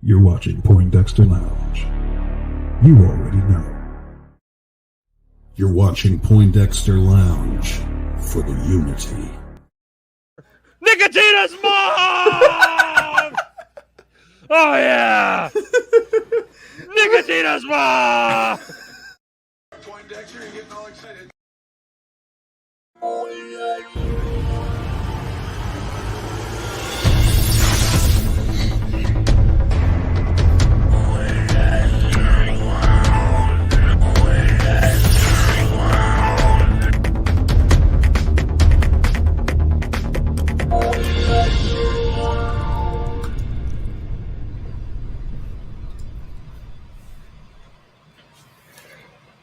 You're watching Poindexter Lounge. You already know. You're watching Poindexter Lounge for the unity. Nicotina's mom! Oh yeah! Nicotina's mom! Poindexter, you're getting all excited.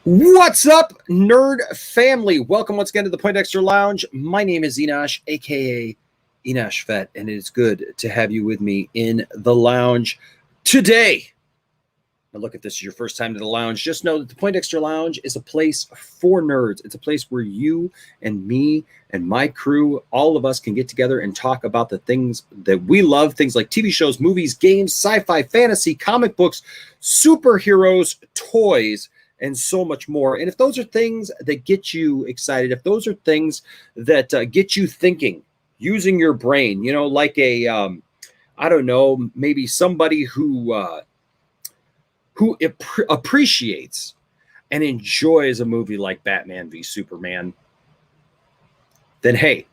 What's up, nerd family? Welcome once again to the Poindexter Lounge. My name is Enosh, aka Enosh Vet, and it is good to have you with me in the lounge today. Now, look, if this is your first time to the lounge, just know that the Poindexter Lounge is a place for nerds. It's a place where you and me and my crew, all of us, can get together and talk about the things that we love, things like TV shows, movies, games, sci-fi, fantasy, comic books, superheroes, toys, and so much more. And if those are things that get you excited, if those are things that get you thinking, using your brain, you know, like a, I don't know, maybe somebody who appreciates and enjoys a movie like Batman v Superman, then hey,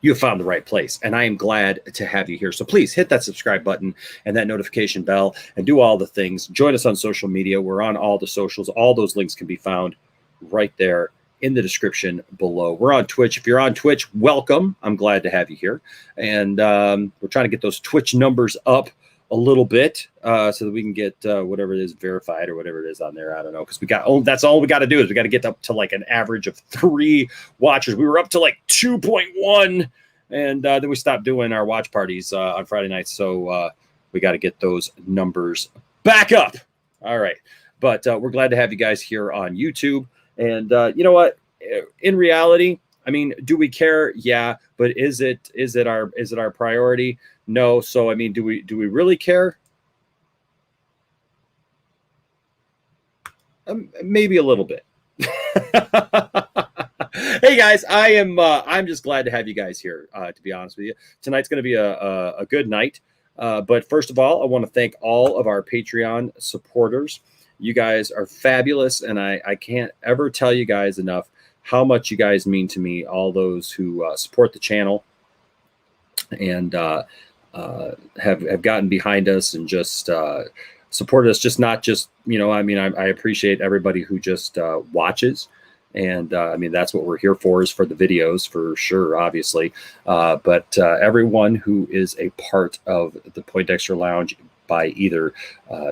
you found the right place, and I am glad to have you here. So please hit that subscribe button and that notification bell and do all the things. Join us on social media. We're on all the socials. All those links can be found right there in the description below. We're on Twitch. If you're on Twitch, welcome. I'm glad to have you here. And we're trying to get those Twitch numbers up a little bit so that we can get whatever it is verified or whatever it is on there. I don't know, because that's all we got to do is we got to get up to like an average of 3 watchers. We were up to like 2.1, and then we stopped doing our watch parties on Friday nights. So we got to get those numbers back up. All right, but we're glad to have you guys here on YouTube. And you know what? In reality, I mean, do we care? Yeah, but is it our priority? No. So I mean, do we really care? Maybe a little bit. Hey guys, I'm just glad to have you guys here. To be honest with you, tonight's going to be a good night. But first of all, I want to thank all of our Patreon supporters. You guys are fabulous, and I can't ever tell you guys enough how much you guys mean to me. All those who support the channel and have gotten behind us and just supported us. Just not just, you know, I mean, I appreciate everybody who just watches. And I mean, that's what we're here for, is for the videos, for sure, obviously. But everyone who is a part of the Poindexter Lounge by either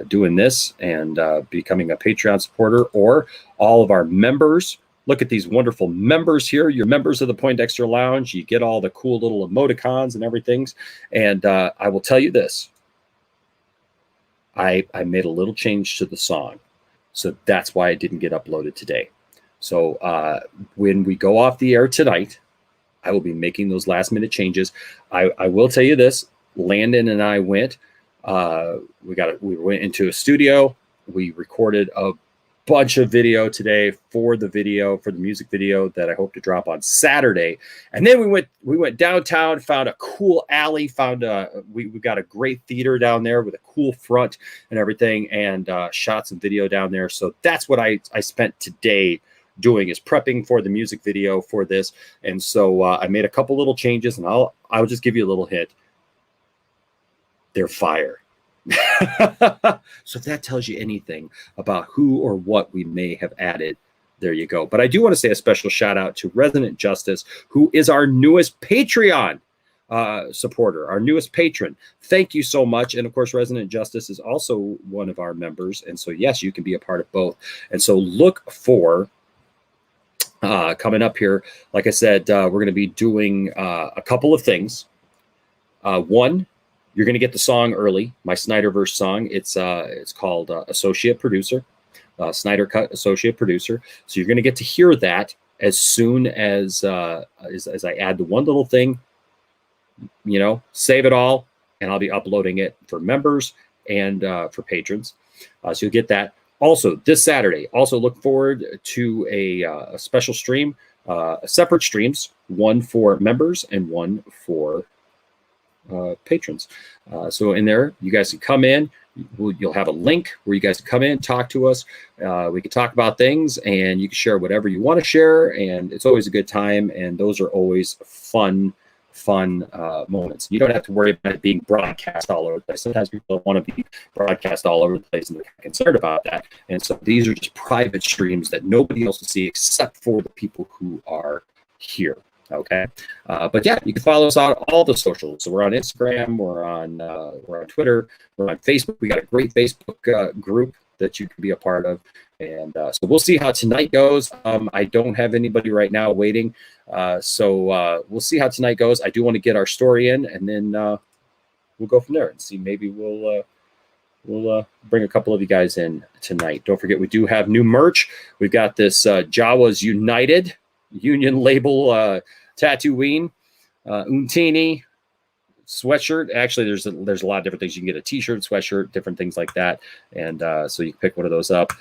doing this and becoming a Patreon supporter, or all of our members. Look at these wonderful members here. You're members of the Poindexter Lounge. You get all the cool little emoticons and everything. And I will tell you this. I made a little change to the song. So that's why it didn't get uploaded today. So when we go off the air tonight, I will be making those last minute changes. I will tell you this. Landon and I went. We went into a studio. We recorded a bunch of video today for the music video that I hope to drop on Saturday. And then we went downtown, found a cool alley, we got a great theater down there with a cool front and everything, and shot some video down there. So that's what I spent today doing, is prepping for the music video for this. And so I made a couple little changes, and I'll just give you a little hint. They're fire. So if that tells you anything about who or what we may have added, there you go. But I do want to say a special shout out to Resident Justice, who is our newest Patreon supporter, our newest patron. Thank you so much. And of course, Resident Justice is also one of our members. And so, yes, you can be a part of both. And so look for coming up here. Like I said, we're going to be doing a couple of things. One, you're going to get the song early, my Snyder Verse song. It's called Associate Producer, Snyder Cut Associate Producer. So you're going to get to hear that as soon as I add the one little thing, you know, save it all, and I'll be uploading it for members and for patrons. So you'll get that. Also, this Saturday, also look forward to a special stream, separate streams, one for members and one for patrons. So in there, you guys can come in. You'll have a link where you guys can come in, talk to us. We can talk about things, and you can share whatever you want to share. And it's always a good time. And those are always fun moments. You don't have to worry about it being broadcast all over the place. Sometimes people don't want to be broadcast all over the place, and they're concerned about that. And so these are just private streams that nobody else will see except for the people who are here. Okay, but yeah, you can follow us on all the socials. So we're on Instagram, we're on Twitter, we're on Facebook. We got a great Facebook group that you can be a part of, and so we'll see how tonight goes. I don't have anybody right now waiting, so we'll see how tonight goes. I do want to get our story in, and then we'll go from there and see. Maybe we'll bring a couple of you guys in tonight. Don't forget, we do have new merch. We've got this Jawas United Union label Tatooine Untini sweatshirt. Actually, there's a lot of different things. You can get a t-shirt, sweatshirt, different things like that, and so you can pick one of those up.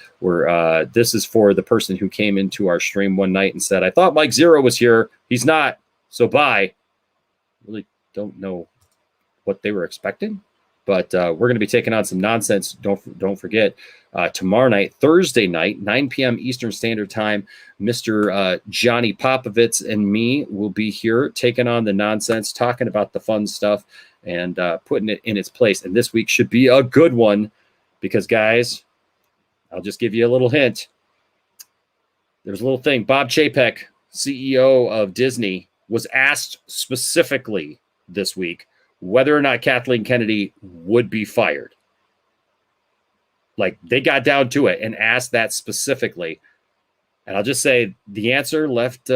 This is for the person who came into our stream one night and said, I thought Mike Zero was here. He's not, so bye. Really don't know what they were expecting, but we're going to be taking on some nonsense. Don't forget, tomorrow night, Thursday night, 9 p.m. Eastern Standard Time, Mr. Johnny Popovitz and me will be here taking on the nonsense, talking about the fun stuff, and putting it in its place. And this week should be a good one because, guys, I'll just give you a little hint. There's a little thing. Bob Chapek, CEO of Disney, was asked specifically this week whether or not Kathleen Kennedy would be fired. Like, they got down to it and asked that specifically. And I'll just say the answer left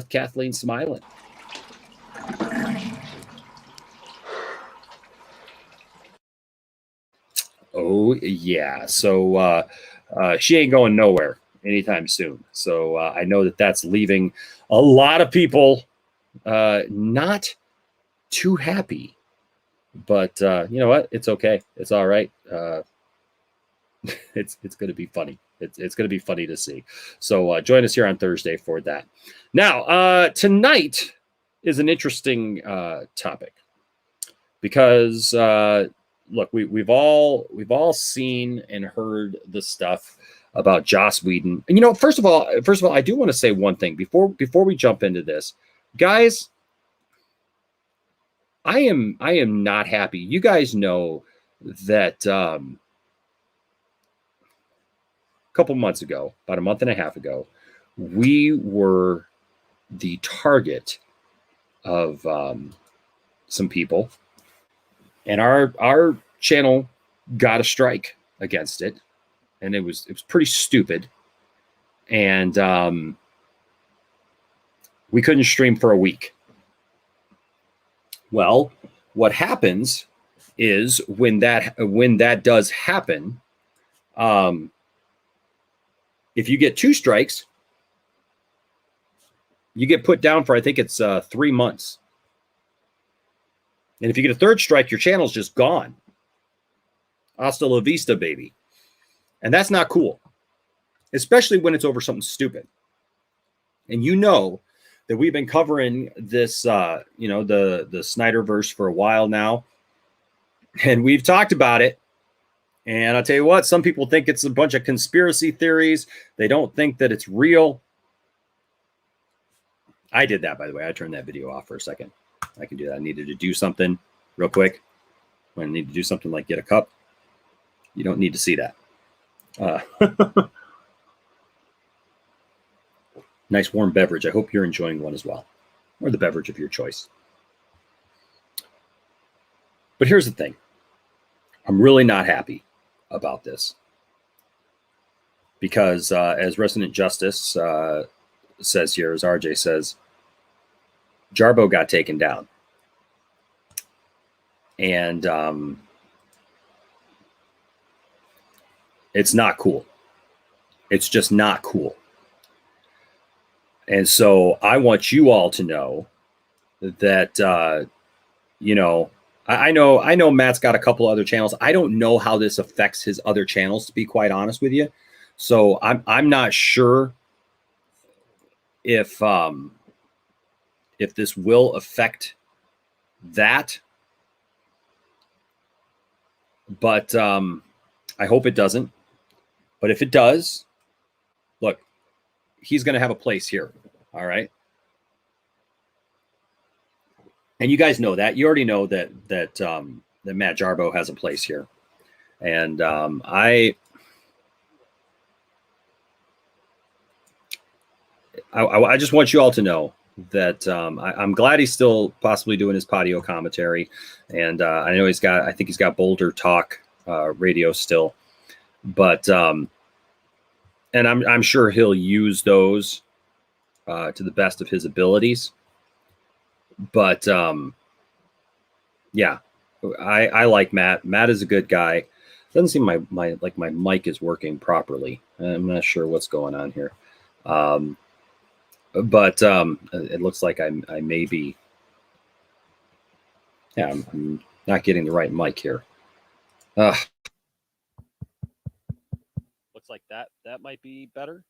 Kathleen smiling. Oh, yeah. So she ain't going nowhere anytime soon. So I know that's leaving a lot of people not too happy. But you know what? It's okay. It's all right. It's going to be funny. It's going to be funny to see. So join us here on Thursday for that. Now, tonight is an interesting topic because look, we've all seen and heard the stuff about Joss Whedon. And you know, first of all, I do want to say one thing before we jump into this, guys. I am not happy. You guys know that a couple months ago, about a month and a half ago, we were the target of some people, and our channel got a strike against it, and it was pretty stupid, and we couldn't stream for a week. Well, what happens is when that does happen, if you get 2 strikes, you get put down for, I think it's 3 months. And if you get a 3rd strike, your channel's just gone. Hasta la vista, baby. And that's not cool, especially when it's over something stupid. And you know that we've been covering this, the Snyder Verse for a while now, and we've talked about it. And I'll tell you what, some people think it's a bunch of conspiracy theories. They don't think that it's real. I did that, by the way. I turned that video off for a second. I can do that. I needed to do something real quick. When I need to do something like get a cup, you don't need to see that. Nice warm beverage. I hope you're enjoying one as well, or the beverage of your choice. But here's the thing. I'm really not happy about this because as Resident Justice says here, as RJ says, Jarbo got taken down. And it's not cool. It's just not cool. And so I want you all to know that, I know Matt's got a couple other channels. I don't know how this affects his other channels, to be quite honest with you. So I'm not sure if this will affect that, but I hope it doesn't. But if it does, look, he's going to have a place here. All right. And you guys know that. You already know that Matt Jarbo has a place here. And I just want you all to know that I'm glad he's still possibly doing his patio commentary. And I know I think he's got Boulder Talk radio still. But and I'm sure he'll use those to the best of his abilities. But yeah, I like Matt. Matt is a good guy. Doesn't seem my mic is working properly. I'm not sure what's going on here. But it looks like I may be. Yeah, I'm not getting the right mic here. Looks like that might be better.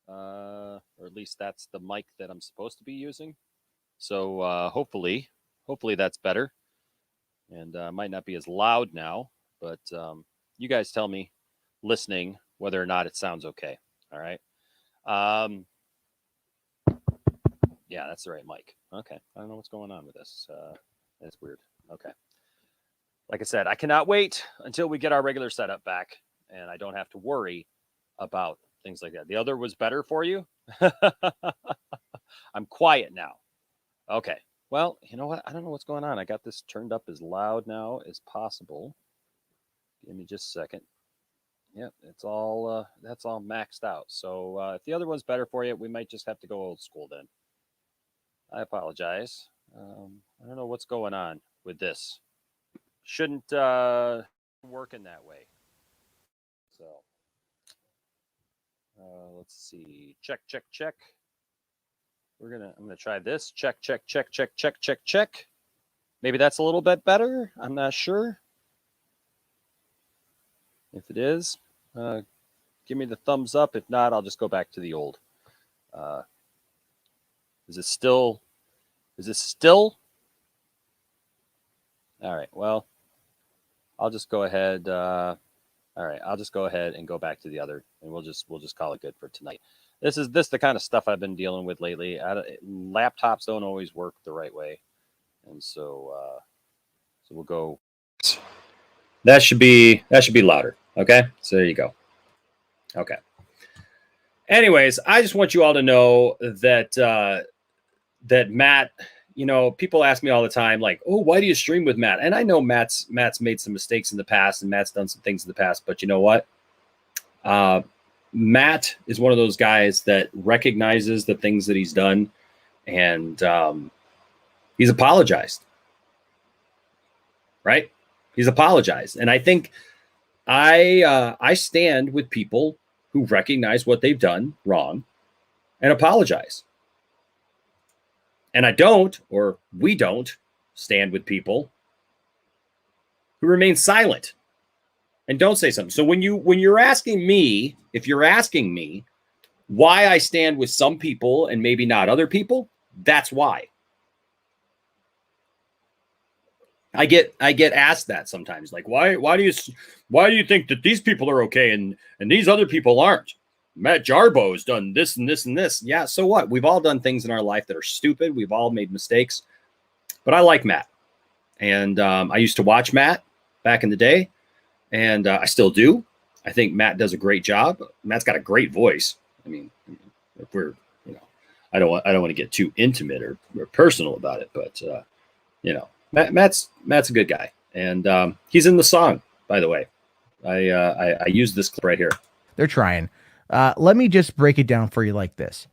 Or at least that's the mic that I'm supposed to be using. So hopefully that's better, and might not be as loud now, but you guys tell me listening whether or not it sounds okay. All right. Yeah, that's the right mic. Okay. I don't know what's going on with this. That's weird. Okay. Like I said, I cannot wait until we get our regular setup back and I don't have to worry about things like that. The other was better for you. I'm quiet now. Okay. Well, you know what? I don't know what's going on. I got this turned up as loud now as possible. Give me just a second. Yep, it's all that's all maxed out. So if the other one's better for you, we might just have to go old school then. I apologize. I don't know what's going on with this. Shouldn't work in that way. So let's see. Check. I'm gonna try this. Check. Maybe that's a little bit better. I'm not sure. If it is, give me the thumbs up. If not, I'll just go back to the old. Is it still? All right. Well, I'll just go ahead. All right. I'll just go ahead and go back to the other, and we'll just call it good for tonight. This is the kind of stuff I've been dealing with lately. Laptops don't always work the right way, and so we'll go. That should be louder. Okay, so there you go. Okay. Anyways, I just want you all to know that that Matt. You know, people ask me all the time, like, "Oh, why do you stream with Matt?" And I know Matt's made some mistakes in the past, and Matt's done some things in the past. But you know what? Matt is one of those guys that recognizes the things that he's done, and he's apologized. Right? He's apologized, and I think I stand with people who recognize what they've done wrong and apologize. And I don't, or we don't, stand with people who remain silent and don't say something. So when you're asking me, if you're asking me why I stand with some people and maybe not other people, that's why. I get asked that sometimes, like, why do you think that these people are okay and these other people aren't? Matt Jarbo has done this and this and this. Yeah, so what? We've all done things in our life that are stupid. We've all made mistakes. But I like Matt. And I used to watch Matt back in the day. And I still do. I think Matt does a great job. Matt's got a great voice. I mean, if we're, I don't want to get too intimate or personal about it. But, Matt's a good guy. And he's in the song, by the way. I use this clip right here. They're trying. Let me just break it down for you like this.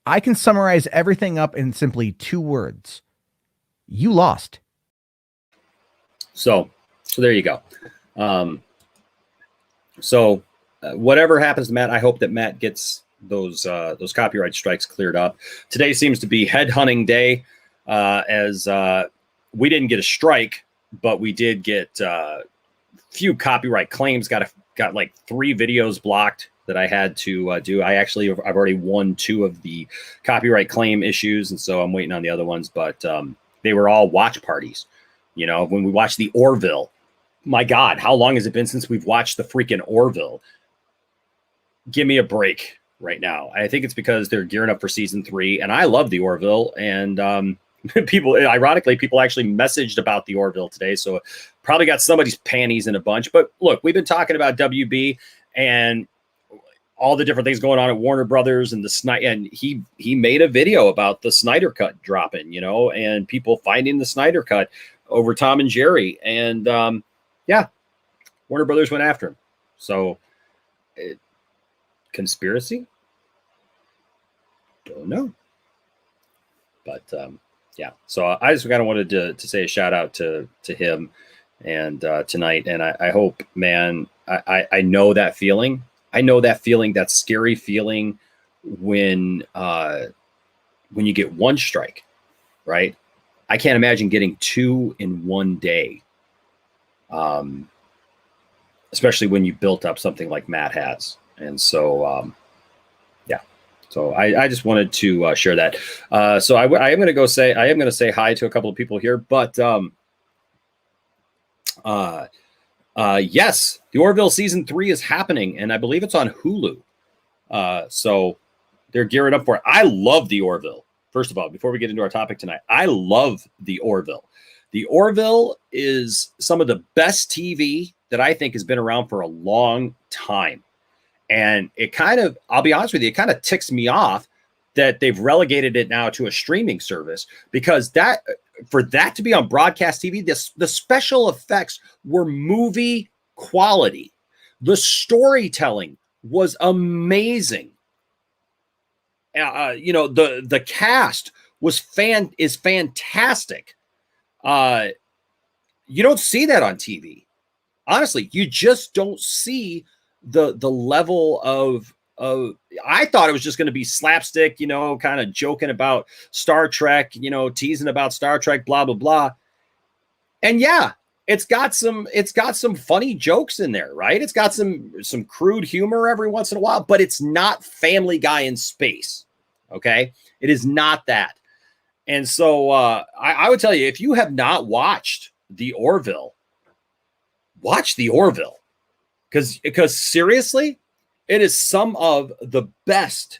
I can summarize everything up in simply 2 words. You lost. So there you go. Whatever happens to Matt, I hope that Matt gets those copyright strikes cleared up. Today seems to be headhunting day, as we didn't get a strike but we did get few copyright claims. Got like 3 videos blocked that I had to do. I've already won 2 of the copyright claim issues, and so I'm waiting on the other ones. But they were all watch parties. You know, when we watched the Orville, my God, how long has it been since we've watched the freaking Orville? Give me a break right now. I think it's because they're gearing up for season 3, and I love the Orville. And people actually messaged about the Orville today, so probably got somebody's panties in a bunch. But look, we've been talking about WB and all the different things going on at Warner Brothers and the Snyder, and he made a video about the Snyder Cut dropping, you know, and people finding the Snyder Cut over Tom and Jerry, and yeah, Warner Brothers went after him. So, conspiracy? Don't know, but yeah. So I just kind of wanted to say a shout out to him and tonight, and I hope, man, I know that feeling. I know that feeling, that scary feeling when you get 1 strike, right? I can't imagine getting 2 in 1 day, especially when you built up something like Matt has. And so, yeah. So I just wanted to share that. So I am going to say hi to a couple of people here, but yes, the Orville season 3 is happening, and I believe it's on Hulu. So they're gearing up for it. I love the Orville. First of all, before we get into our topic tonight, I love the Orville. The Orville is some of the best TV that I think has been around for a long time. And it kind of, I'll be honest with you, it kind of ticks me off that they've relegated it now to a streaming service, because for that to be on broadcast TV, the special effects were movie quality. The storytelling was amazing. You know, the cast is fantastic. You don't see that on TV. Honestly, you just don't see the level of I thought it was just going to be slapstick, you know, kind of joking about Star Trek, you know, teasing about Star Trek, blah blah blah. And yeah, it's got some funny jokes in there, right? It's got some crude humor every once in a while, but it's not Family Guy in space. Okay, it is not that. And so I would tell you, if you have not watched the Orville, watch the Orville, because seriously, it is some of the best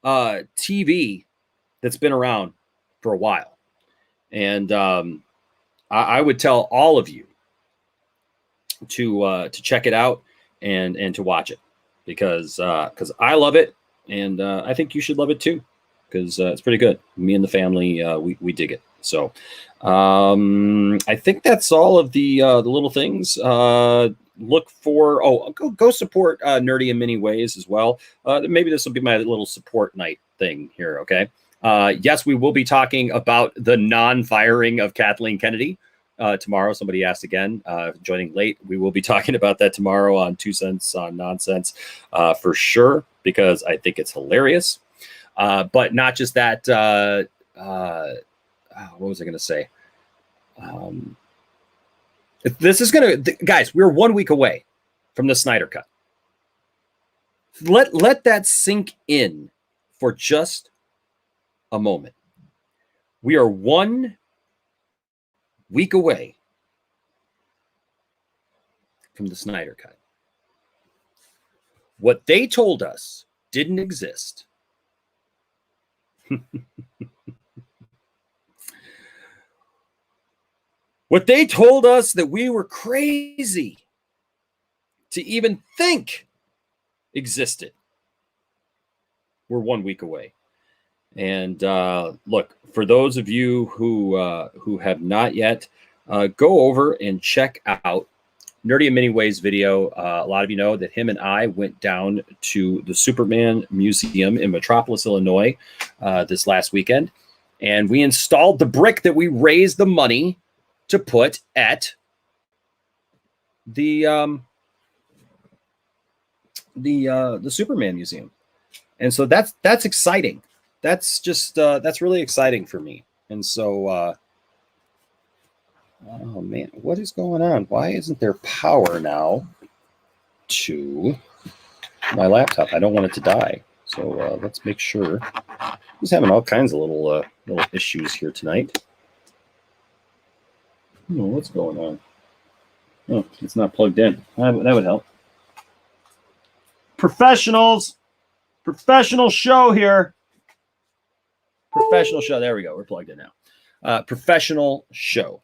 TV that's been around for a while. And I would tell all of you to check it out and to watch it, because I love it, and I think you should love it too, because it's pretty good. Me and the family, we dig it. So I think that's all of the little things. Look for go support Nerdy in many ways as well. Maybe this will be my little support night thing here. Okay. Yes, we will be talking about the non-firing of Kathleen Kennedy tomorrow. Somebody asked again, joining late. We will be talking about that tomorrow on 2 Cents on Nonsense for sure, because I think it's hilarious. But not just that. What was I going to say? This is going to, guys, we're 1 week away from the Snyder Cut. Let that sink in for just a moment. We are 1 week away from the Snyder Cut. What they told us didn't exist. What they told us that we were crazy to even think existed. We're 1 week away. And look, for those of you who have not yet, go over and check out Nerdy in Many Ways video. A lot of you know that him and I went down to the Superman Museum in Metropolis, Illinois, this last weekend, and we installed the brick that we raised the money to put at the Superman Museum. And so that's exciting. That's just that's really exciting for me. And so Oh man, what is going on? Why isn't there power now to my laptop? I don't want it to die. So let's make sure. He's having all kinds of little issues here tonight. Oh, what's going on? Oh, it's not plugged in. That would help. Professionals. Professional show here. Professional show. There we go. We're plugged in now. Professional show.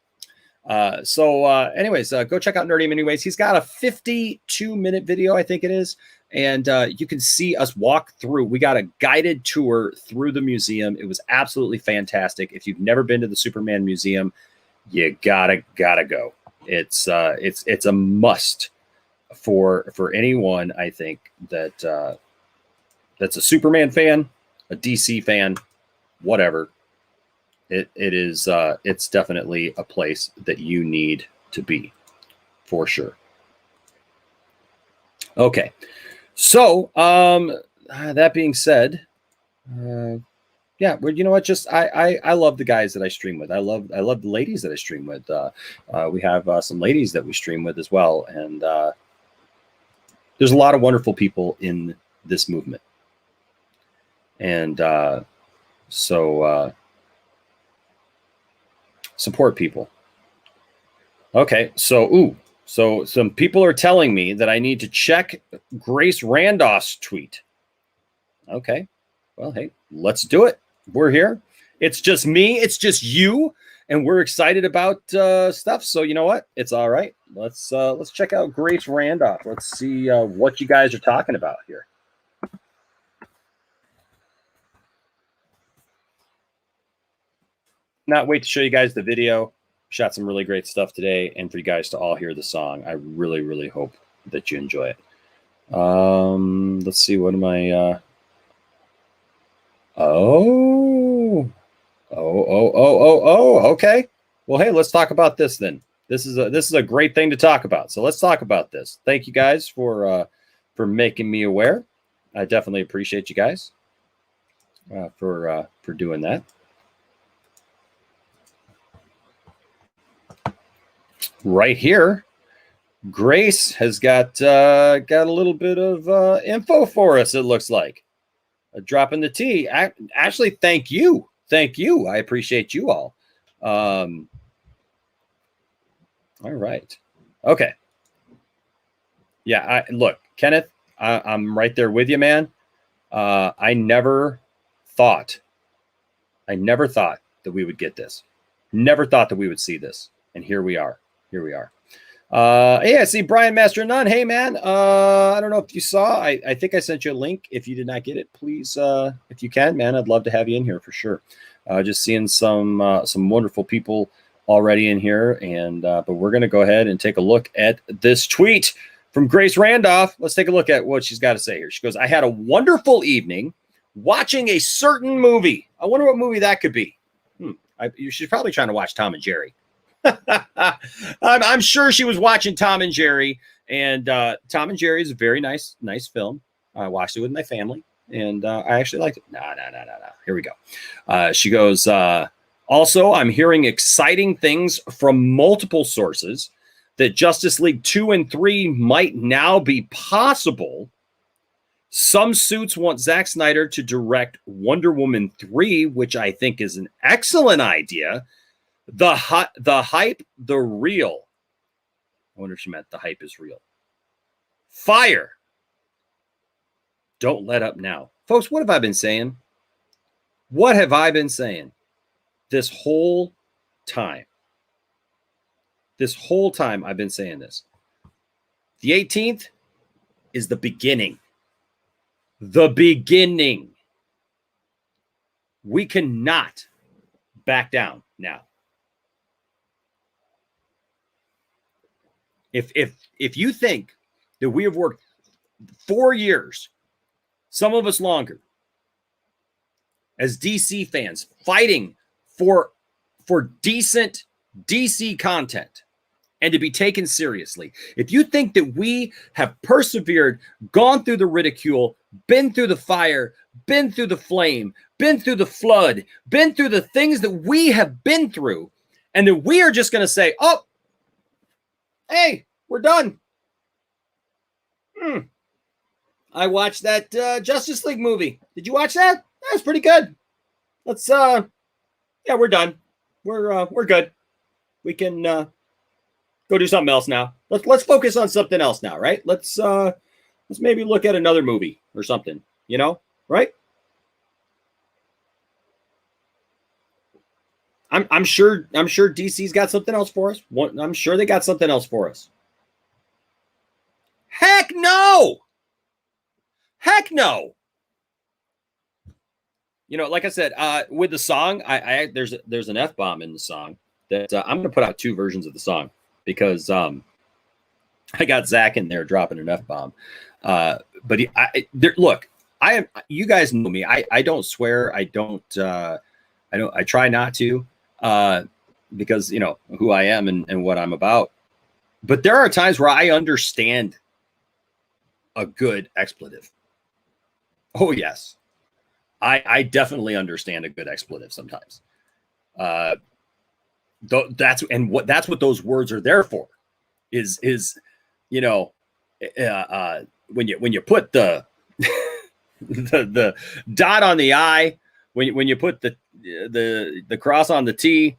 Anyways, go check out Nerdy Him Anyways. He's got a 52-minute video, I think it is. And you can see us walk through. We got a guided tour through the museum. It was absolutely fantastic. If you've never been to the Superman Museum, you gotta go. It's a must for anyone, I think, that's a Superman fan, a DC fan, whatever. It's definitely a place that you need to be, for sure. Okay, so that being said, yeah, well, you know what? Just I love the guys that I stream with. I love the ladies that I stream with. We have some ladies that we stream with as well, and there's a lot of wonderful people in this movement, and support people. Okay, so some people are telling me that I need to check Grace Randolph's tweet. Okay, well, hey, let's do it. We're here. It's just me. It's just you, and we're excited about stuff. So you know what? It's all right. Let's check out Grace Randolph. Let's see what you guys are talking about here. Not wait to show you guys the video. Shot some really great stuff today, and for you guys to all hear the song. I really, really hope that you enjoy it. Let's see. What am I? Oh. Okay. Well, hey, let's talk about this then. This is a great thing to talk about. So let's talk about this. Thank you guys for making me aware. I definitely appreciate you guys for doing that. Right here, Grace has got a little bit of info for us. It looks like dropping the tea. Actually, thank you. I appreciate you all. All right. Okay. Yeah. Look, Kenneth, I'm right there with you, man. I never thought that we would get this. Never thought that we would see this, and here we are. Yeah, see Brian Master None. Hey man, I don't know if you saw. I think I sent you a link. If you did not get it, please, if you can, man, I'd love to have you in here for sure. Just seeing some wonderful people already in here, and but we're gonna go ahead and take a look at this tweet from Grace Randolph. Let's take a look at what she's got to say here. She goes, "I had a wonderful evening watching a certain movie. I wonder what movie that could be. She's probably trying to watch Tom and Jerry." I'm sure she was watching Tom and Jerry, and Tom and Jerry is a very nice film. I watched it with my family, and I actually liked it. No. Here we go. She goes, also, I'm hearing exciting things from multiple sources that Justice League 2 and 3 might now be possible. Some suits want Zack Snyder to direct Wonder Woman 3, which I think is an excellent idea. The hype, the real. I wonder if she meant the hype is real. Fire. Don't let up now. Folks, what have I been saying? What have I been saying this whole time? This whole time I've been saying this. The 18th is the beginning. The beginning. We cannot back down now. If you think that we have worked 4 years, some of us longer, as DC fans, fighting for decent DC content and to be taken seriously, if you think that we have persevered, gone through the ridicule, been through the fire, been through the flame, been through the flood, been through the things that we have been through, And then we are just going to say, oh, hey, we're done. I watched that Justice League movie. Did you watch that? That was pretty good. Let's yeah, we're done. We're good. We can go do something else now. Let's focus on something else now, right? Let's maybe look at another movie or something, right? I'm sure DC's got something else for us. I'm sure they got something else for us. Heck no. Heck no. Like I said, with the song, there's an F-bomb in the song that I'm going to put out 2 versions of the song because I got Zach in there dropping an F-bomb. But look, you guys know me. I don't swear. I try not to because who I am and what I'm about. But there are times where I understand a good expletive. Oh yes. I definitely understand a good expletive sometimes. That's what those words are there for. Is when you put the the dot on the I, when you put the cross on the T,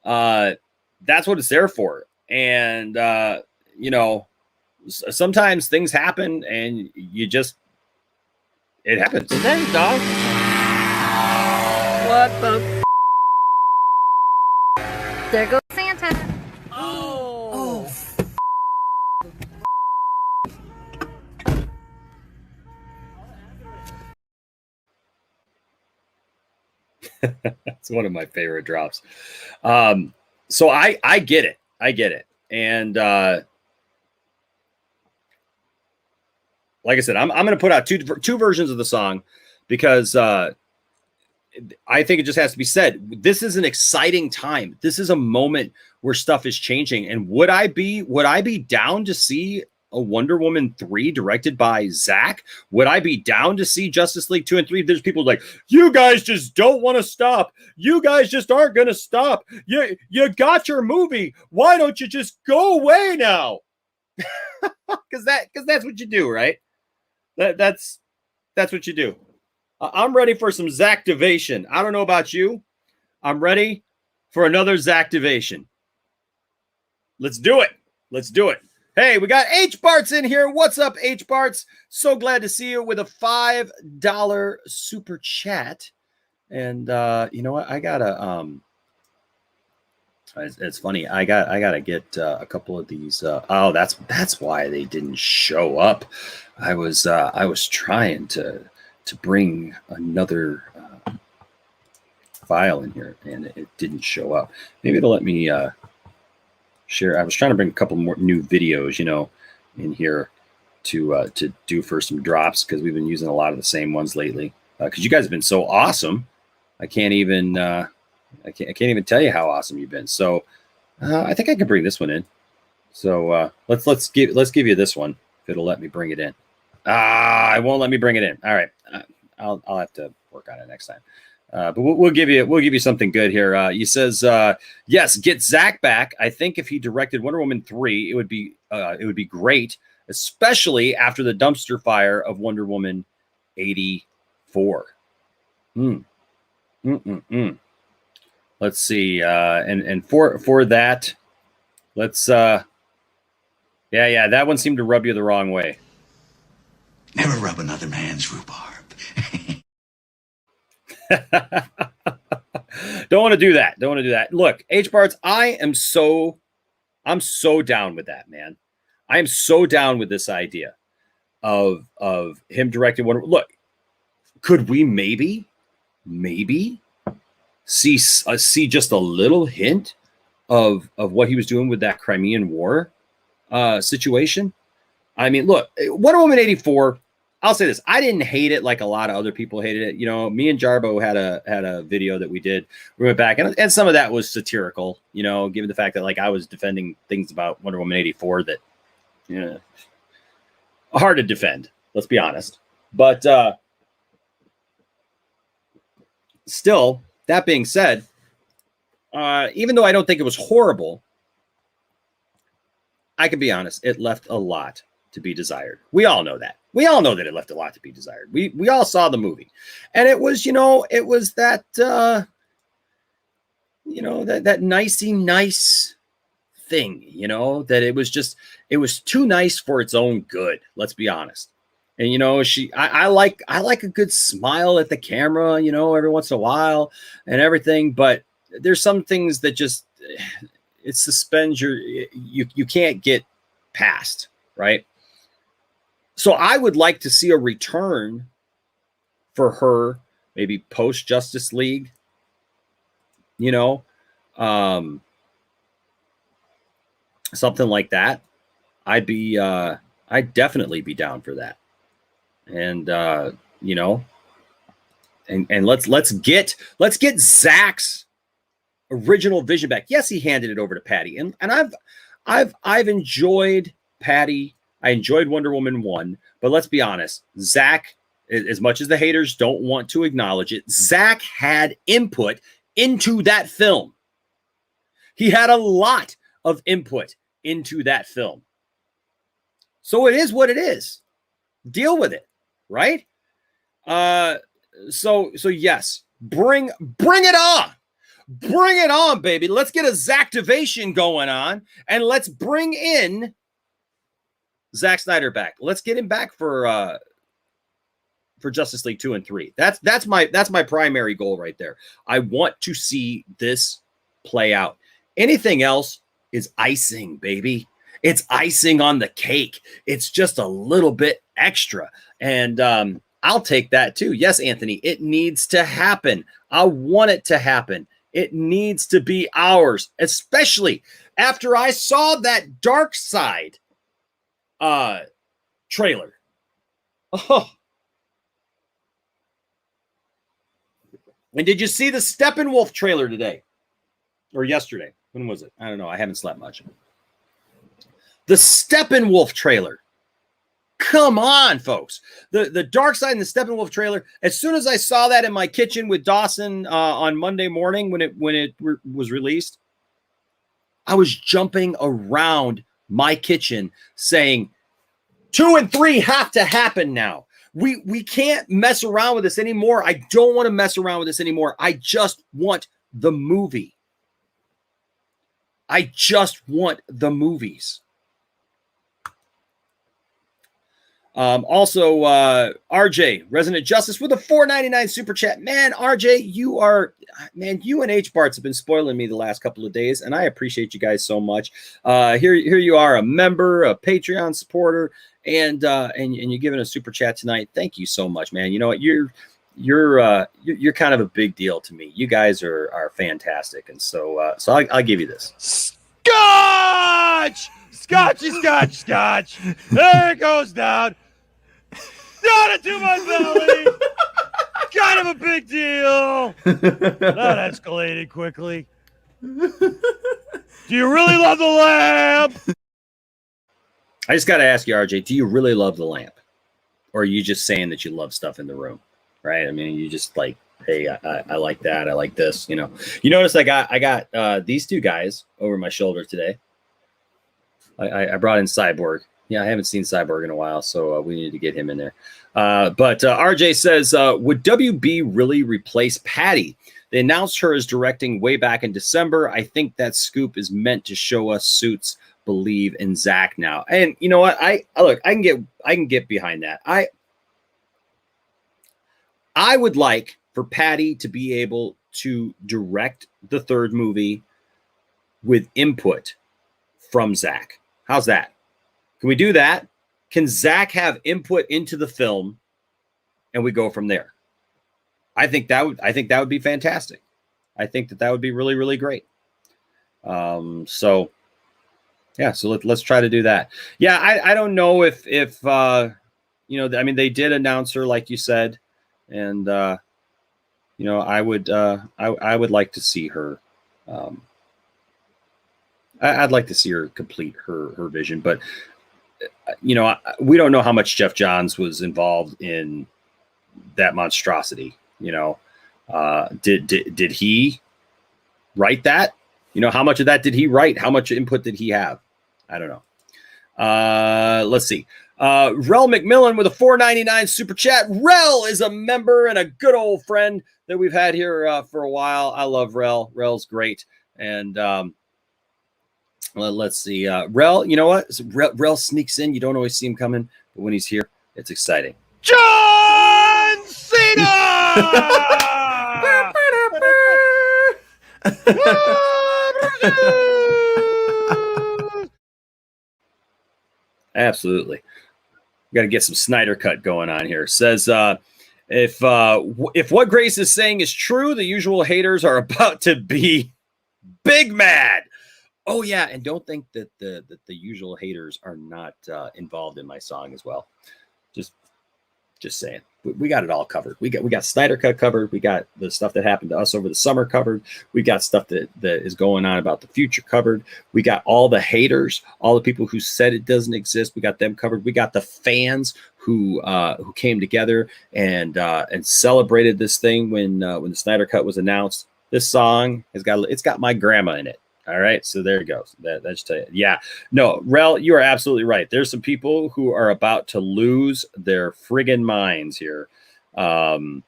that's what it's there for. And sometimes things happen, and it happens. Thanks, dog. What the? There goes Santa. Oh. It's one of my favorite drops. So I get it. And like I said, I'm going to put out two versions of the song because I think it just has to be said. This is an exciting time. This is a moment where stuff is changing. And would I be down to see a Wonder Woman 3 directed by Zack? Would I be down to see Justice League 2 and 3? There's people like, you guys just don't want to stop. You guys just aren't going to stop. You got your movie. Why don't you just go away now? Because that's what you do, right? That's what you do. I'm ready for some Zacktivation. I don't know about you. I'm ready for another Zacktivation. Let's do it. Hey, we got H-Barts in here. What's up, H-Barts? So glad to see you with a $5 super chat. And you know what? I gotta it's funny. I gotta get a couple of these. Oh, that's why they didn't show up. I was trying to bring another file in here, and it didn't show up. Maybe it'll let me share. I was trying to bring a couple more new videos, in here to do for some drops because we've been using a lot of the same ones lately. Because you guys have been so awesome, I can't even tell you how awesome you've been. So I think I can bring this one in. So let's give you this one if it'll let me bring it in. It won't let me bring it in. All right, I'll have to work on it next time. But we'll give you something good here. He says, yes, get Zack back. I think if he directed Wonder Woman 3, it would be great, especially after the dumpster fire of Wonder Woman 84. Let's see. And for that, let's yeah, that one seemed to rub you the wrong way. Never rub another man's rhubarb. Don't want to do that. Look, H-Barts, I'm so down with that, man. I am so down with this idea of him directing one. Look, could we maybe see just a little hint of what he was doing with that Crimean War situation? I mean, look, Wonder Woman 84. I'll say this. I didn't hate it like a lot of other people hated it. Me and Jarbo had a video that we did. We went back and some of that was satirical, given the fact that like I was defending things about Wonder Woman 84 that hard to defend, let's be honest. But still, that being said, even though I don't think it was horrible, I can be honest, it left a lot to be desired. We all know that. We all know that it left a lot to be desired. We all saw the movie, and it was, it was that, that nicey nice thing, that it was too nice for its own good. Let's be honest. And, I like a good smile at the camera, every once in a while and everything, but there's some things that just, it suspends you can't get past, right? So I would like to see a return for her, maybe post Justice League, something like that. I'd definitely be down for that. And, and let's get Zack's original vision back. Yes, he handed it over to Patty, and I've enjoyed Patty. I enjoyed Wonder Woman 1, but let's be honest, Zack, as much as the haters don't want to acknowledge it, Zack had input into that film. He had a lot of input into that film. So it is what it is. Deal with it, right? So yes, bring it on. Bring it on, baby. Let's get a Zacktivation going on, and let's bring in Zack Snyder back. Let's get him back for Justice League 2 and 3. That's my primary goal right there. I want to see this play out. Anything else is icing, baby. It's icing on the cake. It's just a little bit extra. And I'll take that too. Yes, Anthony, it needs to happen. I want it to happen. It needs to be ours, especially after I saw that Dark Side trailer. Oh. And did you see the Steppenwolf trailer today? Or yesterday? When was it? I don't know. I haven't slept much. The Steppenwolf trailer. Come on, folks. The Dark Side and the Steppenwolf trailer. As soon as I saw that in my kitchen with Dawson on Monday morning when it was released, I was jumping around my kitchen saying 2 and 3 have to happen now. We can't mess around with this anymore. I don't want to mess around with this anymore. I just want the movie. I just want the movies. Also, RJ, Resident Justice with a $4.99 super chat. Man, RJ, you and H-Barts have been spoiling me the last couple of days, and I appreciate you guys so much. Here you are, a member, a Patreon supporter, and you're giving a super chat tonight. Thank you so much, man. You know what? You're kind of a big deal to me. You guys are fantastic, and so I'll give you this. Scotch! Scotch! There it goes down. Down into my belly. Kind of a big deal. That escalated quickly. Do you really love the lamp? I just got to ask you, RJ, do you really love the lamp? Or are you just saying that you love stuff in the room? Right? I mean, you just like, hey, I like that. I like this. You notice I got these two guys over my shoulder today. I brought in Cyborg. Yeah, I haven't seen Cyborg in a while, so we need to get him in there. But RJ says, would WB really replace Patty? They announced her as directing way back in December. I think that scoop is meant to show us suits believe in Zack now. And you know what? I can get behind that. I would like for Patty to be able to direct the third movie with input from Zack. How's that? Can we do that? Can Zack have input into the film and we go from there? I think that would be fantastic. I think that would be really, really great. So let's try to do that. Yeah, I don't know if I mean, they did announce her, like you said, and I would like to see her. I'd like to see her complete her vision, but we don't know how much Jeff Johns was involved in that monstrosity. Did write that? You know, how much of that did he write? How much input did he have? I don't know. Let's see. Rel McMillan with a $4.99 super chat. Rel is a member and a good old friend that we've had here for a while. I love Rel. Rel's great. And let's see. Rel, you know what? Rel sneaks in. You don't always see him coming, but when he's here, it's exciting. John Cena! Absolutely. Got to get some Snyder Cut going on here. Says, if what Grace is saying is true, the usual haters are about to be big mad. Oh yeah, and don't think that the usual haters are not involved in my song as well. Just saying, we got it all covered. We got Snyder Cut covered. We got the stuff that happened to us over the summer covered. We got stuff that is going on about the future covered. We got all the haters, all the people who said it doesn't exist. We got them covered. We got the fans who came together and celebrated this thing when the Snyder Cut was announced. This song it's got my grandma in it. All right, so there it goes. That should tell you. Yeah, no, Rel, you are absolutely right. There's some people who are about to lose their friggin' minds here, in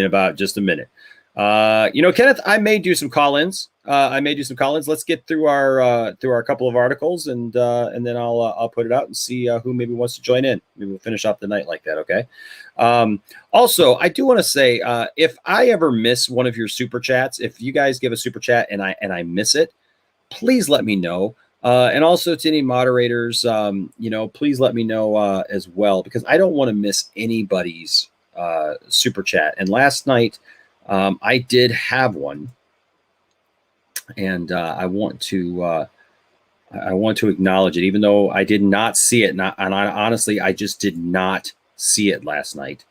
about just a minute. Kenneth, I may do some call-ins. Let's get through our couple of articles, and then I'll put it out and see who maybe wants to join in. Maybe we'll finish off the night like that. Okay. Also, I do want to say, if I ever miss one of your super chats, if you guys give a super chat and I miss it, please let me know. And also to any moderators, please let me know as well, because I don't want to miss anybody's super chat. And last night, I did have one, and I want to acknowledge it, even though I did not see it. Honestly, I just did not see it last night.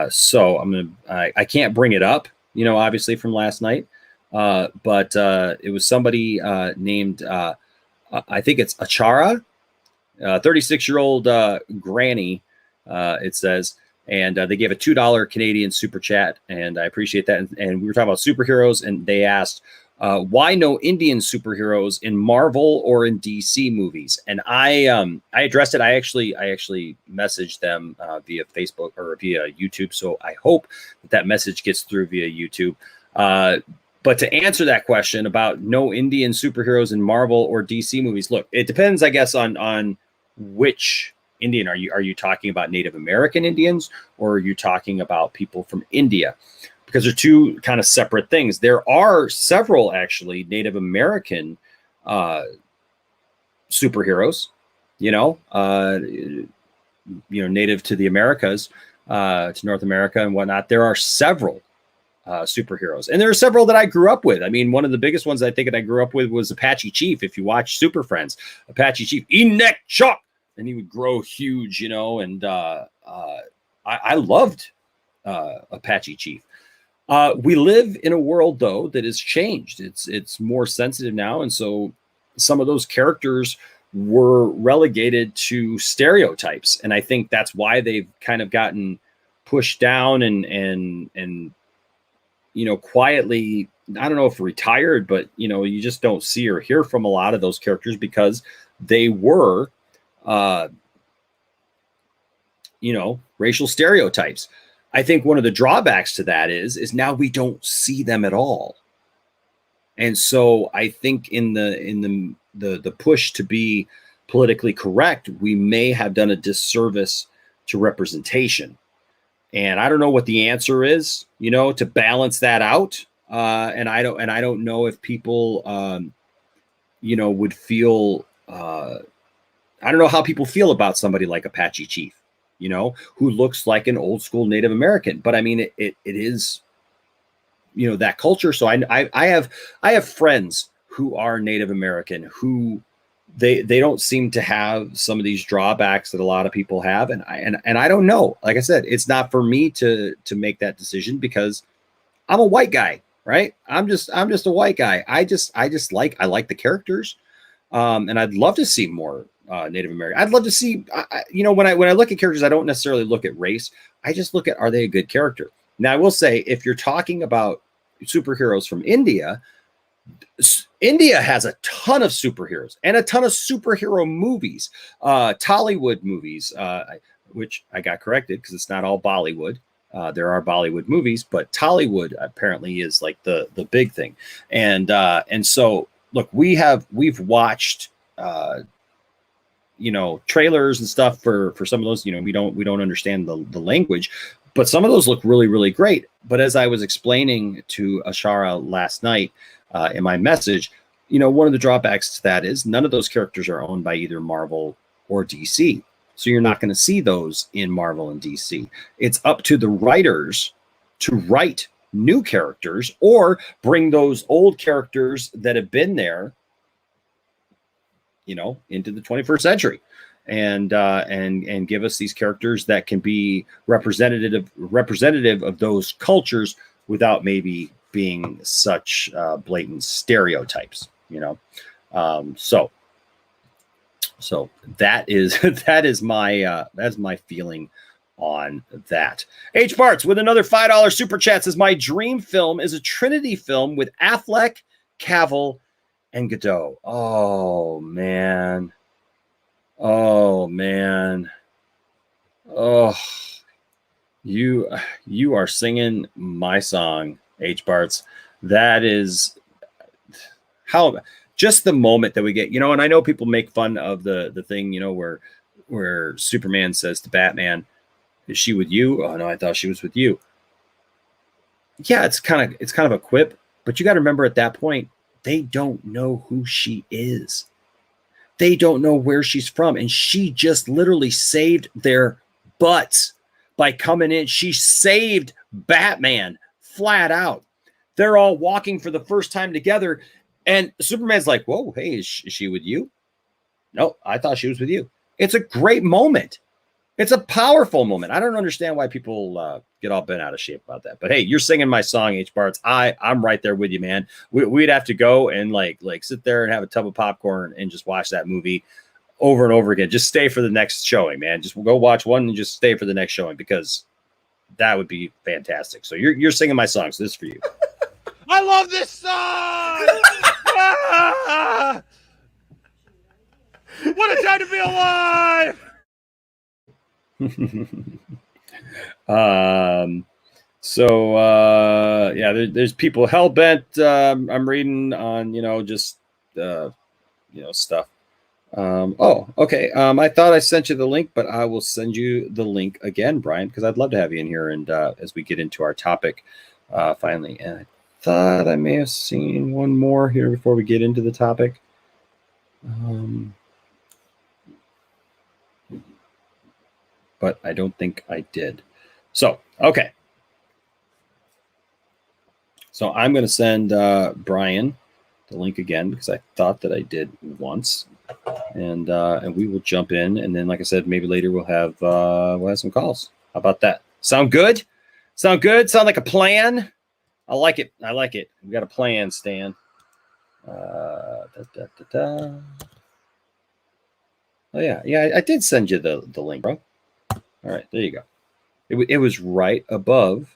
So I can't bring it up, obviously from last night. But it was somebody named, I think it's Achara, 36-year-old granny, it says. And they gave a $2 Canadian super chat, and I appreciate that. And we were talking about superheroes, and they asked, why no Indian superheroes in Marvel or in DC movies? And I addressed it. I actually messaged them via Facebook or via YouTube. So I hope that message gets through via YouTube. But to answer that question about no Indian superheroes in Marvel or DC movies, look, it depends, I guess, on which Indian. Are you talking about Native American Indians, or are you talking about people from India? Because they're two kind of separate things. There are several actually Native American superheroes, native to the Americas, to North America and whatnot. There are several superheroes, and there are several that I grew up with. I mean, one of the biggest ones I think that I grew up with was Apache Chief. If you watch Super Friends, Apache Chief, Enek Chuck. And he would grow huge, and I loved Apache Chief. We live in a world, though, that has changed. It's more sensitive now, and so some of those characters were relegated to stereotypes, and I think that's why they've kind of gotten pushed down and quietly. I don't know if retired, but you just don't see or hear from a lot of those characters because they were. Racial stereotypes. I think one of the drawbacks to that is now we don't see them at all. And so I think in the push to be politically correct, we may have done a disservice to representation. And I don't know what the answer is, to balance that out. And I don't know if people, would feel, I don't know how people feel about somebody like Apache Chief, who looks like an old school Native American. But I mean, it is, that culture. So I have friends who are Native American who they don't seem to have some of these drawbacks that a lot of people have. And I don't know. Like I said, it's not for me to make that decision because I'm a white guy, right? I'm just a white guy. I like the characters. And I'd love to see more Native American. I'd love to see, when I look at characters, I don't necessarily look at race. I just look at, are they a good character? Now, I will say, if you're talking about superheroes from India. India has a ton of superheroes and a ton of superhero movies, Tollywood movies, which I got corrected because it's not all Bollywood. There are Bollywood movies, but Tollywood apparently is like the big thing. And so look, we've watched trailers and stuff for some of those. We don't understand the language, but some of those look really, really great. But as I was explaining to Ashara last night in my message, one of the drawbacks to that is none of those characters are owned by either Marvel or DC. So you're not going to see those in Marvel and DC. It's up to the writers to write new characters or bring those old characters that have been there, into the 21st century, and give us these characters that can be representative of those cultures without maybe being such blatant stereotypes. So that is my feeling on that. H Bartz with another $5 super chat says, my dream film is a Trinity film with Affleck, Cavill, and Godot. Oh man. Oh, you are singing my song, H Bartz. That is how just the moment that we get, and I know people make fun of the thing, where Superman says to Batman, is she with you? Oh no, I thought she was with you. Yeah, it's kind of a quip, but you got to remember at that point, they don't know who she is. They don't know where she's from. And she just literally saved their butts by coming in. She saved Batman flat out. They're all walking for the first time together. And Superman's like, whoa, hey, is she with you? No, I thought she was with you. It's a great moment. It's a powerful moment. I don't understand why people get all bent out of shape about that. But hey, you're singing my song, H Bartz. I'm right there with you, man. We'd have to go and like sit there and have a tub of popcorn and just watch that movie over and over again. Just stay for the next showing, man. Just go watch one and just stay for the next showing because that would be fantastic. So you're singing my song. So this is for you. I love this song. What a time to be alive. There's people hell bent. I'm reading on just stuff. Okay. I thought I sent you the link, but I will send you the link again, Brian, because I'd love to have you in here and as we get into our topic finally. And I thought I may have seen one more here before we get into the topic. But I don't think I did. So, okay. So I'm going to send Brian the link again because I thought that I did once, and we will jump in, and then, like I said, maybe later we'll have some calls. How about that? Sound good? Sound good? Sound like a plan? I like it. We got a plan, Stan. Oh yeah. I did send you the link, bro. All right, there you go. It was right above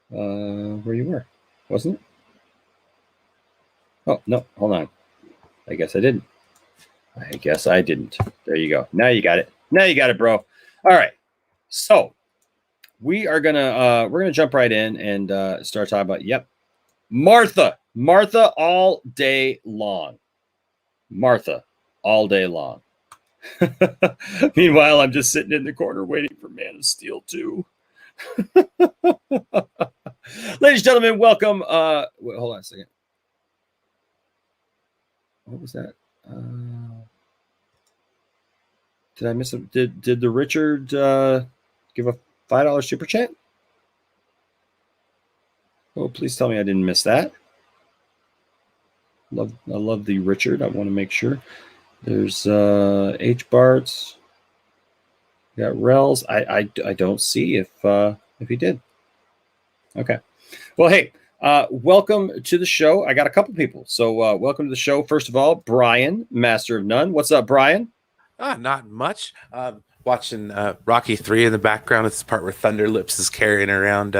where you were, wasn't it? Oh, no, hold on. I guess I didn't. There you go. Now you got it, bro. All right. So we're gonna jump right in and start talking about Martha all day long. Meanwhile, I'm just sitting in the corner waiting for Man of Steel 2. Ladies and gentlemen, welcome. Wait, hold on a second. What was that? Did I miss it? Did the Richard give a $5 super chat? Oh, please tell me I didn't miss that. I love the Richard. I want to make sure. There's H Bartz. We got Rels. I don't see if he did. Okay. Well, hey, welcome to the show. I got a couple people. So welcome to the show. First of all, Brian, Master of None. What's up, Brian? Not much. Watching Rocky 3 in the background. It's the part where Thunder Lips is carrying around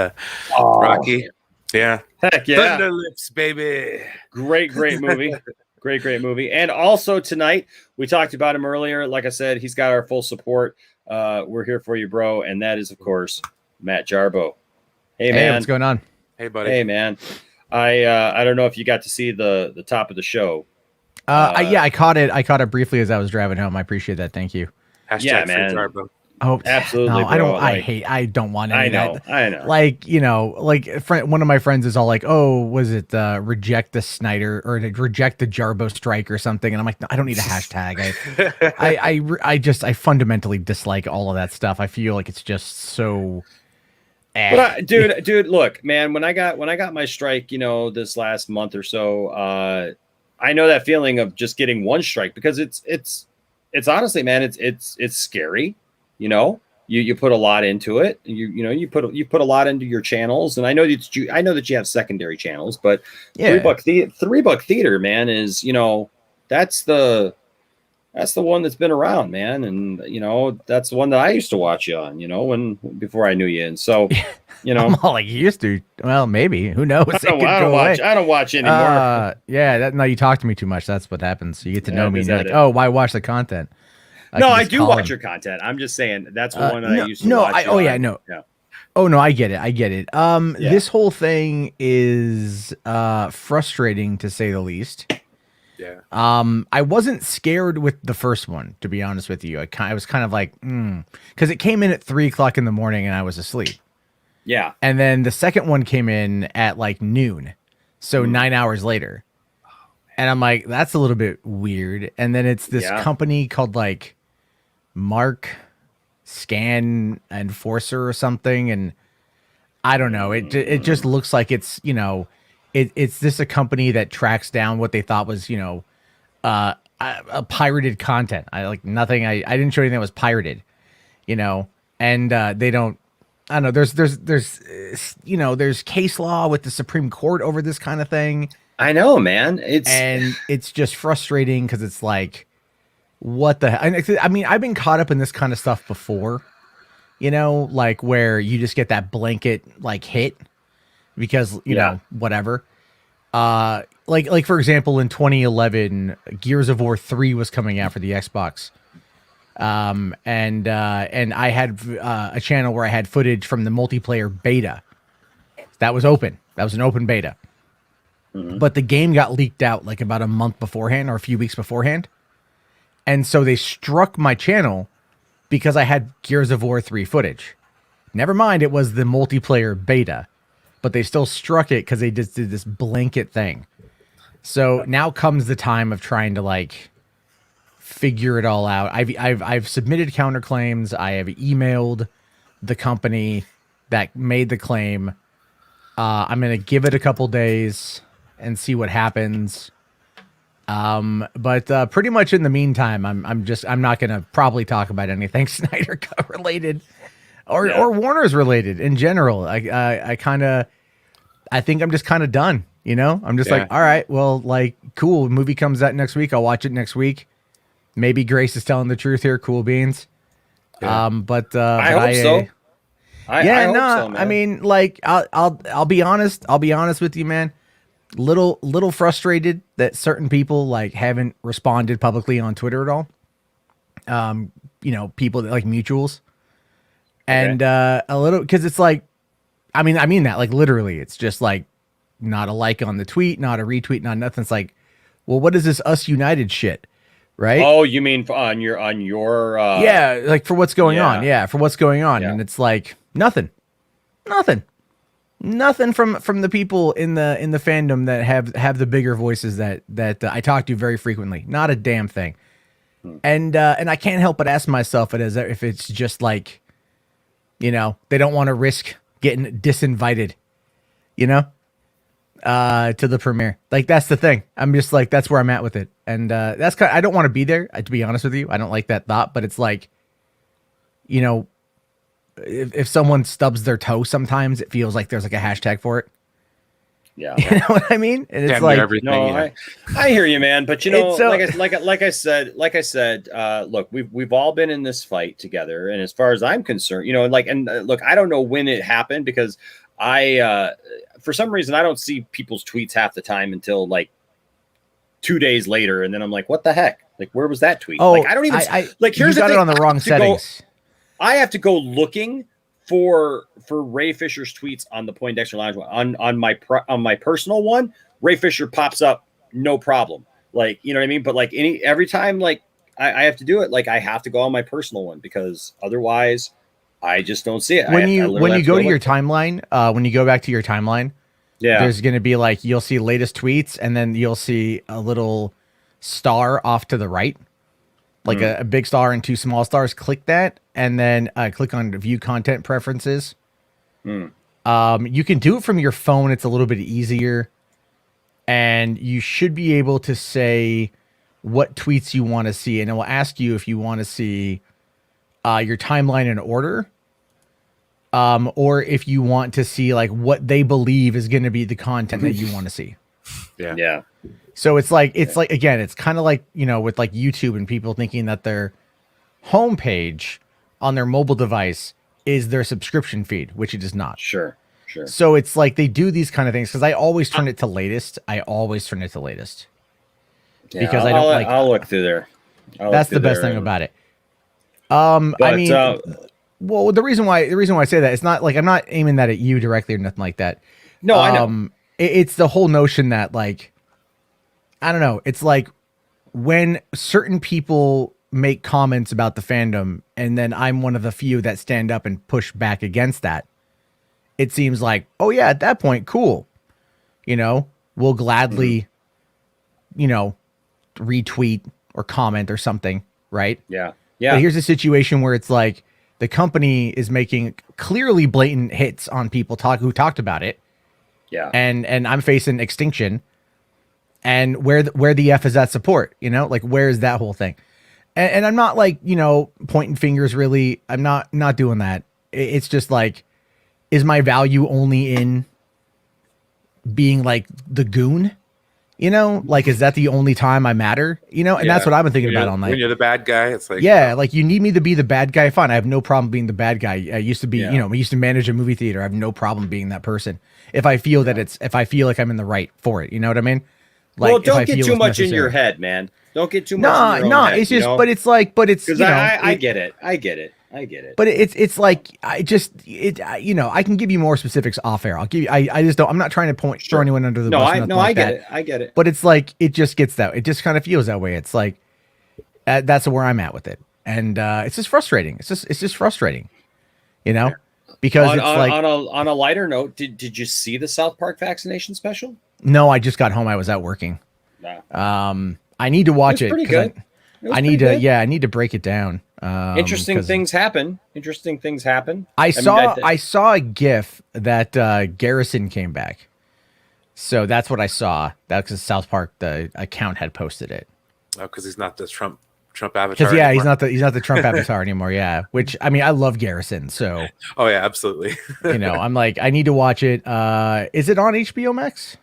Rocky. Yeah. Heck yeah. Thunder Lips, baby. Great movie. Great movie. And also tonight, we talked about him earlier. Like I said, he's got our full support. We're here for you, bro. And that is, of course, Matt Jarbo. Hey, man. what's going on? Hey, buddy. Hey, man. I don't know if you got to see the top of the show. I caught it briefly as I was driving home. I appreciate that. Thank you. Hashtag Yeah, free man. Jarbo. Oh, Absolutely, no, I don't. bro. I don't want any I of know. that. I know. Like, one of my friends is all like, "Oh, was it reject the Snyder or reject the Jarbo strike or something?" And I'm like, no, I don't need a hashtag. I fundamentally dislike all of that stuff. I feel like it's just so. But dude, look, man. When I got my strike, this last month or so, I know that feeling of just getting one strike because it's honestly, man, it's scary. You put a lot into it. You put a lot into your channels, and I know that you have secondary channels, but Yeah. $3 theater, man, is that's the one that's been around, man, and that's the one that I used to watch you on, before I knew you, and so I'm all like, you used to. Well, maybe. Who knows? I don't watch anymore. No, you talk to me too much. That's what happens. You get to know me, and you're like, it? oh, why watch the content? No, I do watch your content. I'm just saying that's one that I used to watch. No. Oh no, I get it. This whole thing is frustrating to say the least. Yeah. I wasn't scared with the first one, to be honest with you. I was kind of like, because it came in at 3:00 in the morning and I was asleep. Yeah. And then the second one came in at like noon, so 9 hours later. And I'm like, that's a little bit weird. And then it's this company called like Mark Scan Enforcer or something, and I don't know. It just looks like it's it's this a company that tracks down what they thought was a pirated content. I didn't show anything that was pirated, and they don't. I don't know. There's case law with the Supreme Court over this kind of thing. I know, man. It's just frustrating because it's like, what the hell? I mean, I've been caught up in this kind of stuff before, like where you just get that blanket like hit because whatever. Like for example, in 2011, Gears of War 3 was coming out for the Xbox. And I had a channel where I had footage from the multiplayer beta. That was open. That was an open beta. Mm-hmm. But the game got leaked out like about a month beforehand or a few weeks beforehand. And so they struck my channel because I had Gears of War 3 footage. Never mind, it was the multiplayer beta, but they still struck it because they just did this blanket thing. So now comes the time of trying to like figure it all out. I've submitted counterclaims. I have emailed the company that made the claim. I'm gonna give it a couple days and see what happens. But pretty much in the meantime, I'm not gonna probably talk about anything Snyder Cut related or Warner's related in general. I think I'm just kind of done. I'm just like, all right, well, like, cool. Movie comes out next week. I'll watch it next week. Maybe Grace is telling the truth here. Cool beans. Yeah. But I hope so. I hope so, man. I mean, like, I'll be honest. I'll be honest with you, man. Little frustrated that certain people like haven't responded publicly on Twitter at all. People that like mutuals, and a little because it's like, I mean that like literally, it's just like not a like on the tweet, not a retweet, not nothing. It's like, well, what is this Us United shit? Right? Oh, you mean on your yeah, like for what's going on. Yeah, for what's going on. Yeah. And it's like nothing from the people in the fandom that have the bigger voices that I talk to very frequently. Not a damn thing. And I can't help but ask myself if it's just like, they don't want to risk getting disinvited, to the premiere. Like, that's the thing. I'm just like, that's where I'm at with it. And that's kind of, I don't want to be there, to be honest with you. I don't like that thought, but it's like, if someone stubs their toe, sometimes it feels like there's like a hashtag for it. Yeah. You know what I mean? And it's like, I hear you, man. But like I said, look, we've all been in this fight together. And as far as I'm concerned, look, I don't know when it happened because For some reason, I don't see people's tweets half the time until like 2 days later, and then I'm like, what the heck? Like, where was that tweet? Oh, like, I don't even like. Here's you got the thing. it on the wrong settings. I have to go looking for Ray Fisher's tweets on the Point Dexter Lounge one. On my personal one. Ray Fisher pops up, no problem. Like, you know what I mean? But like every time like I have to do it, like I have to go on my personal one because otherwise I just don't see it. When you go to your timeline, when you go back to your timeline, there's going to be like, you'll see latest tweets, and then you'll see a little star off to the right, like a big star and 2 small stars. Click that, and then click on view content preferences. You can do it from your phone. It's a little bit easier, and you should be able to say what tweets you want to see, and it will ask you if you want to see your timeline in order, or if you want to see like what they believe is going to be the content that you want to see. Yeah. So it's like again, it's kind of like, you know, with like YouTube and people thinking that their homepage on their mobile device is their subscription feed, which it is not. Sure. So it's like they do these kind of things because I always turn it to latest. Yeah, because I don't like. I'll look through there. That's the best thing about it. I mean, well, the reason why I say that, it's not like I'm not aiming that at you directly or nothing like that. No, I know. It's the whole notion that, like, I don't know. It's like when certain people make comments about the fandom, and then I'm one of the few that stand up and push back against that. It seems like, oh yeah, at that point, cool. You know, we'll gladly, you know, retweet or comment or something, right? Yeah. But here's a situation where it's like the company is making clearly blatant hits on people who talked about it. Yeah. And I'm facing extinction. And where the F is that support? You know, like, where is that whole thing? And I'm not like, you know, pointing fingers really. I'm not doing that. It's just like, is my value only in being like the goon? You know, like, is that the only time I matter? You know, and that's what I've been thinking about all night. When you're the bad guy, it's like, like, you need me to be the bad guy. Fine. I have no problem being the bad guy. I used to be, you know, I used to manage a movie theater. I have no problem being that person. If I feel if I feel like I'm in the right for it, you know what I mean? Like, well, don't get too much in your head, man. Don't get too much in your own head. It's just, you know? but it's like, because I get it. But it's like, you know, I can give you more specifics off air. I'll give you, I just don't, I'm not trying to throw anyone under the bus. I get it. But it's like, it just gets it just kind of feels that way. It's like, that's where I'm at with it. And it's just frustrating. It's just frustrating, you know, because it's like, on a lighter note, did you see the South Park vaccination special? No, I just got home. I was out working. Nah. I need to watch it. Pretty good. I need to break it down. Interesting things happen. I saw a GIF that Garrison came back. So that's what I saw. That's because South Park, the account, had posted it. Oh, because he's not the Trump avatar. Because he's not the Trump avatar anymore. Yeah. Which, I mean, I love Garrison. So. Oh yeah, absolutely. You know, I'm like, I need to watch it. Is it on HBO Max?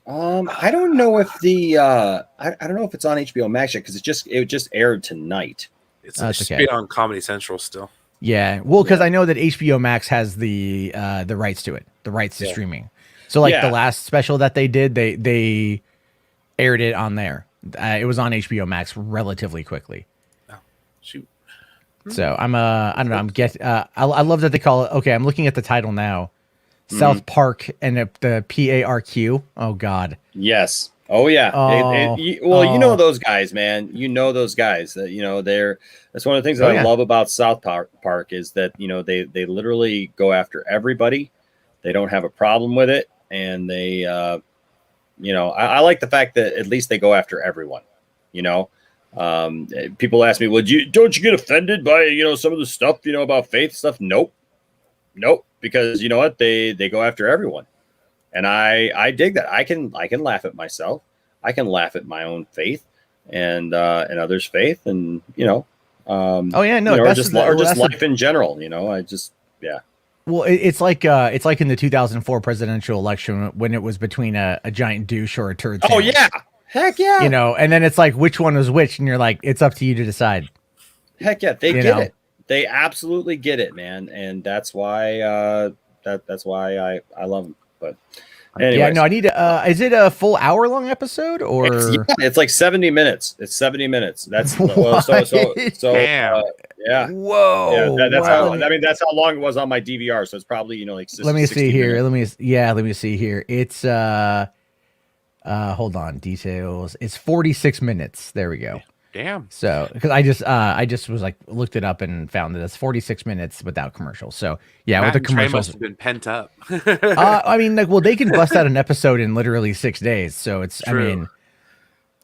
I don't know if I don't know if it's on HBO Max yet, because it just aired tonight. It should be on Comedy Central still. Yeah, well, because I know that HBO Max has the rights to it, the rights to streaming. So like the last special that they did, they aired it on there. It was on HBO Max relatively quickly. Oh, shoot. So I don't know. I love that they call it. Okay, I'm looking at the title now. South Park and the PARQ. Oh God. Yes. Oh yeah. You know those guys, man. You know those guys. You know, that's one of the things that I love about South Park is that, you know, they literally go after everybody. They don't have a problem with it, and they, you know, I like the fact that at least they go after everyone. You know, people ask me, well, don't you get offended by, you know, some of the stuff, you know, about faith stuff? Nope. Because you know what, they go after everyone, and I dig that. I can laugh at myself. I can laugh at my own faith and others' faith, and you know, or just life in general. You know, Well, it's like in the 2004 presidential election when it was between a giant douche or a turd sandwich. Oh yeah, heck yeah. You know, and then it's like which one was which, and you're like, it's up to you to decide. Heck yeah, they get it. They absolutely get it, man, and that's why That's why I love him. But anyway, Yeah, no, I need to. Is it a full hour long episode or? It's like 70 minutes. It's 70 minutes. That's so Damn. yeah. Whoa. Yeah, that's wow. how. I mean, that's how long it was on my DVR. So it's probably like. Let me see here. Minutes. Let me see here. It's hold on, details. It's 46 minutes. There we go. Damn. So, because I just was like looked it up and found that it's 46 minutes without commercials. So yeah, Matt with the and Trey commercials, must have been pent up. I mean, like, well, they can bust out an episode in literally 6 days. So it's, True.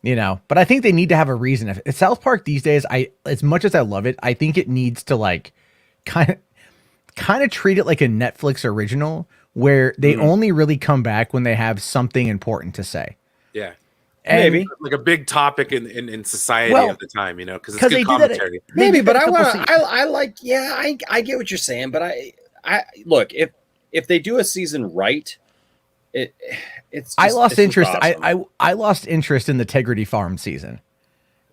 I mean, but I think they need to have a reason. If South Park these days, as much as I love it, I think it needs to like kind of treat it like a Netflix original where they only really come back when they have something important to say. Yeah. And Maybe Like a big topic in society Well, at the time, because it's 'cause good they did that- commentary. they maybe, did but that a couple I get what you're saying, but I look if they do a season right, it's. I just- lost it's just interest. awesome. I lost interest in the Tegrity Farm season,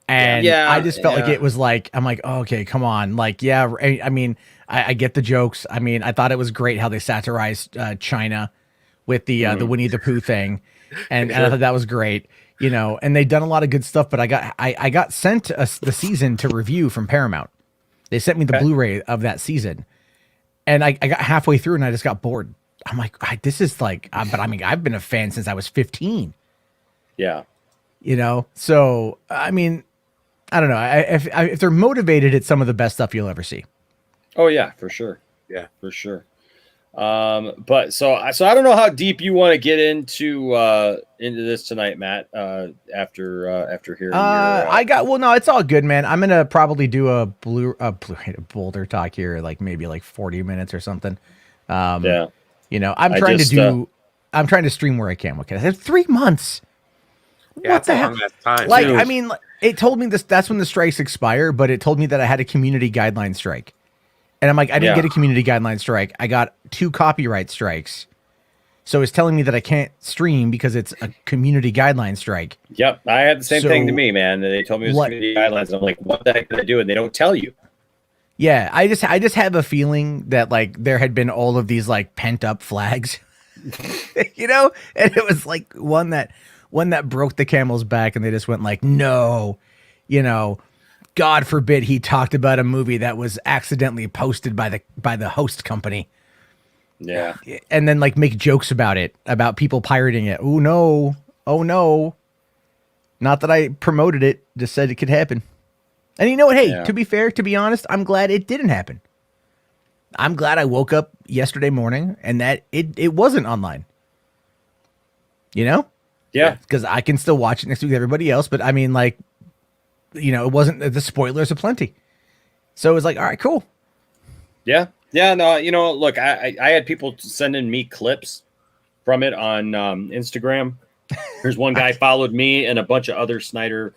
and Yeah, I just felt like yeah. it was like I'm like, oh, okay, come on, like yeah. I mean, I get the jokes. I mean, I thought it was great how they satirized China with the Winnie the Pooh thing, and I thought that was great. And they've done a lot of good stuff. But I got sent the season to review from Paramount. They sent me the Blu-ray of that season, and I got halfway through and I just got bored. I'm like, this is like, but I mean, I've been a fan since I was 15. Yeah. So I mean, I don't know. If they're motivated, it's some of the best stuff you'll ever see. Oh yeah, for sure. Yeah. For sure. But so I don't know how deep you want to get into this tonight, Matt. After hearing no, it's all good, man. I'm gonna probably do a Boulder talk here, like maybe like 40 minutes or something. yeah. I'm trying to stream where I can. What can I say? 3 months. Yeah, What it's a the long ass time. Like, Dude. I mean, it told me that's when the strikes expire, but it told me that I had a community guideline strike. And I'm like, I didn't Yeah. get a community guideline strike. I got 2 copyright strikes. So it's telling me that I can't stream because it's a community guideline strike. Yep, I had the same So, thing to me, man. They told me it was what- community guidelines. I'm like, what the heck did I do? And they don't tell you. Yeah, I just have a feeling that like there had been all of these like pent up flags, and it was like one that broke the camel's back, and they just went like, no, God forbid he talked about a movie that was accidentally posted by the host company, Yeah. and then like make jokes about it, about people pirating it. Oh no, not that I promoted it, just said it could happen. And you know what? Hey, Yeah. to be fair, to be honest, I'm glad it didn't happen. I'm glad I woke up yesterday morning and that it wasn't online. Yeah. Because I can still watch it next week with everybody else. But I mean, like, it wasn't the spoilers aplenty. So it was like, all right, cool. Yeah. Yeah. No, look, I had people sending me clips from it on Instagram. There's one guy followed me and a bunch of other Snyder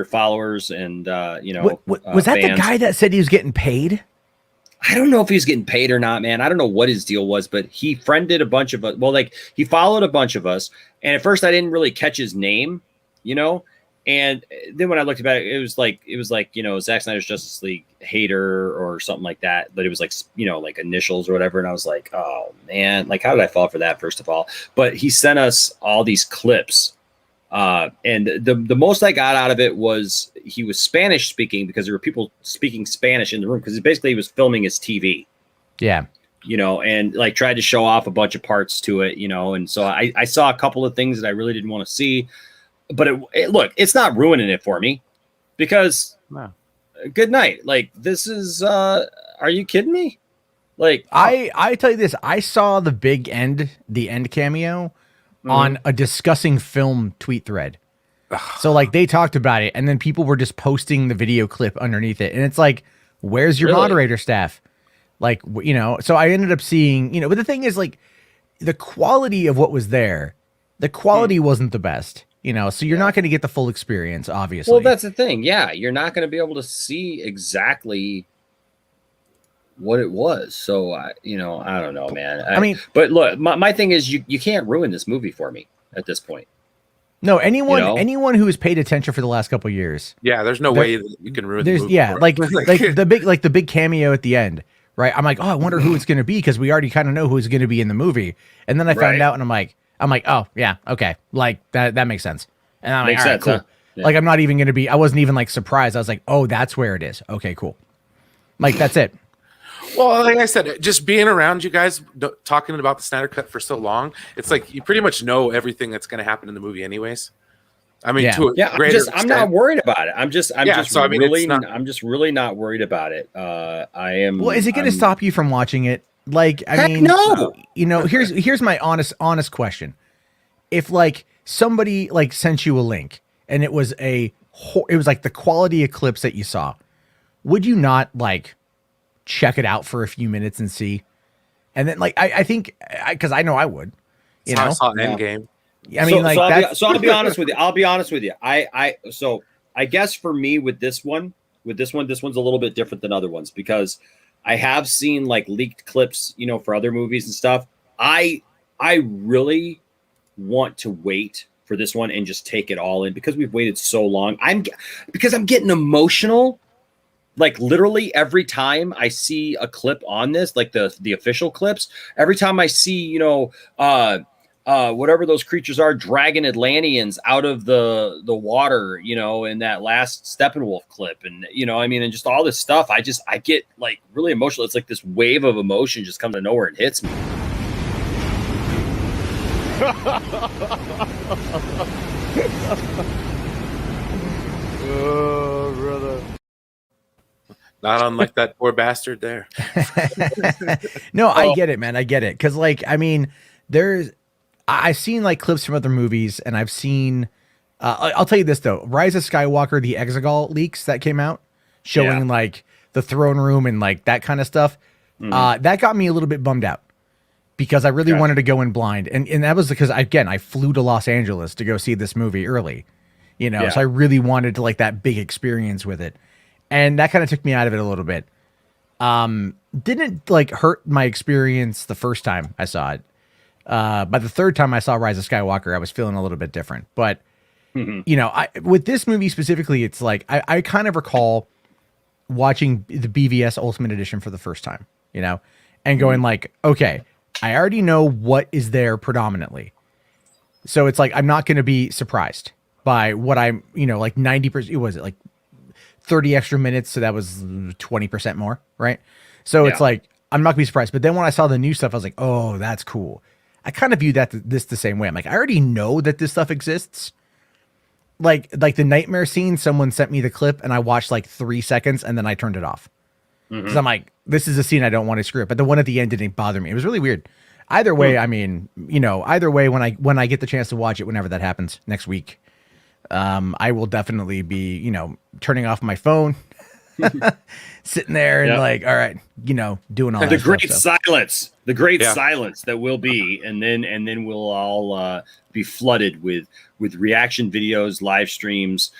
followers, and Was that fans. the guy that said he was getting paid? I don't know if he's getting paid or not, man. I don't know what his deal was, but he friended a bunch of us. Well, like he followed a bunch of us, and at first I didn't really catch his name, And then when I looked at it, it was like Zack Snyder's Justice League hater or something like that. But it was like like initials or whatever, and I was like, oh man, like how did I fall for that? First of all, but he sent us all these clips. And the most I got out of it was he was Spanish speaking because there were people speaking Spanish in the room because basically he was filming his TV, Yeah. and like tried to show off a bunch of parts to it, and so I saw a couple of things that I really didn't want to see, but look, it's not ruining it for me because good night. Like this is, are you kidding me? Like I tell you this, I saw the end cameo on a discussing film tweet thread. So like they talked about it and then people were just posting the video clip underneath it. And it's like, where's your Really? moderator staff? Like, so I ended up seeing, but the thing is like the quality of what was there, the quality wasn't the best, so you're not going to get the full experience, obviously. well, that's the thing. Yeah. You're not going to be able to see exactly what it was. So I don't know, man. I mean, but look, my thing is you can't ruin this movie for me at this point. no, anyone who has paid attention for the last couple of years, Yeah, there's no way that you can ruin the there's movie. yeah, for it. like the big cameo at the end right? I'm like, oh, I wonder who it's going to be because we already kind of know who's going to be in the movie. And then I found out, and I'm like, oh yeah, okay, like that makes sense. And I'm like, Makes all right, sense, cool. huh? Yeah. Like I'm not even going to be. I wasn't even like surprised. I was like, oh, that's where it is. Okay, cool. Like that's it. Well, like I said, just being around you guys talking about the Snyder Cut for so long, it's like you pretty much know everything that's going to happen in the movie, anyways. I mean, to a greater I'm not worried about it. I'm just really not worried about it. I am. Well, is it going to stop you from watching it? Like, I mean, no. You know, here's my honest question. If like somebody like sent you a link and it was like the quality eclipse that you saw, would you not like check it out for a few minutes and see? And then like I think because I know I would. You know, I saw Endgame. I mean, I'll be honest with you. I'll be honest with you. I guess for me with this one's a little bit different than other ones because I have seen like leaked clips, you know, for other movies and stuff. I really want to wait for this one and just take it all in because we've waited so long. I'm getting emotional. Like literally every time I see a clip on this, like the official clips, every time I see, you know, whatever those creatures are, dragon Atlanteans out of the water, you know, in that last Steppenwolf clip. And, you know, I mean, and just all this stuff, I get like really emotional. It's like this wave of emotion just comes to nowhere and hits me. Oh, brother. Not unlike that poor bastard there. No, I get it, man. I get it. Cause like, I mean, I've seen like clips from other movies and I've seen, I'll tell you this though, Rise of Skywalker, the Exegol leaks that came out showing like the throne room and like that kind of stuff. That got me a little bit bummed out because I really wanted to go in blind. And that was because I flew to Los Angeles to go see this movie early, you know? So I really wanted to like that big experience with it. And that kind of took me out of it a little bit. Didn't like hurt my experience the first time I saw it. By the third time I saw Rise of Skywalker, I was feeling a little bit different. But, you know, with this movie specifically, it's like I kind of recall watching the BVS Ultimate Edition for the first time, you know, and going like, okay, I already know what is there predominantly. So it's like I'm not going to be surprised by what I'm, you know, like 90%. Was it like 30 extra minutes? So that was 20% more, right? So it's like I'm not gonna be surprised. But then when I saw the new stuff, I was like, oh, that's cool. I kind of view this the same way. I'm like, I already know that this stuff exists. Like the nightmare scene, someone sent me the clip and I watched like 3 seconds and then I turned it off. Because I'm like, this is a scene I don't want to screw up. But the one at the end didn't bother me. It was really weird. Either way, I mean, you know, either way, when I get the chance to watch it, whenever that happens next week, I will definitely be, you know, turning off my phone, sitting there and like, all right, you know, doing all the that great stuff, the great silence that will be, and then we'll all be flooded with reaction videos, live streams,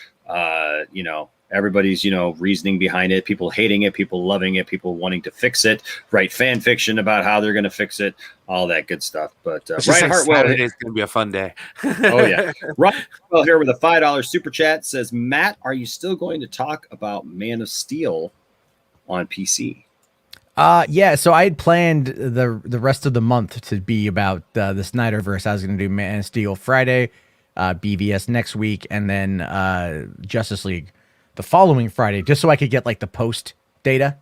you know, everybody's, you know, reasoning behind it, people hating it, people loving it, people wanting to fix it, write fan fiction about how they're going to fix it, all that good stuff. But Ryan Hartwell, Saturday's going to be a fun day. Oh yeah, Ryan Hartwell here with a $5 super chat says, Matt, are you still going to talk about Man of Steel on PC? Yeah, so I had planned the rest of the month to be about the Snyder Verse. I was going to do Man of Steel Friday, BVS next week, and then Justice League the following Friday, just so I could get like the post data,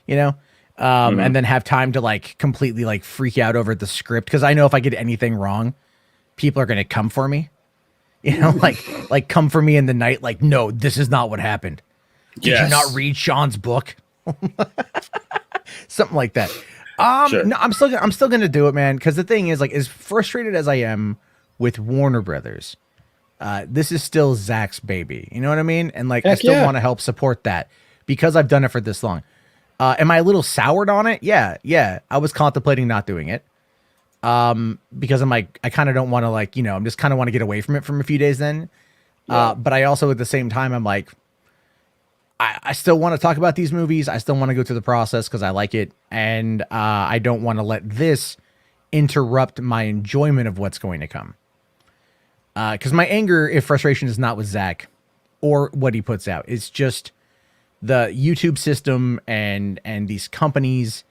you know, and then have time to like completely like freak out over the script. Because I know if I get anything wrong, people are going to come for me, you know, like come for me in the night. Like, no, this is not what happened. Did you not read Sean's book? Something like that. Sure. No, I'm still gonna do it, man. Because the thing is, like, as frustrated as I am with Warner Brothers, this is still Zack's baby. You know what I mean? And like, I still want to help support that because I've done it for this long. Am I a little soured on it? Yeah. I was contemplating not doing it. Because I'm like, I kind of don't want to, like, you know, I'm just kind of want to get away from it for a few days then. But I also at the same time, I'm like, I still want to talk about these movies. I still want to go through the process because I like it. And I don't want to let this interrupt my enjoyment of what's going to come. Because my anger, if frustration is not with Zack or what he puts out, it's just the YouTube system and these companies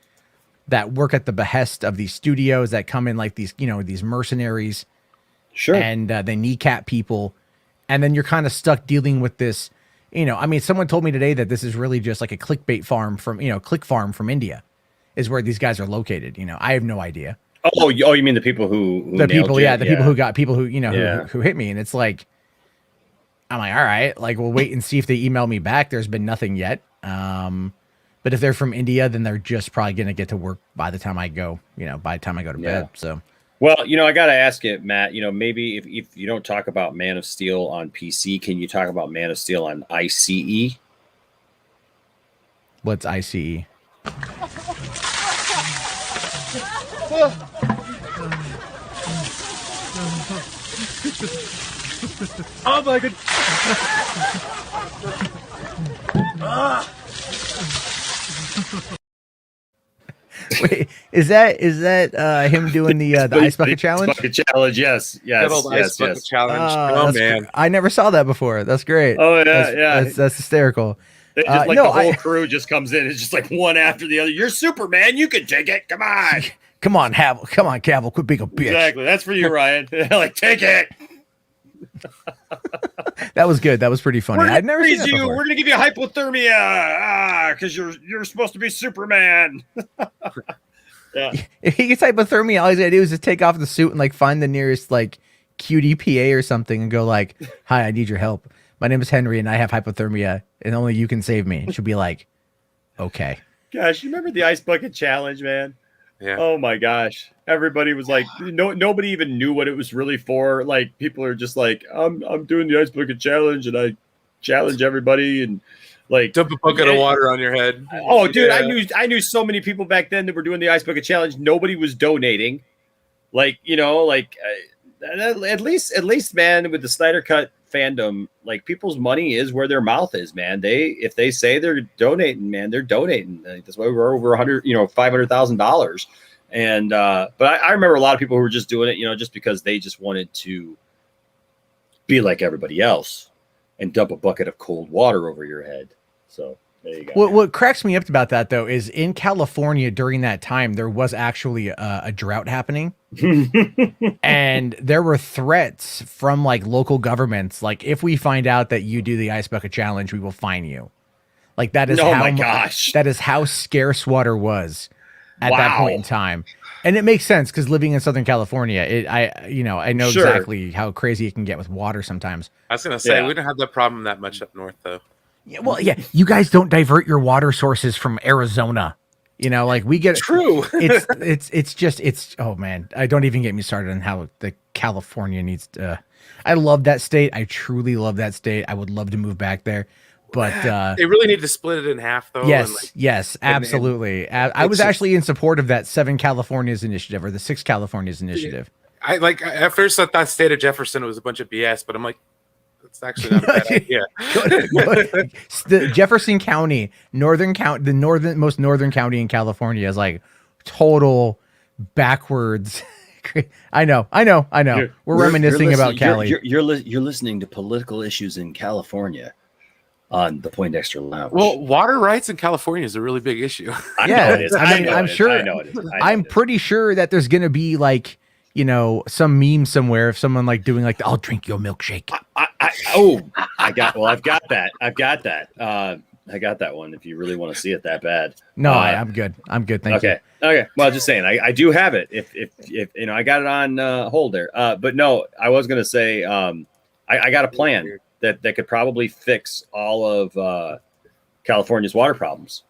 that work at the behest of these studios that come in like these, you know, these mercenaries. Sure. And they kneecap people. And then you're kind of stuck dealing with this, you know, I mean, someone told me today that this is really just like a clickbait farm from, you know, click farm from India is where these guys are located. You know, I have no idea. Oh, you mean the people who the people, you? people who got people who, you know, Yeah. who hit me. And it's like, I'm like, all right, like we'll wait and see if they email me back. There's been nothing yet. But if they're from India, then they're just probably going to get to work by the time I go, you know, by the time I go to bed. So, well, you know, I got to ask you, Matt, you know, maybe if you don't talk about Man of Steel on PC, can you talk about Man of Steel on ICE? What's ICE? Oh my god. Wait, is that him doing the ice bucket challenge? Bucket challenge, yes. Good old ice bucket challenge. Oh that's man, I never saw that before. That's great. Oh yeah, That's hysterical. They just, like no, the whole crew just comes in. It's just like one after the other. You're Superman. You can take it. Come on. Come on, Cavill. Quit being a bitch. Exactly. That's for you, Ryan. Like, take it. That was good. That was pretty funny. I'd never seen that you. before. We're gonna give you hypothermia. Because you're supposed to be Superman. Yeah. If he gets hypothermia, all he's gonna do is just take off the suit and like find the nearest like QDPA or something and go like, "Hi, I need your help. My name is Henry and I have hypothermia and only you can save me." And she'll be like, "Okay." Gosh, you remember the ice bucket challenge, man? yeah. Oh my gosh. Everybody was like, nobody even knew what it was really for. Like, people are just like, I'm doing the ice bucket challenge and I challenge everybody and like Dump a bucket of water on your head. Oh, dude, Yeah. I knew so many people back then that were doing the ice bucket challenge. Nobody was donating. Like, you know, like at least, man, with the Snyder Cut fandom, like people's money is where their mouth is, man. If they say they're donating, man, they're donating. Like, that's why we're over $500,000. And but I remember a lot of people who were just doing it, you know, just because they just wanted to be like everybody else and dump a bucket of cold water over your head. So there you go. What cracks me up about that though is in California during that time there was actually a drought happening, and there were threats from like local governments, like if we find out that you do the ice bucket challenge, we will fine you. Like that is my gosh. That is how scarce water was at that Wow. point in time. And it makes sense because living in Southern California, I know Sure. exactly how crazy it can get with water sometimes. I was gonna say Yeah. we don't have that problem that much up north though. Yeah, well, yeah, you guys don't divert your water sources from Arizona. You know, like we get True. it's oh man, I don't even get me started on how the California needs to. I love that state. I truly love that state. I would love to move back there, but They really need to split it in half though. yes, and, like, yes, and- absolutely. I was it's- actually in support of that 7 Californias initiative or the 6 Californias initiative. I like at first I thought state of Jefferson was a bunch of BS, but I'm like, that's actually not a bad idea. The Jefferson County, the most northern county in California is like total backwards. I know. We're reminiscing about Cali. You're listening to political issues in California on the Poindexter Lounge. Well, water rights in California is a really big issue. I yeah, know it is. I mean, know I'm it is. sure. I know it is. I know I'm it is. pretty sure that there's gonna be like, you know, some meme somewhere of someone like doing like, "I'll drink your milkshake." I've got that. I got that one. If you really want to see it that bad. No, I'm good. Thank you. Okay. Well, just saying, I do have it. If you know, I got it on hold there. But no, I was gonna say, I got a plan that could probably fix all of California's water problems.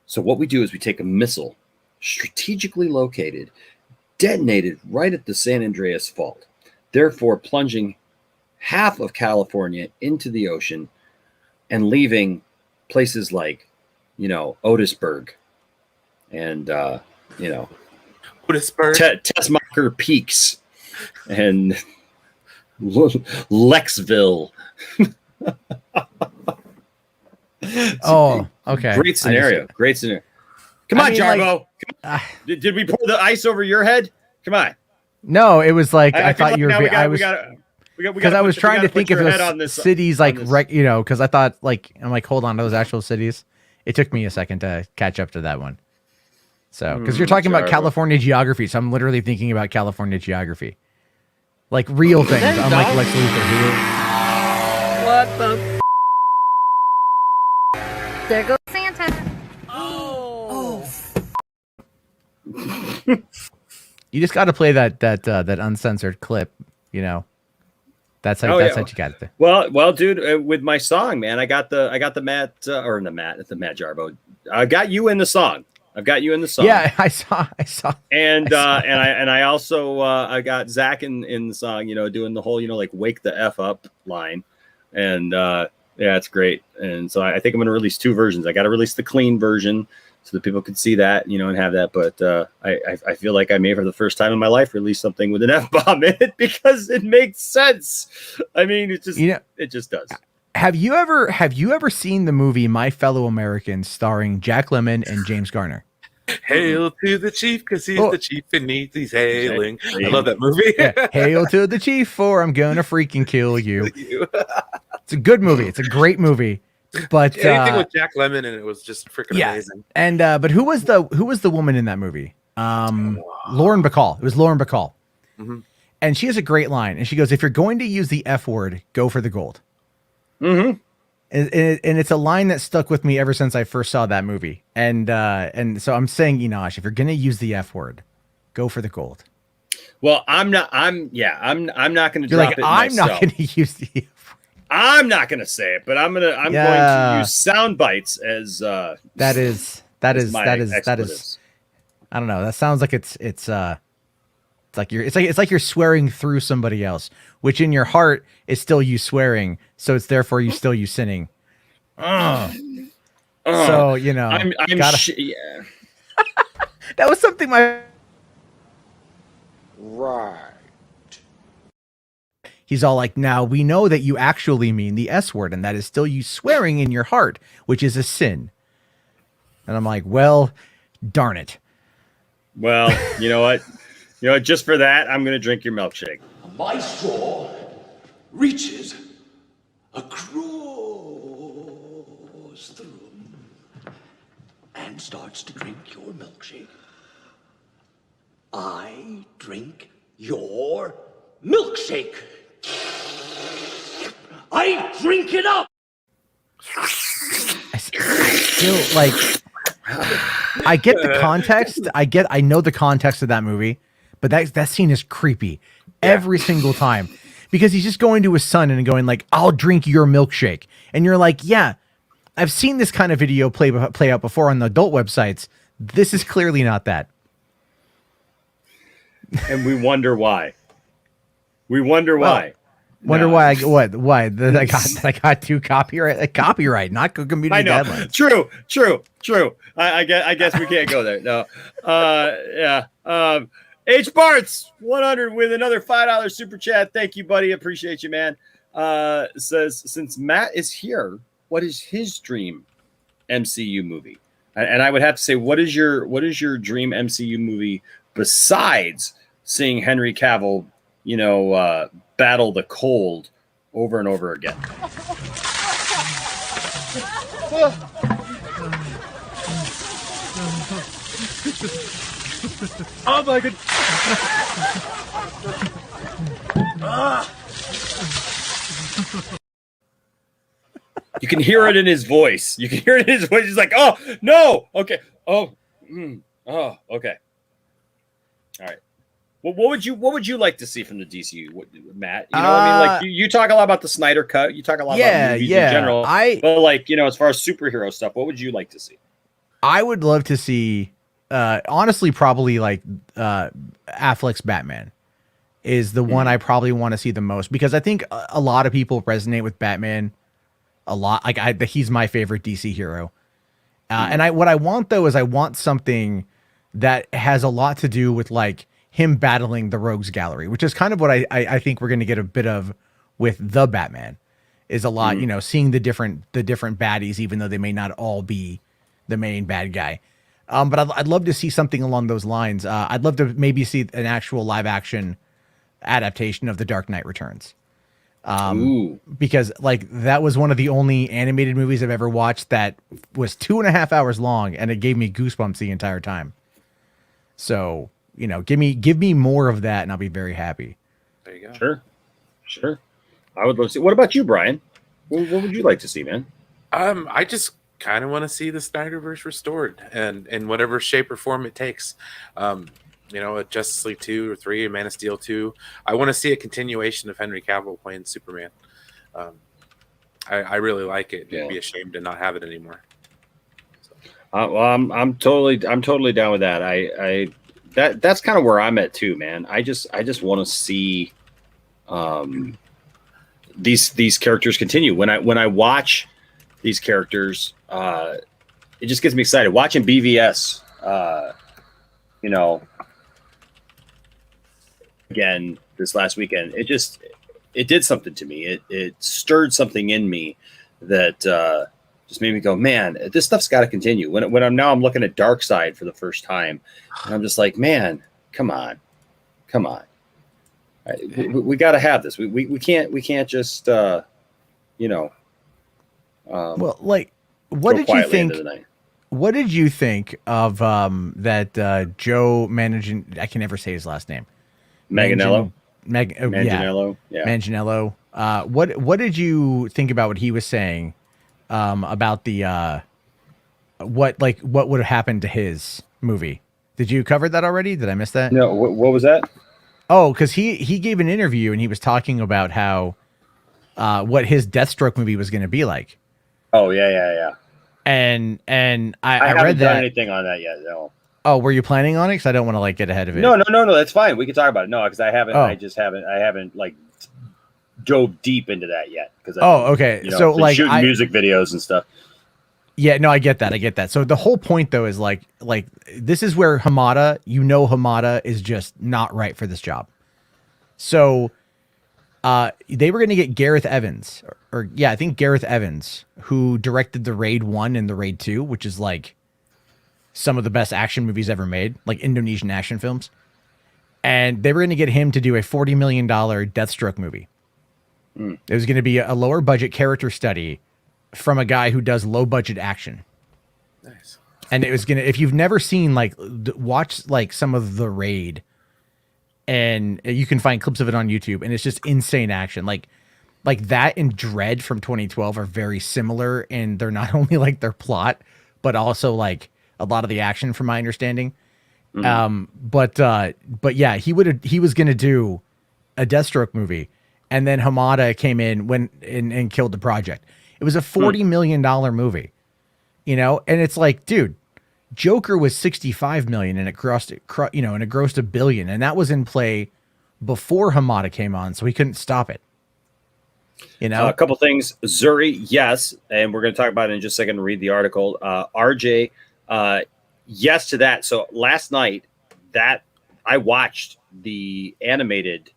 So what we do is we take a missile strategically located, detonated right at the San Andreas Fault, therefore plunging half of California into the ocean and leaving places like, you know, Otisburg and, you know, Otisburg. Tessmacher Peaks and Lexville. Oh, okay. Great scenario. Come I on, mean, Jarbo. like, Did we pour the ice over your head? Come on. No, it was like I thought you were. I was because I was trying to think of those cities like you know, because I thought like I'm like, hold on, those actual cities. It took me a second to catch up to that one. So, because you're talking about Jarbo. California geography, so I'm literally thinking about California geography, like real things, Then unlike dog. Lex Luthor. What the? There goes Santa. Oh. You just got to play that uncensored clip. You know, that's how Oh, that's yeah. how you got it. Well, dude, with my song, man, I got the Matt the Matt Jarbo. I got you in the song. I've got you in the song. Yeah, I saw. And I saw I also I got Zach in the song, you know, doing the whole, you know, like wake the F up line. And yeah, it's great. And so I think I'm gonna release 2 versions. I gotta release the clean version so that people can see that, you know, and have that. But I feel like I may for the first time in my life release something with an F-bomb in it because it makes sense. I mean, it just does. Have you ever seen the movie My Fellow Americans starring Jack Lemmon and James Garner? Hail to the chief, because he's Oh. the chief and needs he's hailing. I love that movie. Yeah. Hail to the chief, or I'm gonna freaking kill you. It's a good movie. It's a great movie. But Anything with Jack Lemmon and it was just freaking amazing. And but who was the woman in that movie? Lauren Bacall. It was Lauren Bacall. Mhm. And she has a great line. And she goes, "If you're going to use the F word, go for the gold." Mm-hmm. And it's a line that stuck with me ever since I first saw that movie. And so I'm saying, Enosh, if you're gonna use the F word, go for the gold. Well, I'm not gonna You're drop like, it I'm myself. not gonna use the F word. I'm not gonna say it, but I'm going to use sound bites as That is my that is expletives. I don't know. That sounds like it's like you're swearing through somebody else, which in your heart is still you swearing, so it's therefore you still you sinning. So you know, I'm yeah. that was something my Right. He's all like, now we know that you actually mean the S word, and that is still you swearing in your heart, which is a sin. And I'm like, well, darn it. Well, you know what? Just for that, I'm going to drink your milkshake. My straw reaches across the room and starts to drink your milkshake. I drink your milkshake. I drink it up. I still like, I get the context. I know the context of that movie, but that scene is creepy every single time because he's just going to his son and going like, I'll drink your milkshake. And you're like, yeah, I've seen this kind of video play out before on the adult websites. This is clearly not that. And we wonder why. We wonder why. Wonder why that I got 2 copyright, not community I know. guidelines. True. I guess we can't go there. No. Yeah. H Barts 100 with another $5 super chat. Thank you, buddy. Appreciate you, man. Says, since Matt is here, what is his dream MCU movie? And I would have to say, what is your dream MCU movie besides seeing Henry Cavill, battle the cold over and over again? Oh my god. You can hear it in his voice. He's like, oh, no. Okay. Oh, oh, okay. All right. Well, what would you like to see from the DCU, Matt? You talk a lot about the Snyder Cut. You talk a lot about movies in general. But as far as superhero stuff, what would you like to see? I would love to see, honestly, probably like Affleck's Batman is the one I probably want to see the most because I think a lot of people resonate with Batman a lot. Like he's my favorite DC hero. And what I want though is I want something that has a lot to do with like him battling the Rogues Gallery, which is kind of what I think we're going to get a bit of with the Batman is a lot, seeing the different baddies, even though they may not all be the main bad guy. But I'd love to see something along those lines. I'd love to maybe see an actual live action adaptation of The Dark Knight Returns. Because like that was one of the only animated movies I've ever watched that was 2.5 hours long and it gave me goosebumps the entire time. So, give me more of that and I'll be very happy. There you go. Sure. I would love to see. What about you, Brian? What would you like to see, man? I just kind of want to see the Snyderverse restored and in whatever shape or form it takes. A Justice League 2 or 3, a Man of Steel 2. I want to see a continuation of Henry Cavill playing Superman. I really like it. It'd be a shame to not have it anymore. Well, I'm totally down with that. That's kind of where I'm at too, man. I just want to see these characters continue. When I watch these characters, it just gets me excited. Watching BVS, again this last weekend, it did something to me. It stirred something in me that just made me go, man, this stuff's got to continue. When I'm looking at Darkseid for the first time, and I'm just like, man, come on. We got to have this. We can't just well, like, what did you think? What did you think of that Joe managing? I can never say his last name. Manganiello. Manganiello. Yeah. Manganiello. What did you think about what he was saying about the what would have happened to his movie? Did you cover that already? Did I miss that? No. What was that? Oh, because he gave an interview and he was talking about how what his Deathstroke movie was going to be like. Oh yeah. And I haven't read done that. anything on that yet. No. Oh, were you planning on it? Because I don't want to get ahead of it. No. That's fine. We can talk about it. No, because I haven't. Oh. I haven't dove deep into that yet. Because okay. So shooting music videos and stuff. Yeah, no, I get that. So the whole point though is like this is where Hamada is just not right for this job. So they were going to get Gareth Evans I think Gareth Evans, who directed the Raid 1 and the Raid 2, which is some of the best action movies ever made, like Indonesian action films. And they were going to get him to do a $40 million Deathstroke movie. It was going to be a lower budget character study from a guy who does low budget action. Nice. And it was if you've never seen watch some of the Raid, and you can find clips of it on YouTube, and it's just insane action. Like that and Dread from 2012 are very similar, and they're not only their plot, but also a lot of the action, from my understanding. But yeah, he was going to do a Deathstroke movie, and then Hamada came in and killed the project. It was a $40 million movie, and it's dude, Joker was 65 million and it grossed $1 billion, and that was in play before Hamada came on, so he couldn't stop it. A couple things. Zuri, yes, and we're going to talk about it in just a second. Read the article. RJ, yes to that. So last night, that I watched the animated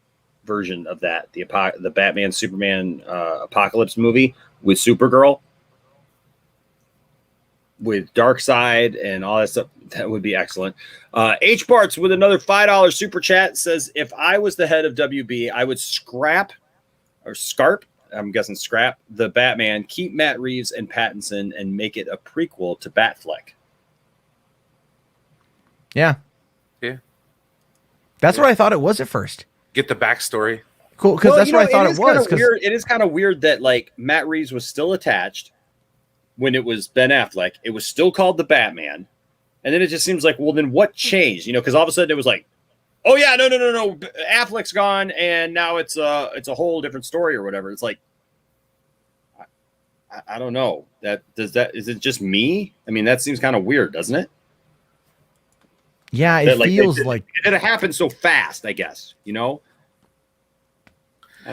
version of that, the Batman Superman Apocalypse movie with Supergirl, with Darkseid and all that stuff. That would be excellent. H Barts with another $5 super chat says, if I was the head of WB, I would scrap the Batman, keep Matt Reeves and Pattinson, and make it a prequel to Batfleck. Yeah. That's what I thought it was at first. Get the backstory. Cool, because that's what I thought it was. It is kind of weird that Matt Reeves was still attached when it was Ben Affleck. It was still called the Batman, and then it just seems well, then what changed? Because all of a sudden it was oh yeah, no, Affleck's gone, and now it's a whole different story or whatever. It's I don't know. Is it just me? I mean, that seems kind of weird, doesn't it? Yeah, it feels it happened so fast, I guess. I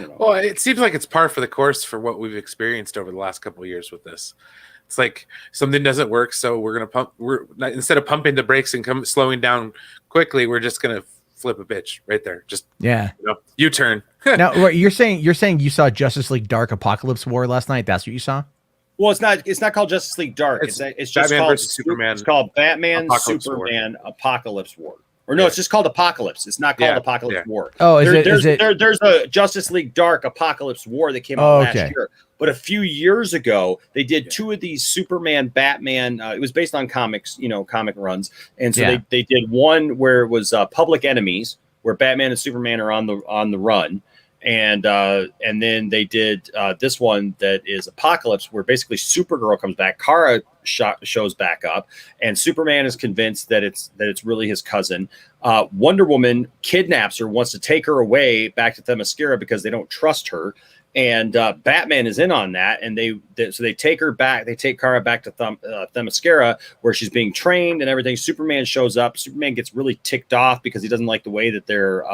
don't know. Well, it seems like it's par for the course for what we've experienced over the last couple of years with this. It's something doesn't work, so we're gonna pump. Instead of pumping the brakes and slowing down quickly, we're just gonna flip a bitch right there. Just U-turn. Now, you're saying you saw Justice League Dark Apocalypse War last night. That's what you saw. Well, it's not called Justice League Dark. It's just Batman called versus Superman. It's called Batman Apocalypse Superman War. Apocalypse War. Or no, it's just called Apocalypse. It's not called Yeah, Apocalypse yeah. War. Oh, there's a Justice League Dark Apocalypse War that came out last year. But a few years ago, they did two of these Superman, Batman. It was based on comics, comic runs. And so they did one where it was Public Enemies, where Batman and Superman are on the run. And then they did this one that is Apocalypse, where basically Supergirl comes back, Kara shows back up, and Superman is convinced that it's really his cousin. Wonder Woman kidnaps her, wants to take her away back to Themyscira because they don't trust her, and Batman is in on that, and so they take her back. They take Kara back to Themyscira, where she's being trained and everything. Superman shows up. Superman gets really ticked off because he doesn't like the way that they're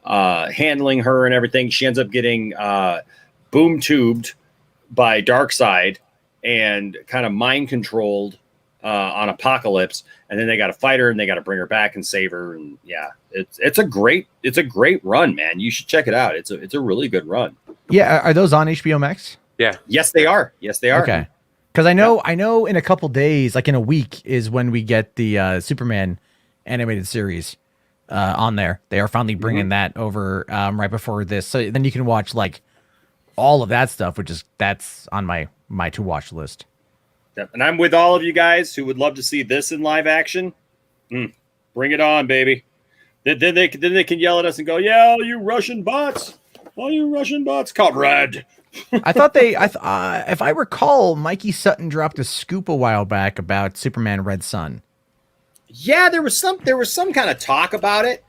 handling her and everything. She ends up getting boom tubed by Darkseid and kind of mind controlled on Apocalypse, and then they got to fight her and they got to bring her back and save her. And yeah, it's a great run, man. You should check it out. It's a really good run. Yeah, are those on HBO Max? Yeah. Yes, they are. Okay. Because I know in a couple days, like in a week, is when we get the Superman animated series on there. They are finally bringing that over right before this, so then you can watch like all of that stuff, that's on my to watch list. Yep. And I'm with all of you guys who would love to see this in live action. Bring it on, baby. Then they can yell at us and go, "Yeah, all you Russian bots, comrade." I thought if I recall, Mikey Sutton dropped a scoop a while back about Superman Red Son. Yeah, there was some kind of talk about it,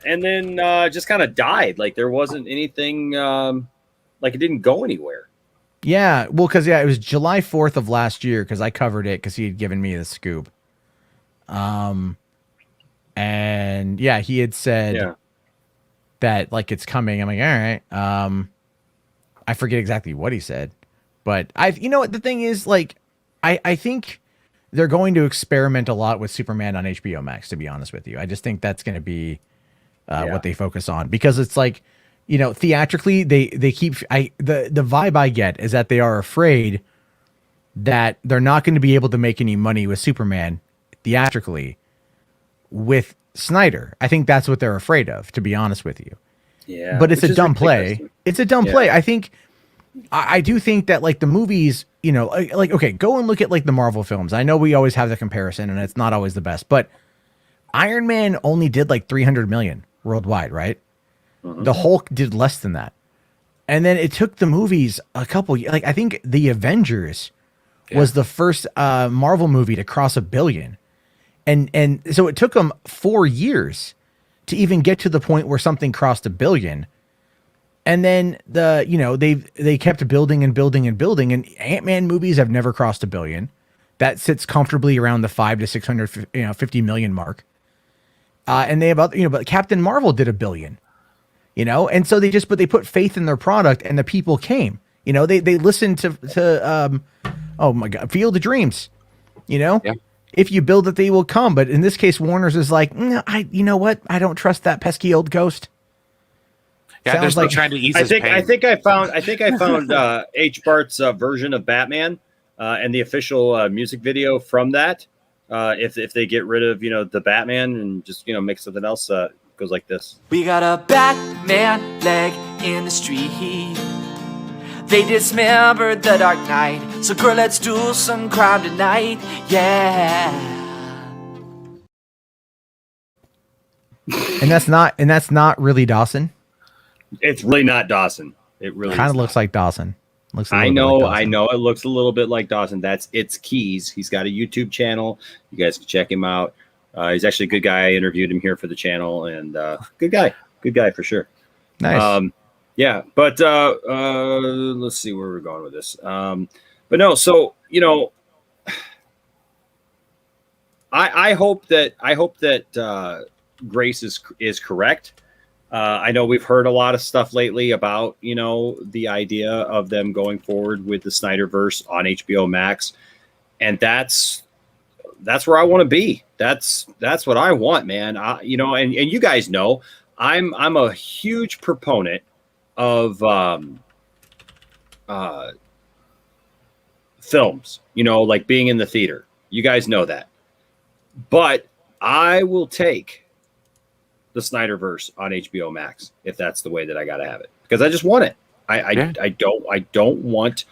and then just kind of died. Like there wasn't anything, like it didn't go anywhere. Yeah, well, because it was July 4th of last year because I covered it because he had given me the scoop. And yeah, he had said that like it's coming. I'm like, all right. I forget exactly what he said, but you know what the thing is, like, I think they're going to experiment a lot with Superman on HBO Max, to be honest with you. I just think that's going to be what they focus on, because it's like, theatrically they keep the vibe I get is that they are afraid that they're not going to be able to make any money with Superman theatrically with Snyder. I think that's what they're afraid of, to be honest with you. Yeah. But it's a dumb play. It's a dumb play. I think I do think that like the movies, like, okay, go and look at like the Marvel films. I know we always have the comparison and it's not always the best, but Iron Man only did like 300 million worldwide, right? The Hulk did less than that. And then it took the movies a couple, like I think the Avengers was the first Marvel movie to cross $1 billion. And so it took them 4 years to even get to the point where something crossed $1 billion. And then they kept building and building and building, and Ant-Man movies have never crossed $1 billion. That sits comfortably around the 500 to 650 million mark. And they about, but Captain Marvel did $1 billion. And so they put faith in their product, and the people came. They listened to oh my God, Field of Dreams. If you build it, they will come. But in this case, Warner's is like, you know what? I don't trust that pesky old ghost. Yeah, they're still trying to ease his pain. I think I found H. Bart's version of Batman and the official music video from that. If they get rid of the Batman and just make something else, goes like this. We got a Batman leg in the street. They dismembered the Dark Knight. So girl, let's do some crime tonight. Yeah. And that's not really Dawson. It's really not Dawson. It really kind of looks like Dawson. I know it looks a little bit like Dawson. That's It's Keys. He's got a YouTube channel. You guys can check him out. He's actually a good guy. I interviewed him here for the channel, and good guy for sure. Nice. Yeah, but let's see where we're going with this. But no, so I hope that Grace is correct. I know we've heard a lot of stuff lately about the idea of them going forward with the Snyder Verse on HBO Max, and that's where I want to be. That's what I want, man. And you guys know I'm a huge proponent of films, like being in the theater. You guys know that. But I will take the Snyder Verse on HBO Max if that's the way that I got to have it, because I just want it. I don't want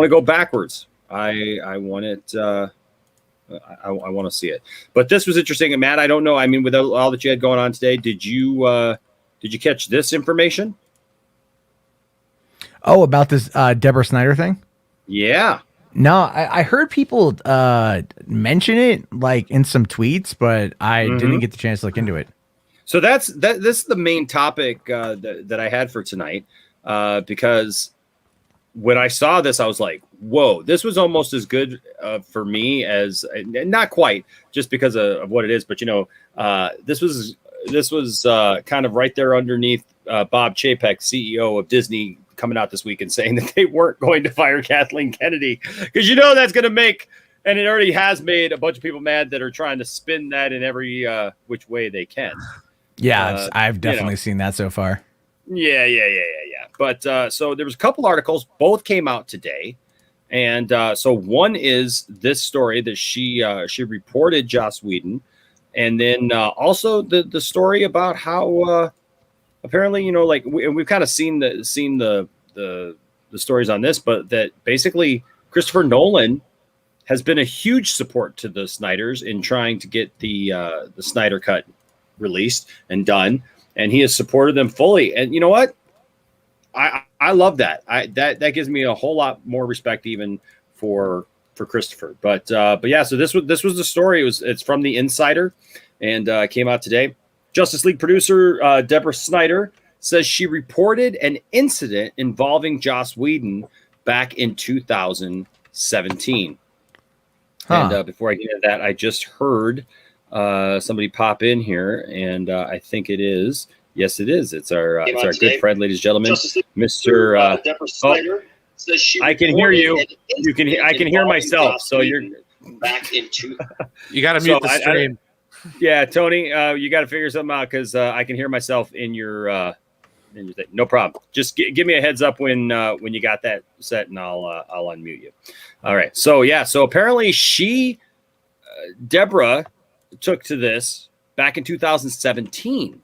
to go backwards. I want it. I want to see it. But this was interesting. And Matt, I don't know. I mean, with all that you had going on today, did you catch this information? Oh, about this Deborah Snyder thing? Yeah. No, I heard people mention it like in some tweets, but I didn't get the chance to look into it. So this is the main topic that I had for tonight, because when I saw this, I was like, whoa, this was almost as good for me as, not quite just because of what it is, but this was kind of right there underneath Bob Chapek, CEO of Disney, coming out this week and saying that they weren't going to fire Kathleen Kennedy, because that's going to make, and it already has made, a bunch of people mad that are trying to spin that in every which way they can. Yeah, I've definitely seen that so far. Yeah. But so there was a couple articles, both came out today, and so one is this story that she reported Joss Whedon, and then also the story about how apparently we've kind of seen the stories on this, but that basically Christopher Nolan has been a huge support to the Snyders in trying to get the Snyder Cut released and done, and he has supported them fully. And you know what? I love that. That gives me a whole lot more respect even for Christopher. But yeah, so this was the story. It's from the Insider, and came out today. Justice League producer Deborah Snyder says she reported an incident involving Joss Whedon back in 2017. And before I get into that, I just heard somebody pop in here, and I think it is. Yes, it is. It's our good friend, ladies and gentlemen, Mr. Deborah Snyder. I can hear you. I can hear myself. So you're back into. You got to mute the stream. Yeah, Tony, you got to figure something out, because I can hear myself in your thing. No problem. Just give me a heads up when you got that set, and I'll unmute you. All right. So yeah. So apparently Deborah took to this back in 2017.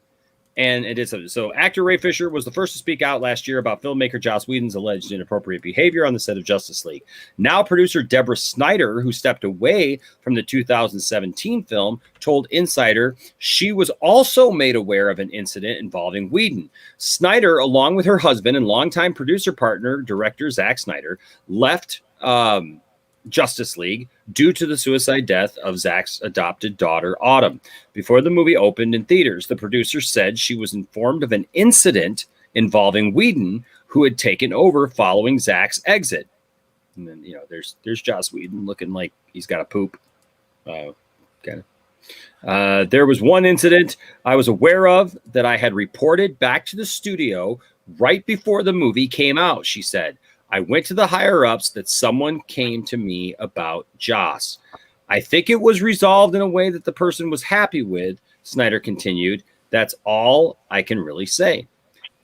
And it is so. Actor Ray Fisher was the first to speak out last year about filmmaker Joss Whedon's alleged inappropriate behavior on the set of Justice League. Now, producer Deborah Snyder, who stepped away from the 2017 film, told Insider she was also made aware of an incident involving Whedon. Snyder, along with her husband and longtime producer partner, director Zack Snyder, left Justice League due to the suicide death of Zack's adopted daughter, Autumn. Before the movie opened in theaters, the producer said she was informed of an incident involving Whedon, who had taken over following Zack's exit. And then, there's Joss Whedon looking like he's got a poop. There was one incident I was aware of that I had reported back to the studio right before the movie came out, she said. I went to the higher-ups that someone came to me about Joss. I think it was resolved in a way that the person was happy with, Snyder continued. That's all I can really say.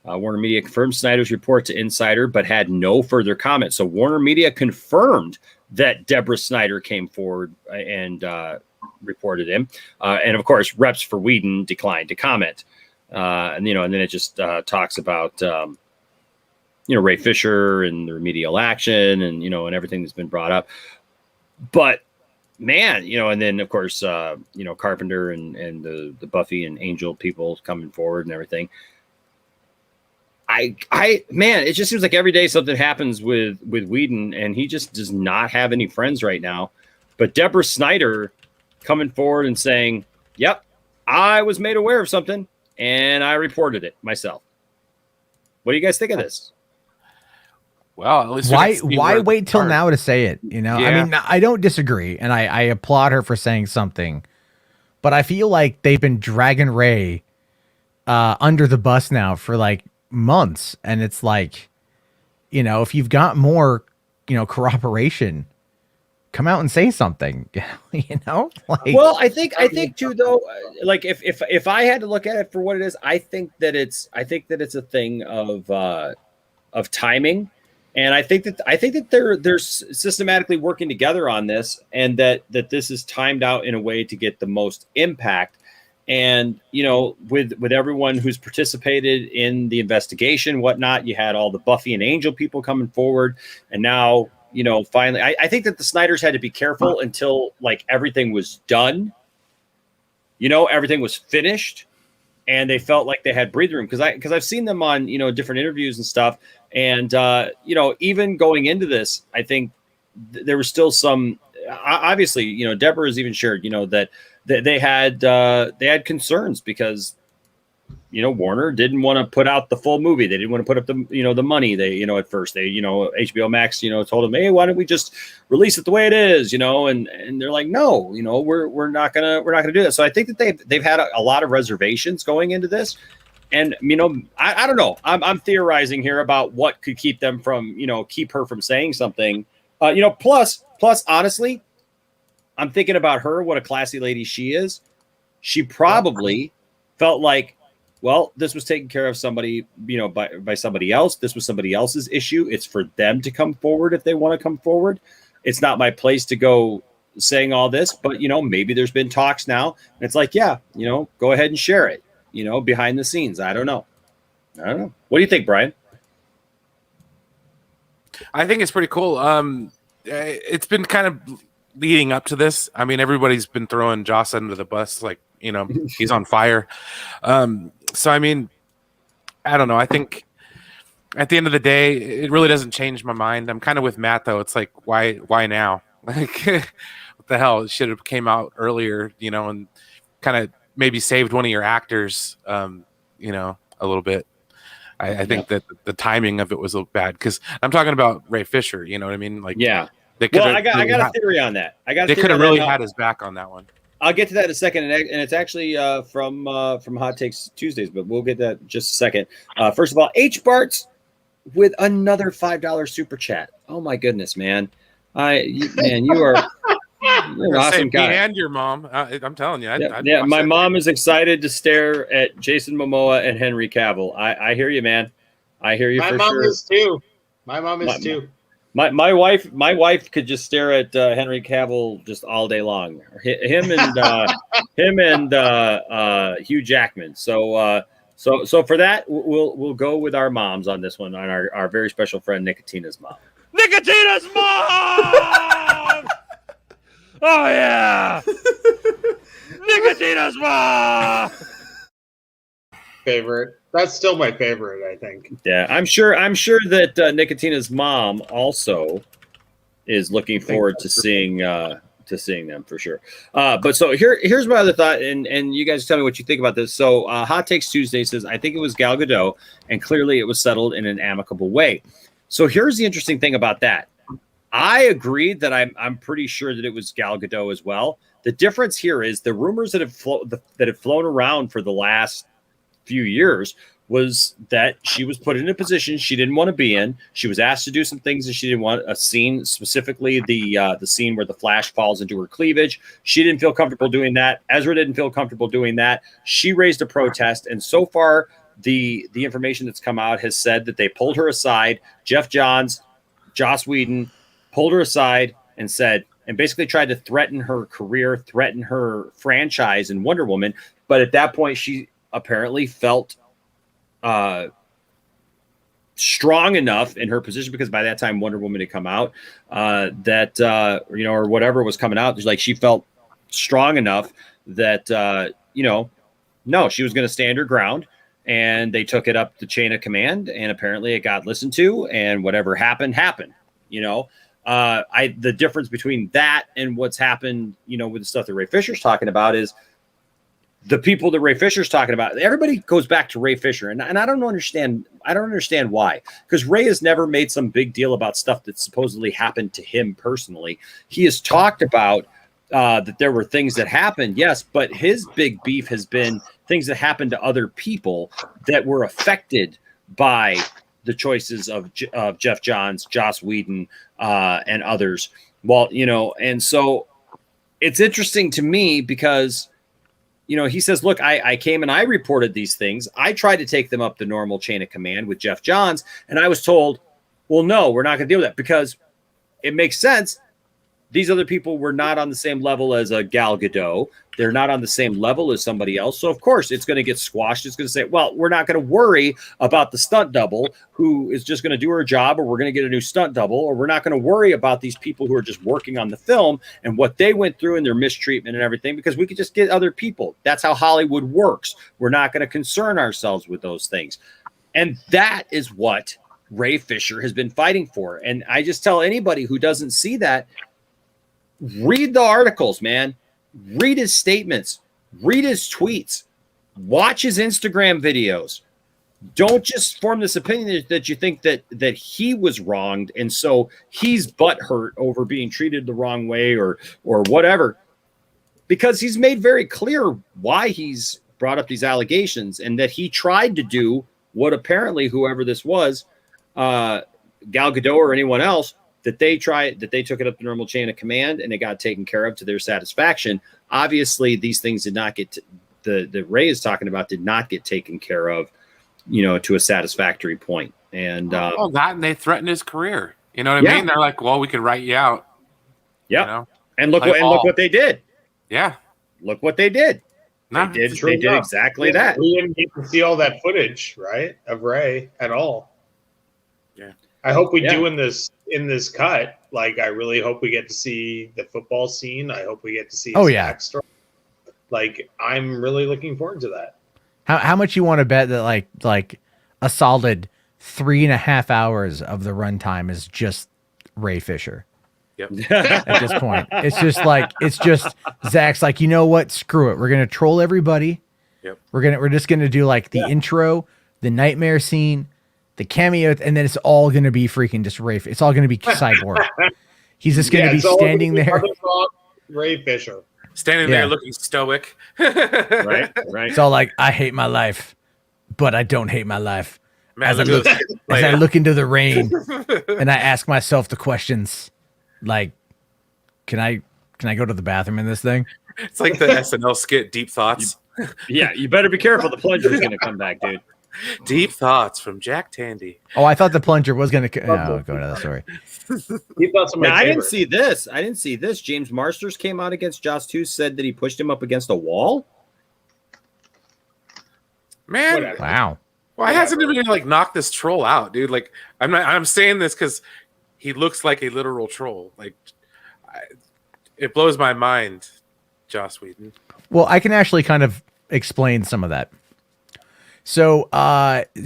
Warner Media confirmed Snyder's report to Insider, but had no further comment. So Warner Media confirmed that Deborah Snyder came forward and reported him. And, of course, reps for Whedon declined to comment. And then it just talks about... Ray Fisher and the remedial action and, and everything that's been brought up. But man, and then of course, Carpenter and the Buffy and Angel people coming forward and everything. Man, it just seems like every day something happens with Whedon, and he just does not have any friends right now. But Deborah Snyder coming forward and saying, yep, I was made aware of something and I reported it myself. What do you guys think of this? Well, at least why wait till now to say it? Yeah. I mean, I don't disagree, and I applaud her for saying something, but I feel like they've been dragging Ray under the bus now for like months, and it's like, if you've got more, corroboration, come out and say something. Well, I think too, though, like if I had to look at it for what it is, I think that it's a thing of timing. And I think that they're systematically working together on this, and that this is timed out in a way to get the most impact. And, with everyone who's participated in the investigation, whatnot, you had all the Buffy and Angel people coming forward. And now, finally, I think that the Snyders had to be careful until like everything was done. Everything was finished and they felt like they had breathing room. Because I've seen them on, different interviews and stuff. And, even going into this, I think there was still some, obviously, Deborah has even shared, that they had concerns because, Warner didn't want to put out the full movie. They didn't want to put up the money. They, at first they, HBO Max, told them, hey, why don't we just release it the way it is, and they're like, no, we're not gonna do that. So I think that they've had a lot of reservations going into this. And, I don't know. I'm theorizing here about what could keep them from, keep her from saying something. Plus, honestly, I'm thinking about her, what a classy lady she is. She probably felt like, well, this was taken care of somebody, by somebody else. This was somebody else's issue. It's for them to come forward if they want to come forward. It's not my place to go saying all this, but, maybe there's been talks now. And it's like, yeah, go ahead and share it, behind the scenes. I don't know. What do you think, Brian? I think it's pretty cool. It's been kind of leading up to this. I mean, everybody's been throwing Joss under the bus, like, he's on fire. So, I mean, I don't know. I think at the end of the day, it really doesn't change my mind. I'm kind of with Matt, though. It's like, why now? Like, what the hell? It should have came out earlier, and kind of maybe saved one of your actors, a little bit. I think that the timing of it was a little bad because I'm talking about Ray Fisher. You know what I mean? Like, yeah. I got a theory on that. They could have really had his back on that one. I'll get to that in a second, and it's actually from Hot Takes Tuesdays, but we'll get that in just a second. First of all, H. Bart's with another $5 super chat. Oh my goodness, man! You are you're an awesome guy. And your mom, I'm telling you. My mom is excited to stare at Jason Momoa and Henry Cavill. I hear you, man. I hear you. My mom is too. My mom is too. My wife could just stare at Henry Cavill just all day long. Him and Hugh Jackman. So for that we'll go with our moms on this one, on our very special friend Nicotina's mom. Nicotina's mom. Oh yeah. Nicotina's mom. Favorite. That's still my favorite, I think. Yeah, I'm sure that Nicotina's mom also is looking forward to seeing them for sure. But so here's my other thought, and you guys tell me what you think about this. So Hot Takes Tuesday says, I think it was Gal Gadot, and clearly it was settled in an amicable way. So here's the interesting thing about that. I agreed that I'm pretty sure that it was Gal Gadot as well. The difference here is the rumors that have flown around for the last few years was that she was put in a position she didn't want to be in. She was asked to do some things that she didn't want. A scene, specifically the scene where the Flash falls into her cleavage. She didn't feel comfortable doing that. Ezra didn't feel comfortable doing that. She raised a protest, and so far the information that's come out has said that they pulled her aside. Jeff Johns, Joss Whedon pulled her aside and said, and basically tried to threaten her career, threaten her franchise in Wonder Woman. But at that point, she apparently felt strong enough in her position, because by that time Wonder Woman had come out, that or whatever was coming out, like she felt strong enough that no, she was going to stand her ground, and they took it up the chain of command, and apparently it got listened to, and whatever happened. The difference between that and what's happened, with the stuff that Ray Fisher's talking about is the people that Ray Fisher's talking about. Everybody goes back to Ray Fisher, and I don't understand. I don't understand why, because Ray has never made some big deal about stuff that supposedly happened to him personally. He has talked about that there were things that happened, yes, but his big beef has been things that happened to other people that were affected by the choices of Jeff Johns, Joss Whedon, and others. Well, and so it's interesting to me because, he says, look, I came and I reported these things. I tried to take them up the normal chain of command with Jeff Johns, and I was told, well, no, we're not going to deal with that, because it makes sense. these other people were not on the same level as a Gal Gadot. They're not on the same level as somebody else. So, of course, it's going to get squashed. It's going to say, well, we're not going to worry about the stunt double who is just going to do her job, or we're going to get a new stunt double, or we're not going to worry about these people who are just working on the film and what they went through and their mistreatment and everything, because we could just get other people. That's how Hollywood works. We're not going to concern ourselves with those things. And that is what Ray Fisher has been fighting for. And I just tell anybody who doesn't see that, read the articles, man. Read his statements. Read his tweets. Watch his Instagram videos. Don't just form this opinion that you think that he was wronged, and so he's butthurt over being treated the wrong way or whatever, because he's made very clear why he's brought up these allegations, and that he tried to do what apparently whoever this was, Gal Gadot or anyone else, that they took it up the normal chain of command and it got taken care of to their satisfaction. Obviously, these things did not get the Ray is talking about did not get taken care of, to a satisfactory point. And and they threatened his career. You know what I mean? They're like, well, we could write you out. Yeah. And look what they did. Yeah. Look what they did. No, they did exactly that. We didn't get to see all that footage, right, of Ray at all. Yeah. I hope we do in this cut. Like, I really hope we get to see the football scene. I hope we get to see his backstory. Like, I'm really looking forward to that. How much you want to bet that like a solid 3.5 hours of the runtime is just Ray Fisher? Yep. At this point, it's just Zach's like, you know what? Screw it. We're gonna troll everybody. Yep. We're just gonna do like the intro, the nightmare scene, the cameo, and then it's all gonna be freaking just Ray. It's all gonna be Cyborg. He's just gonna be standing there. Ray Fisher standing there looking stoic. Right. It's all like, I hate my life, but I don't hate my life. Man, as I look into the rain and I ask myself the questions. Like, can I go to the bathroom in this thing? It's like the SNL skit, Deep Thoughts. You better be careful. The plunger's going to come back, dude. Deep Thoughts from Jack Tandy. Oh, I thought the plunger was going to go to that story. I didn't see this. James Marsters came out against Joss 2, said that he pushed him up against a wall. Man. Wow. Why hasn't even knocked this troll out, dude? Like, I'm saying this because he looks like a literal troll. Like, it blows my mind, Joss Whedon. Well, I can actually kind of explain some of that. So,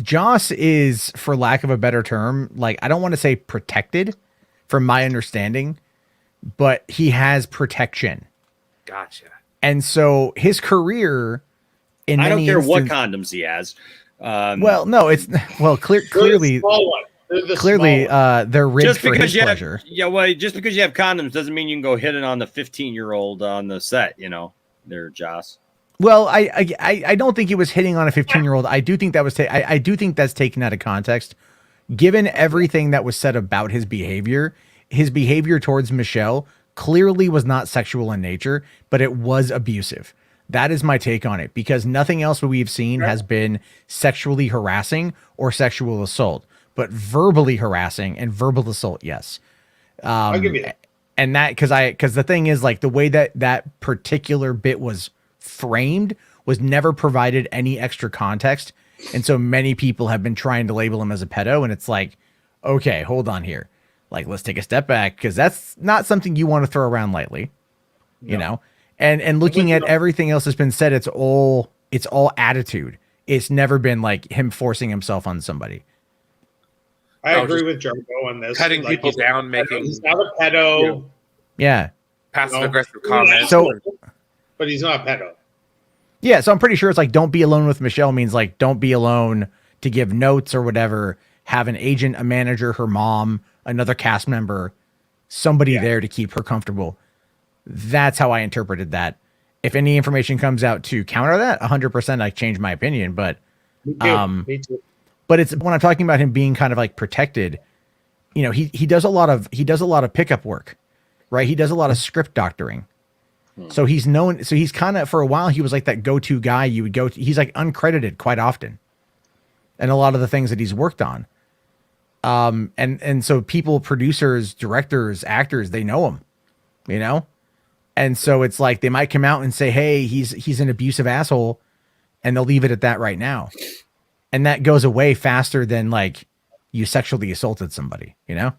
Joss is, for lack of a better term, like, I don't want to say protected from my understanding, but he has protection. Gotcha. And so his career I don't care what condoms he has. Well, no, clearly they're rigged for his pleasure. Just because you have condoms doesn't mean you can go hit it on the 15-year-old on the set, there, Joss. Well, I don't think he was hitting on a 15-year-old. I do think that was I do think that's taken out of context. Given everything that was said about his behavior towards Michelle clearly was not sexual in nature, but it was abusive. That is my take on it, because nothing else we've seen has been sexually harassing or sexual assault, but verbally harassing and verbal assault, yes. I'll give you that. And that because the thing is, like, the way that particular bit was framed was never provided any extra context, and so many people have been trying to label him as a pedo, and it's like, okay, hold on here, like, let's take a step back, because that's not something you want to throw around lightly, you know. And looking at everything else that's been said, it's all attitude. It's never been like him forcing himself on somebody. I agree with Jarbo on this. Cutting people down, making he's not a pedo. Yeah. Passive aggressive comments. But he's not a pedo. Yeah, so I'm pretty sure it's like, don't be alone with Michelle means like, don't be alone to give notes or whatever. Have an agent, a manager, her mom, another cast member, somebody there to keep her comfortable. That's how I interpreted that. If any information comes out to counter that, 100% I change my opinion. But Me too. But it's when I'm talking about him being kind of like protected, he does a lot of pickup work, right? He does a lot of script doctoring. So he's known. So he's kind of, for a while, he was like that go-to guy you would go to. He's like uncredited quite often, and a lot of the things that he's worked on. And so people, producers, directors, actors, they know him. you know? And so it's like they might come out and say, hey, he's an abusive asshole, and they'll leave it at that right now. And that goes away faster than like you sexually assaulted somebody, you know?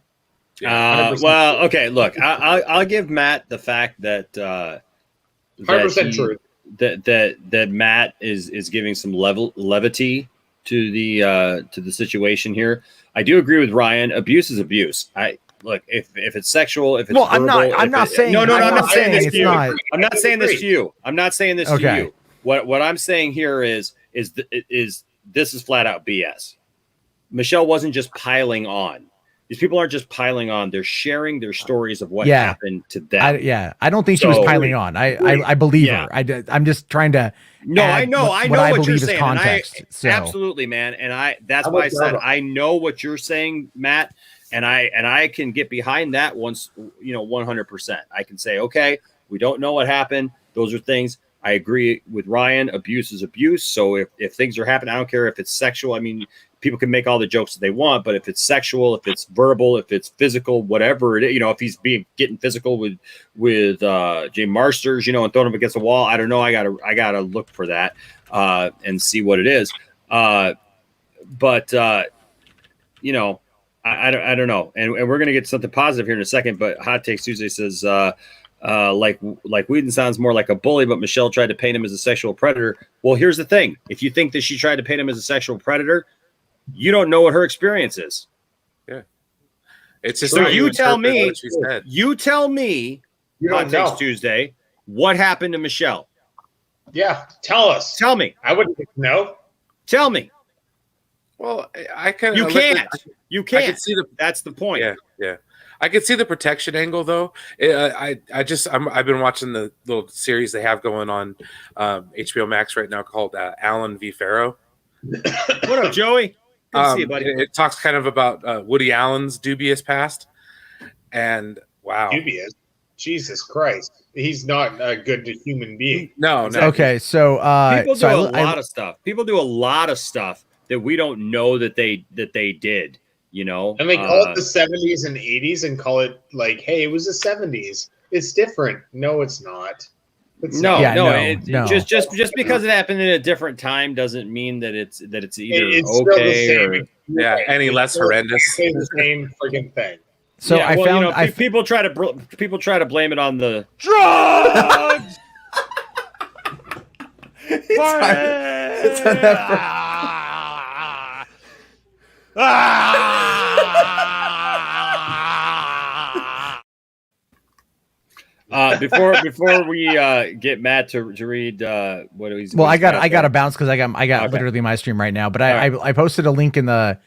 Well, okay, look, I'll give Matt the fact that 100% true. That Matt is giving some levity to the situation here. I do agree with Ryan. Abuse is abuse. Look, if it's sexual, if it's verbal, I'm not saying this to you. I'm not saying this to you. What I'm saying here is this is flat out BS. Michelle wasn't just piling on. These people aren't just piling on. They're sharing their stories of what happened to them. I don't think she was piling on. I believe her. I'm just trying to. No, I know what you're saying. Absolutely, man. And that's why I said I know what you're saying, Matt. And I can get behind that 100%. I can say, okay, we don't know what happened. Those are things. I agree with Ryan. Abuse is abuse. So if things are happening, I don't care if it's sexual. I mean, people can make all the jokes that they want, but if it's sexual, if it's verbal, if it's physical, whatever it is, if he's getting physical with Jay Marsters, and throwing him against the wall, I don't know. I gotta look for that and see what it is. I don't know. And we're going to get something positive here in a second, but Hot Takes Tuesday says, like Whedon sounds more like a bully, but Michelle tried to paint him as a sexual predator. Well, here's the thing. If you think that she tried to paint him as a sexual predator, you don't know what her experience is. Yeah. It's just so you tell me, Hot Takes Tuesday, what happened to Michelle? Yeah. Tell us. Tell me. I wouldn't know. Tell me. Well, I can. You can't. You can't. I can see that's the point. Yeah. I can see the protection angle though. I've been watching the little series they have going on HBO Max right now called Allen v. Farrow. What up, Joey? Good to see you, buddy. It talks kind of about Woody Allen's dubious past, and wow, dubious. Jesus Christ, he's not a good human being. No. Okay, so people do a lot of stuff. People do a lot of stuff that we don't know that they did. And they call it the 70s and 80s and call it like, hey, it was the 70s. It's different. No, it's not. No. Just because it happened in a different time doesn't mean that it's either okay or any less horrendous. It's the same freaking thing. So people try to blame it on the drugs. It's on that before we get Matt to read what he's I got to bounce because I got literally my stream right now, but I posted a link in the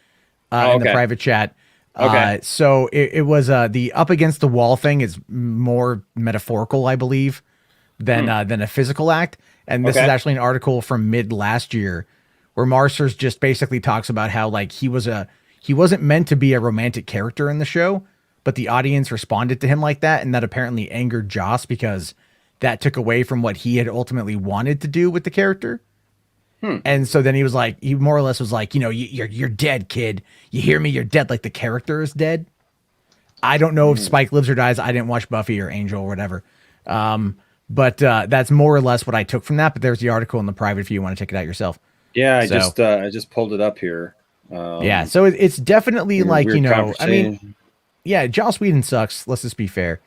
private chat. Okay. So it was the up against the wall thing is more metaphorical, I believe, than a physical act. And this is actually an article from mid last year where Marsters just basically talks about how like he wasn't meant to be a romantic character in the show, but the audience responded to him like that, and that apparently angered Joss because that took away from what he had ultimately wanted to do with the character. And so then he more or less was like, you're dead, kid. You hear me? You're dead. Like the character is dead. I don't know if Spike lives or dies. I didn't watch Buffy or Angel or whatever. But that's more or less what I took from that. But there's the article in the private if you want to check it out yourself. Yeah, I just pulled it up here. So it's definitely like, I mean, yeah, Joss Whedon sucks. Let's just be fair.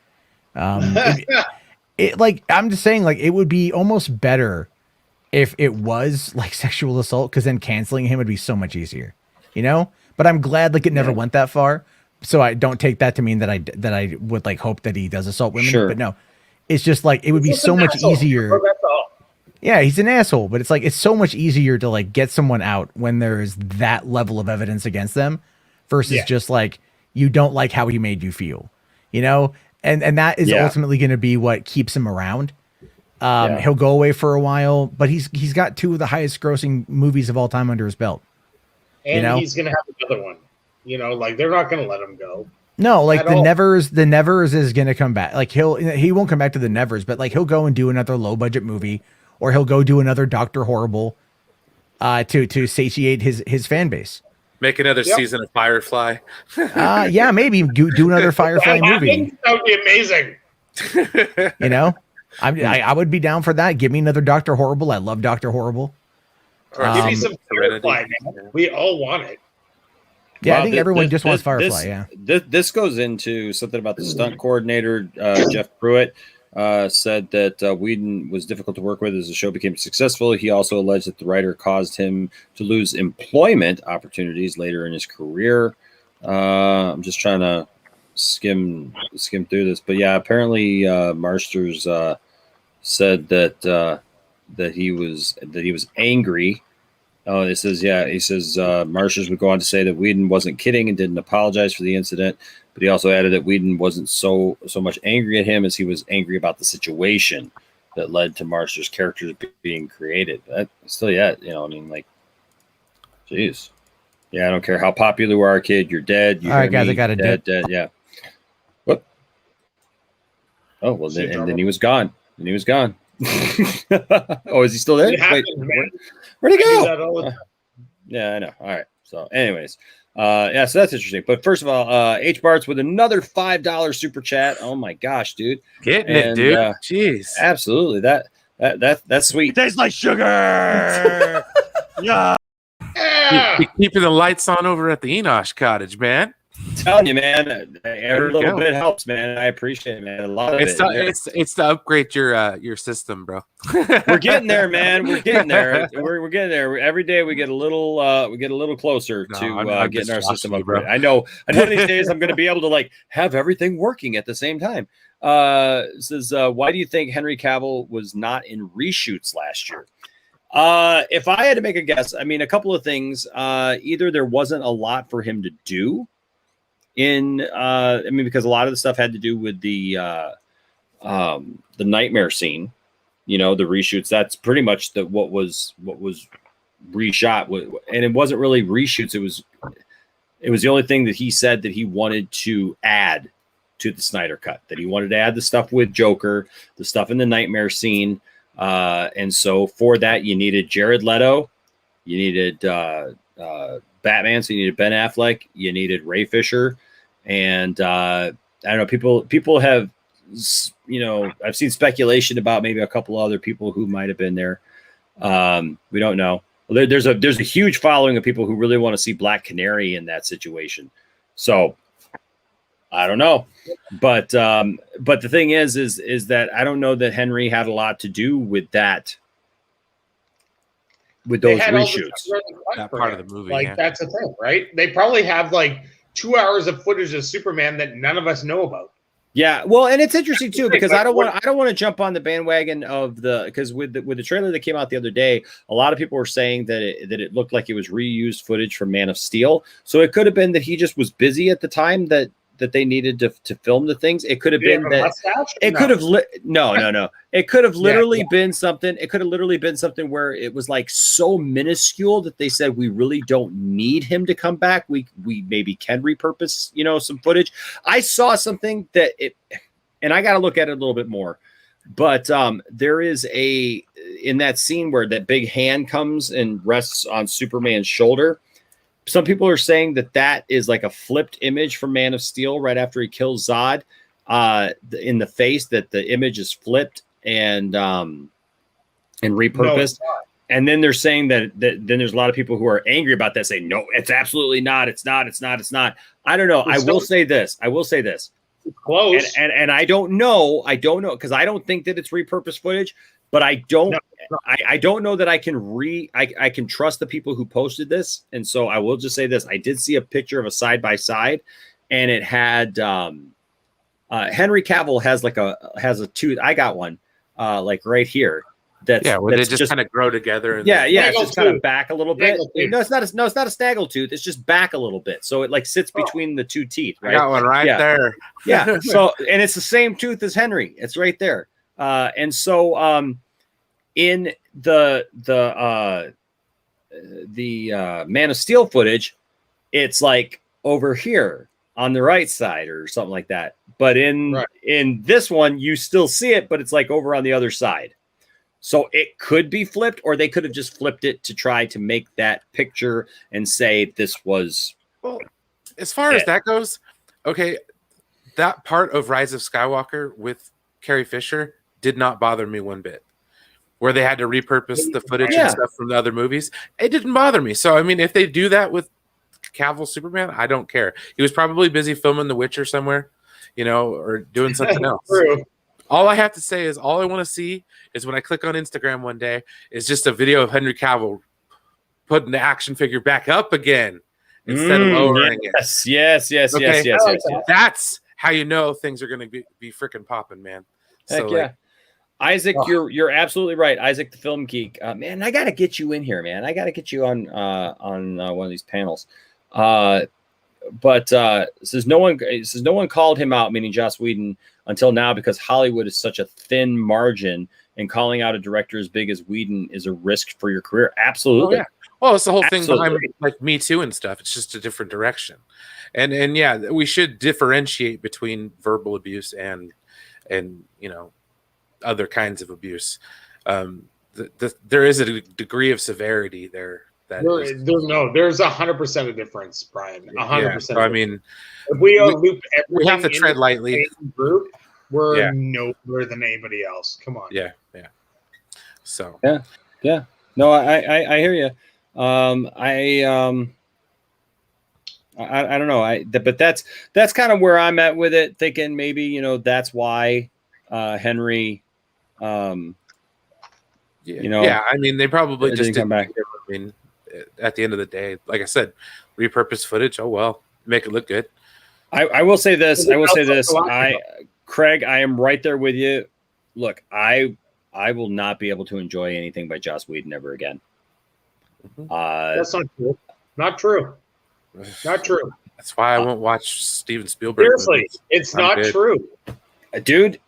It like, I'm just saying, like, it would be almost better if it was like sexual assault, because then canceling him would be so much easier, But I'm glad like it never went that far. So I don't take that to mean that I would like hope that he does assault women. Sure. But no, it's just like it would be so much easier. Yeah, he's an asshole, but it's like it's so much easier to like get someone out when there's that level of evidence against them versus just like you don't like how he made you feel, and that is ultimately going to be what keeps him around. He'll go away for a while, but he's got 2 of the highest grossing movies of all time under his belt. And he's going to have another one. Like they're not going to let him go. No, like the Nevers is going to come back. Like he won't come back to the Nevers, but like he'll go and do another low budget movie, or he'll go do another Dr. Horrible to satiate his fan base. Make another season of Firefly. Maybe do another Firefly movie. That would be amazing. You know, I would be down for that. Give me another Dr. Horrible. I love Dr. Horrible. Give me some Firefly, man. We all want it. Yeah, I think everyone just wants Firefly. This goes into something about the stunt coordinator, Jeff Pruitt. Said that Whedon was difficult to work with as the show became successful. He also alleged that the writer caused him to lose employment opportunities later in his career. I'm just trying to skim through this, but yeah, apparently Marsters said that he was angry. Oh, it says, he says Marsters would go on to say that Whedon wasn't kidding and didn't apologize for the incident, but he also added that Whedon wasn't so much angry at him as he was angry about the situation that led to Marsters' characters being created. But still, I mean, like, jeez. Yeah, I don't care how popular you are, kid. You're dead. All right, guys, I got dead. Yeah. Whoop. Oh, well, then he was gone. And he was gone. Oh, is he still there? Wait, where'd he go? Yeah, I know. All right. So, anyways, so that's interesting. But first of all, H Bart's with another $5 super chat. Oh my gosh, dude, getting it, dude. Jeez, absolutely. That's sweet. It tastes like sugar. Yeah. Keeping the lights on over at the Enosh cottage, man. I'm telling you, man, every little bit helps, man. I appreciate it, man. A lot of it's to upgrade your system, bro. We're getting there, man. We're getting there. We're getting there. Every day we get a little closer to getting our system upgraded. I know these days I'm going to be able to like have everything working at the same time. It says, why do you think Henry Cavill was not in reshoots last year? If I had to make a guess, I mean, a couple of things. Either there wasn't a lot for him to do. Because a lot of the stuff had to do with the nightmare scene, the reshoots. That's pretty much what was reshot, and it wasn't really reshoots. It was the only thing that he said that he wanted to add to the Snyder Cut. That he wanted to add the stuff with Joker, the stuff in the nightmare scene, and so for that you needed Jared Leto, you needed Batman, so you needed Ben Affleck, you needed Ray Fisher, and I don't know, people have, I've seen speculation about maybe a couple other people who might have been there. We don't know. There's a huge following of people who really want to see Black Canary in that situation. So I don't know, but the thing is that I don't know that Henry had a lot to do with that. With those reshoots, that part of the movie, that's the thing, right? They probably have like 2 hours of footage of Superman that none of us know about. Yeah, well, and it's interesting too because I don't want to jump on the bandwagon of because with the trailer that came out the other day, a lot of people were saying that it looked like it was reused footage from Man of Steel. So it could have been that he just was busy at the time that they needed to film the things. It could have been that it could have no. It could have literally been something. It could have literally been something where it was like so minuscule that they said we really don't need him to come back. We maybe can repurpose some footage. I saw something and I got to look at it a little bit more. But there is in that scene where that big hand comes and rests on Superman's shoulder. Some people are saying that is like a flipped image from Man of Steel right after he kills Zod in the face, that the image is flipped and repurposed. No, and then they're saying that then there's a lot of people who are angry about that, saying, no, it's absolutely not. It's not. I don't know. I will say this. Close. And I don't know because I don't think that it's repurposed footage, but I don't know that I can trust the people who posted this. And so I will just say this. I did see a picture of a side-by-side and it had Henry Cavill has a tooth. I got one like right here. They just kind of grow together. It's just kind of back a little bit. No, it's not a snaggle tooth. It's just back a little bit. So it like sits between the two teeth. Right? I got one right there. Yeah. So, and it's the same tooth as Henry. It's right there. And so in the Man of Steel footage, it's like over here on the right side or something like that. But in this one, you still see it, but it's like over on the other side. So it could be flipped, or they could have just flipped it to try to make that picture and say this was. Well, as far as that goes, okay, that part of Rise of Skywalker with Carrie Fisher did not bother me one bit. Where they had to repurpose the footage Yeah. and stuff from the other movies, it didn't bother me. So I mean, if they do that with Cavill Superman, I don't care. He was probably busy filming The Witcher somewhere, or doing something else. True. All I have to say is all I want to see is when I click on Instagram one day is just a video of Henry Cavill putting the action figure back up again instead of lowering it. Yes. That's how you know things are going to be freaking popping, man. Heck yeah. Isaac, you're absolutely right. Isaac, the film geek, man. I gotta get you in here, man. I gotta get you on one of these panels. But says no one called him out, meaning Joss Whedon, until now because Hollywood is such a thin margin, and calling out a director as big as Whedon is a risk for your career. Absolutely. Oh, yeah. Well, it's the whole thing behind like Me Too and stuff. It's just a different direction, and yeah, we should differentiate between verbal abuse and other kinds of abuse. There is a degree of severity there. There's 100% a difference, Brian. 100%. So, I mean, if we loop everything, we have to tread lightly. Group, we're no better than anybody else. Come on. Yeah. So. Yeah. No, I hear you. I don't know. But that's kind of where I'm at with it. Thinking maybe that's why Henry. I mean, they probably just didn't come back. I mean, at the end of the day, like I said, repurpose footage. Oh well, make it look good. I will say this. Craig, I am right there with you. Look, I will not be able to enjoy anything by Joss Whedon ever again. That's not true. Not true. Not true. That's why I won't watch Steven Spielberg. Seriously, movies. it's not true. Dude,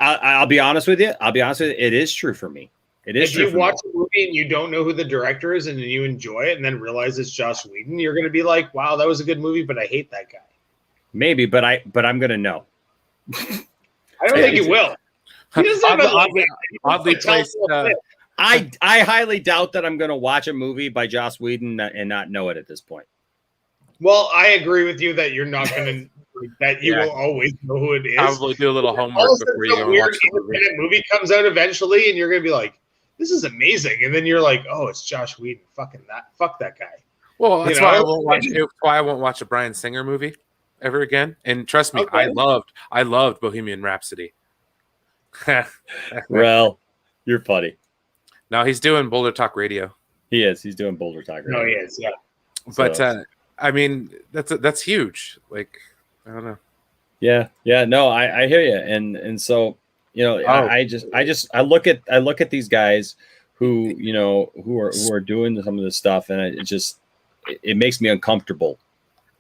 I'll be honest with you. It is true for me. It is true. If you watch a movie and you don't know who the director is and you enjoy it and then realize it's Joss Whedon, you're going to be like, wow, that was a good movie, but I hate that guy. Maybe, but I'm going to know. I don't think you will. He doesn't have oddly placed. I highly doubt that I'm going to watch a movie by Joss Whedon and not know it at this point. Well, I agree with you that you're not going to. That you will always know who it is. Probably do a little homework before you go watch the movie comes out eventually, and you're going to be like, "This is amazing," and then you're like, "Oh, it's Joss Whedon. Fuck that guy." Well, that's why I won't watch. Why I won't watch a Bryan Singer movie ever again. And trust me, I loved Bohemian Rhapsody. Well, you're funny. No, he's doing Boulder Talk Radio. He is. He's doing Boulder Talk Radio. No, he is. Yeah. But I mean, that's huge. Like, I don't know. Yeah. No, I hear you, and so I look at these guys who are doing some of this stuff, and it makes me uncomfortable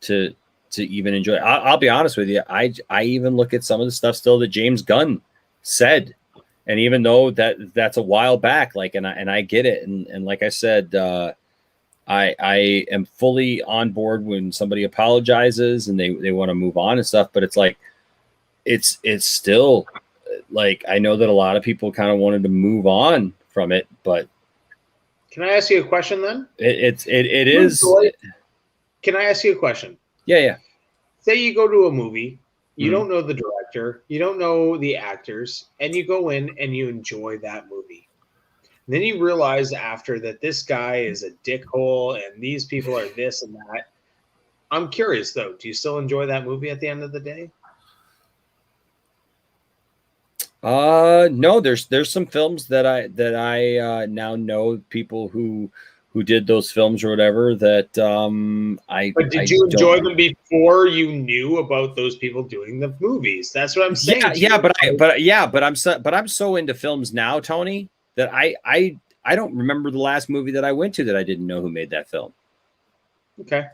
to even enjoy it. I'll be honest with you. I even look at some of the stuff still that James Gunn said, and even though that's a while back, and I get it, and like I said, I am fully on board when somebody apologizes and they want to move on and stuff, but it's like it's still like, I know that a lot of people kind of wanted to move on from it, but can I ask you a question then? It is. Can I ask you a question? Yeah. Say you go to a movie, you don't know the director, you don't know the actors, and you go in and you enjoy that movie. And then you realize after that this guy is a dickhole and these people are this and that. I'm curious though, do you still enjoy that movie at the end of the day? No, there's some films that I now know people who did those films or whatever that But did you enjoy them before you knew about those people doing the movies? That's what I'm saying. But I'm so into films now, Tony, that I don't remember the last movie that I went to that I didn't know who made that film. Okay.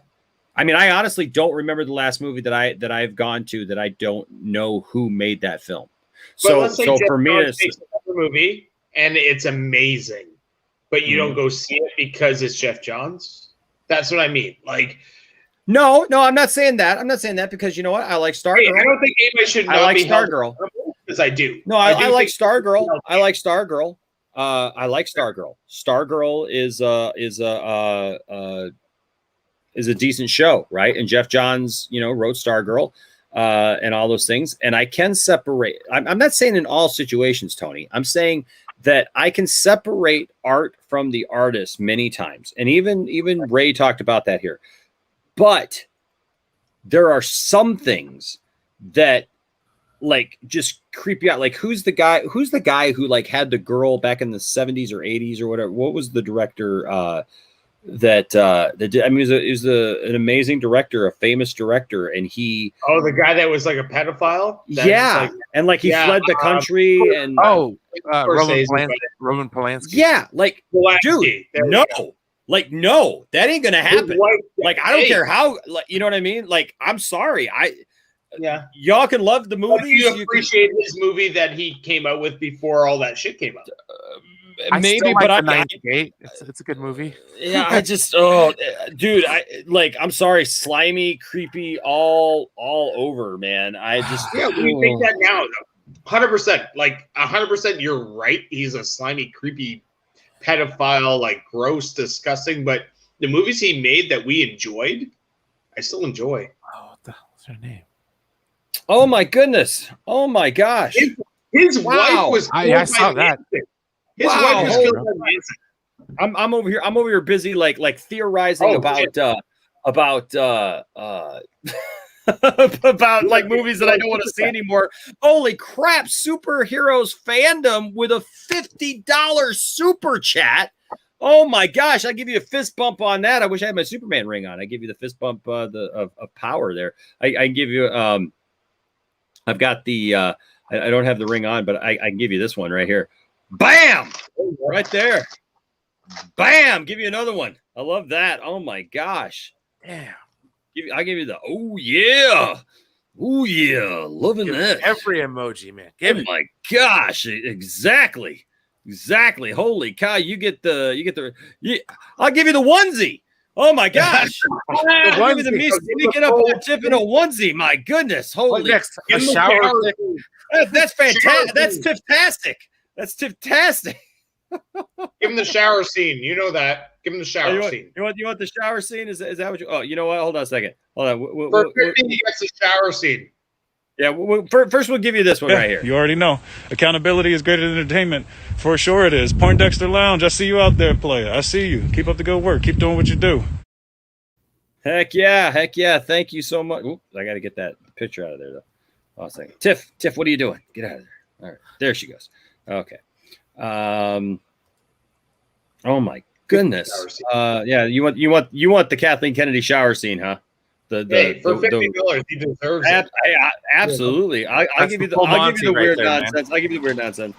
I mean, I honestly don't remember the last movie that I've gone to that I don't know who made that film. So for me, it's a movie and it's amazing, but you don't go see it because it's Jeff Johns. That's what I mean. Like, no, I'm not saying that. I'm not saying that because you know what? I like Stargirl. I don't think anybody should. I like Stargirl because I do. No, I like Stargirl. I like Stargirl. I like Stargirl. Stargirl is a decent show, right? And Jeff Johns, wrote Stargirl. and all those things. And I can separate. I'm not saying in all situations, Tony. I'm saying that I can separate art from the artist many times. And even Ray talked about that here. But there are some things that like just creep you out. Like who's the guy who like had the girl back in the 70s or 80s or whatever? What was the director that did? I mean, he was an amazing director, a famous director, and he the guy that was like a pedophile. And like he fled the country and Roman Polanski. Yeah, like Polanski. Dude, no, that ain't gonna happen. Like I don't care how, like, you know what I mean? Like I'm sorry, y'all can love the movies. You appreciate his movie that he came out with before all that shit came out. Maybe, but it's a good movie. Yeah, I just dude, I'm sorry, slimy, creepy, all over, man. I just we think that now, 100%, like 100%. You're right. He's a slimy, creepy pedophile, like gross, disgusting. But the movies he made that we enjoyed, I still enjoy. Oh, what the hell's her name? Oh my goodness! Oh my gosh! His wife was. I saw that. His wife was killed by Manson. I'm over here. I'm over here busy like theorizing about about like movies that I don't want to see anymore. Holy crap! Superheroes fandom with a $50 super chat. Oh my gosh! I give you a fist bump on that. I wish I had my Superman ring on. I give you the fist bump of power there. I give you I've got the I don't have the ring on, but I can give you this one right here. Bam! Right there. Bam! Give you another one. I love that. Oh my gosh. Damn. I give you the oh yeah. Oh yeah. Loving that. Every emoji, man. My gosh. Exactly. Holy cow. I'll give you the onesie. Oh my gosh. I'll give you the me sneaking up on Tiff in a onesie. My goodness. Holy. Next, a shower. That's fantastic. That's Tiff-tastic. That's Tiff-tastic. Give him the shower scene. You know that. Give him the shower scene. You want the shower scene? Is that what you? Oh, you know what? Hold on a second. Hold on. For 50, he gets the shower scene. Yeah. First, we'll give you this one right here. You already know. Accountability is greater than entertainment. For sure it is. Poindexter Lounge. I see you out there, player. I see you. Keep up the good work. Keep doing what you do. Heck yeah. Thank you so much. Ooh, I got to get that picture out of there though. Oh, a second. Tiff, what are you doing? Get out of there. All right. There she goes. Okay. Oh my goodness. Yeah, you want the Kathleen Kennedy shower scene, huh? For $50, he deserves it. Absolutely. I'll give you the weird nonsense. I'll give you the weird nonsense.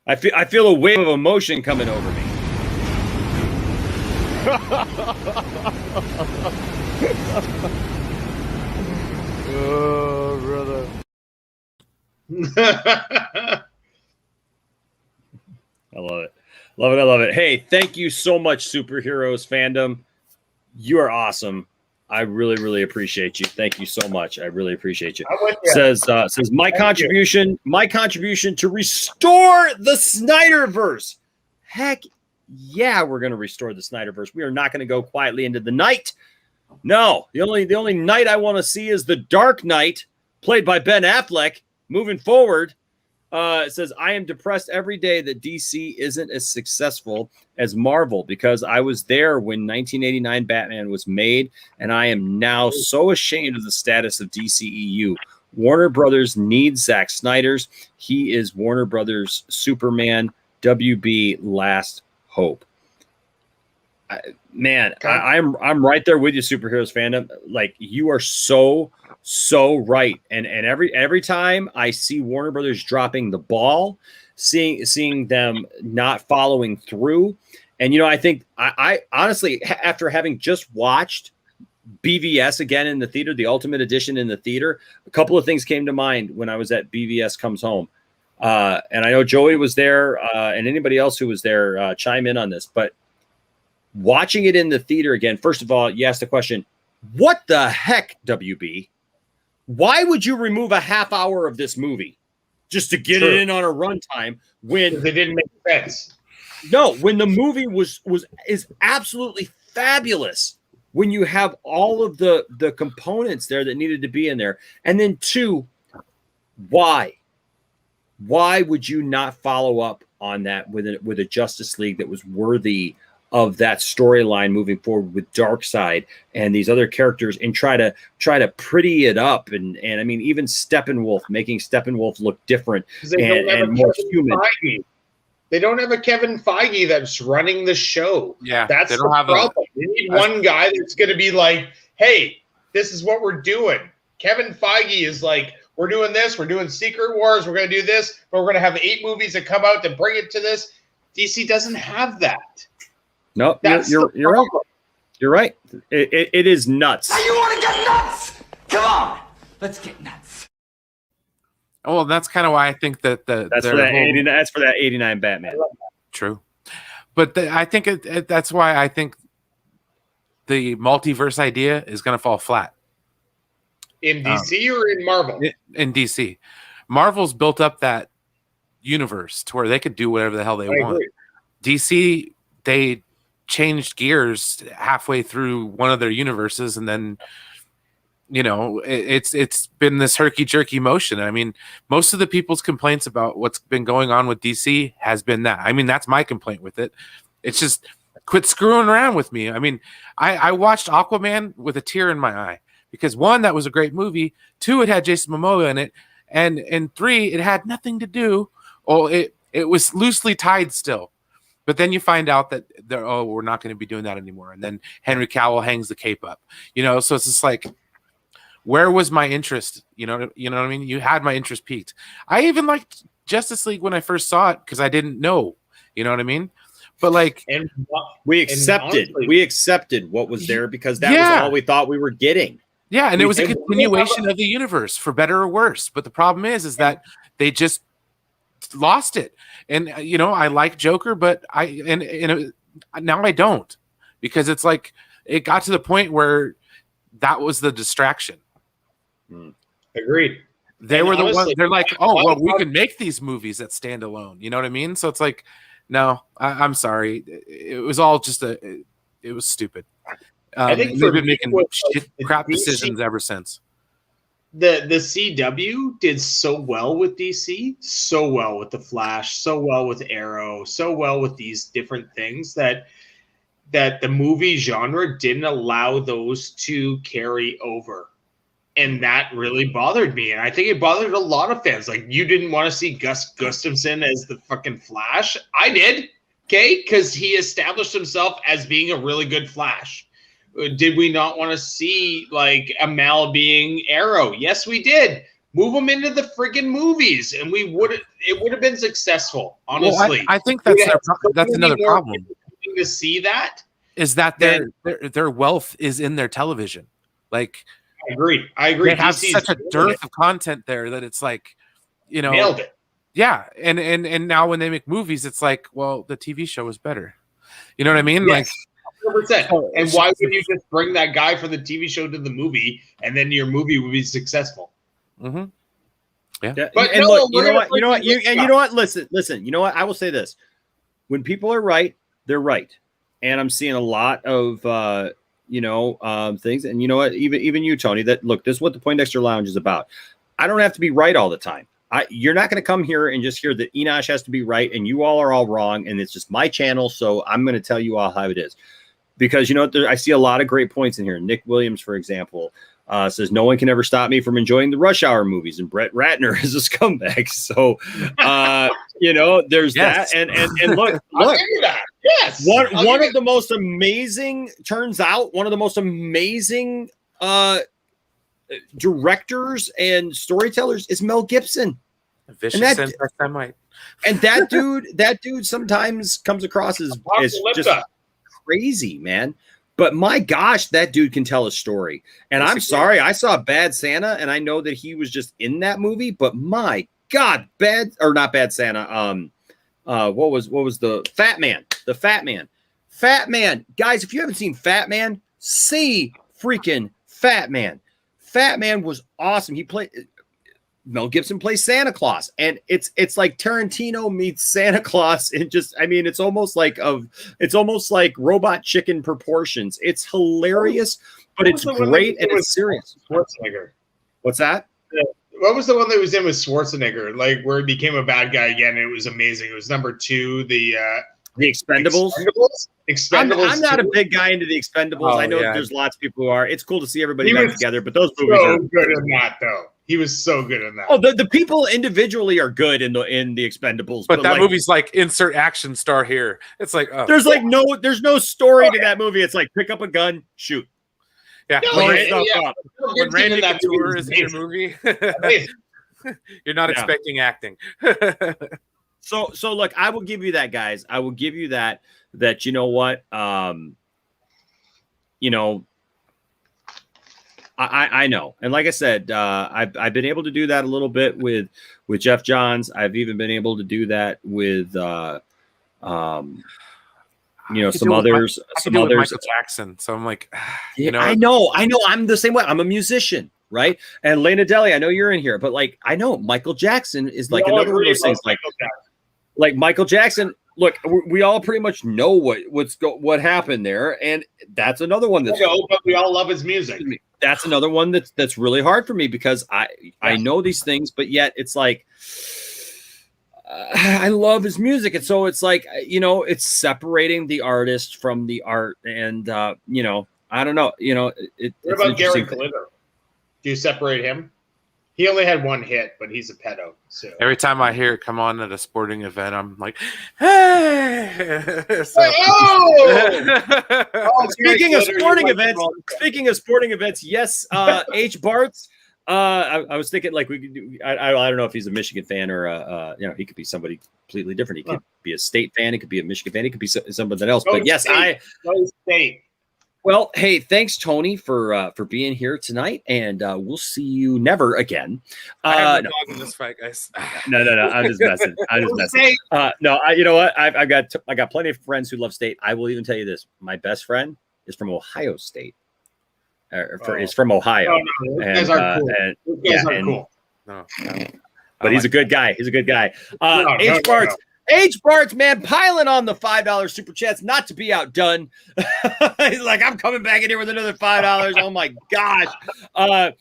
I feel a wave of emotion coming over me. Oh, brother. I love it. Hey, thank you so much, Superheroes fandom. You are awesome. I really, really appreciate you. Thank you so much. I really appreciate you. Says my contribution to restore the Snyder Verse. Heck yeah, we're gonna restore the Snyder Verse. We are not gonna go quietly into the night. No, the only knight I want to see is the Dark Knight, played by Ben Affleck. Moving forward, it says, I am depressed every day that DC isn't as successful as Marvel because I was there when 1989 Batman was made, and I am now so ashamed of the status of DCEU. Warner Brothers needs Zack Snyder's. He is Warner Brothers Superman, WB Last Hope. I'm right there with you, Superheroes fandom. Like, you are so right. And every time I see Warner Brothers dropping the ball, seeing them not following through, and I think I honestly, after having just watched BVS again in the theater, the Ultimate Edition in the theater, a couple of things came to mind when I was at BVS Comes Home. And I know Joey was there, and anybody else who was there chime in on this, but watching it in the theater again, first of all, you asked the question, what the heck, WB? Why would you remove a half hour of this movie just to get it in on a runtime when they didn't make sense? No, when the movie is absolutely fabulous. When you have all of the components there that needed to be in there, and then two, why would you not follow up on that with a Justice League that was worthy of that storyline moving forward with Darkseid and these other characters, and try to pretty it up, and I mean, even Steppenwolf, making Steppenwolf look different and more human. They don't have a Kevin Feige that's running the show. Yeah, that's the problem. They need one guy that's going to be like, hey, this is what we're doing. Kevin Feige is like, we're doing this. We're doing Secret Wars. We're going to do this. But we're going to have 8 movies that come out to bring it to this. DC doesn't have that. No, you're right. You're right. It is nuts. Now you want to get nuts? Come on, let's get nuts. Oh, well, that's kind of why I think that that's for that 89 Batman. True, but I think that's why I think the multiverse idea is going to fall flat. In DC or in Marvel? In DC. Marvel's built up that universe to where they could do whatever the hell they want. Agree. DC, they changed gears halfway through one of their universes, and then it's been this herky-jerky motion. I mean, most of the people's complaints about what's been going on with DC has been that. I mean, that's my complaint with it. It's just quit screwing around with me. I mean, I watched Aquaman with a tear in my eye because 1, that was a great movie. 2, it had Jason Momoa in it, and 3, it had nothing to do. Oh, it was loosely tied still. But then you find out that we're not going to be doing that anymore. And then Henry Cavill hangs the cape up. So it's just like, where was my interest? You know what I mean? You had my interest peaked. I even liked Justice League when I first saw it because I didn't know. You know what I mean? But like, and we accepted what was there because that was all we thought we were getting. Yeah, and it was a continuation of the universe, for better or worse. But the problem is that they just lost it. And I like Joker, but now I don't, because it's like it got to the point where that was the distraction. Agreed. They were the ones. They're like, oh well, we can make these movies that stand alone. You know what I mean? So it's like, no, I'm sorry. It was all just it was stupid. I think they've been making crap decisions ever since. The CW did so well with DC, so well with the Flash, so well with Arrow, so well with these different things that the movie genre didn't allow those to carry over. And that really bothered me. And I think it bothered a lot of fans. Like, you didn't want to see Gus Gustafson as the fucking Flash. I did, okay? Because he established himself as being a really good Flash. Did we not want to see, like, Amal being Arrow? Yes, we did. Move them into the friggin' movies, and it would have been successul, honestly. Well, I think that's another problem. To see that is that their wealth is in their television. Like, I agree. They have such a dearth of content there that it's like, nailed it. Yeah, and now when they make movies, it's like, well, the TV show is better. You know what I mean? Yes. Like, 100%. And why would you just bring that guy from the TV show to the movie, and then your movie would be successful? Mm-hmm. Yeah. But and look, you know what? Listen. You know what? I will say this: when people are right, they're right, and I'm seeing a lot of things. And you know what? Even you, Tony. That look, this is what the Poindexter Lounge is about. I don't have to be right all the time. You're not going to come here and just hear that Enosh has to be right and you all are all wrong, and it's just my channel, so I'm going to tell you all how it is. Because I see a lot of great points in here. Nick Williams, for example, says no one can ever stop me from enjoying the Rush Hour movies, and Brett Ratner is a scumbag. So there's that. And look, yes, one of the most amazing directors and storytellers is Mel Gibson. Vicious anti-Semite. And that dude sometimes comes across as just crazy, man. But my gosh, that dude can tell a story. And I'm sorry, I saw Bad Santa, and I know that he was just in that movie. But my God, not Bad Santa. What was the Fat Man? The Fat Man. Fat Man, guys. If you haven't seen Fat Man, see freaking Fat Man. Fat Man was awesome. He played Mel Gibson plays Santa Claus, and it's like Tarantino meets Santa Claus, and just it's almost like Robot Chicken proportions. It's hilarious, but it's great and it's serious. Schwarzenegger. What's that? What was the one that was in with Schwarzenegger? Like where he became a bad guy again? It was amazing. It was number 2, the Expendables. Expendables. I'm not a big guy into the Expendables. I know there's lots of people who are. It's cool to see everybody back together, but those movies are good in that though. He was so good in that. Oh, the people individually are good in the Expendables, but that movie's like insert action star here. It's like there's no story to that movie. It's like pick up a gun, shoot. Yeah, when Randy Couture is in your movie, you're not expecting acting. So look, I will give you that, guys. I will give you that you know what, I know, and like I said, I've been able to do that a little bit with Jeff Johns. I've even been able to do that with some others. Michael Jackson. So I'm like, I know. I'm the same way. I'm a musician, right? And Lena Deli, I know you're in here, but like, I know Michael Jackson is like another one of those things. Like Michael Jackson. Look, we all pretty much know what happened there, and that's another one that's. But we all love his music. That's another one that's really hard for me because I know these things, but yet it's like. I love his music, and so it's like it's separating the artist from the art, and I don't know, what about Gary Glitter? Do you separate him? He only had one hit, but he's a pedo. So every time I hear it come on at a sporting event, I'm like, hey! Speaking of sporting events, yes, H. Bartz. I was thinking like we could do. I don't know if he's a Michigan fan or he could be somebody completely different. He could be a State fan. He could be a Michigan fan. He could be something else. But yes, State. Well, hey, thanks, Tony, for being here tonight, and we'll see you never again. I have no dog in this fight, guys. No. I'm just messing. You know what? I got plenty of friends who love State. I will even tell you this: my best friend is from Ohio State. Is from Ohio. Those guys are cool. No. But he's a good guy. H. Bartz. H. Bartz, man, piling on the $5 super chats, not to be outdone. He's like, I'm coming back in here with another $5. Oh my gosh. I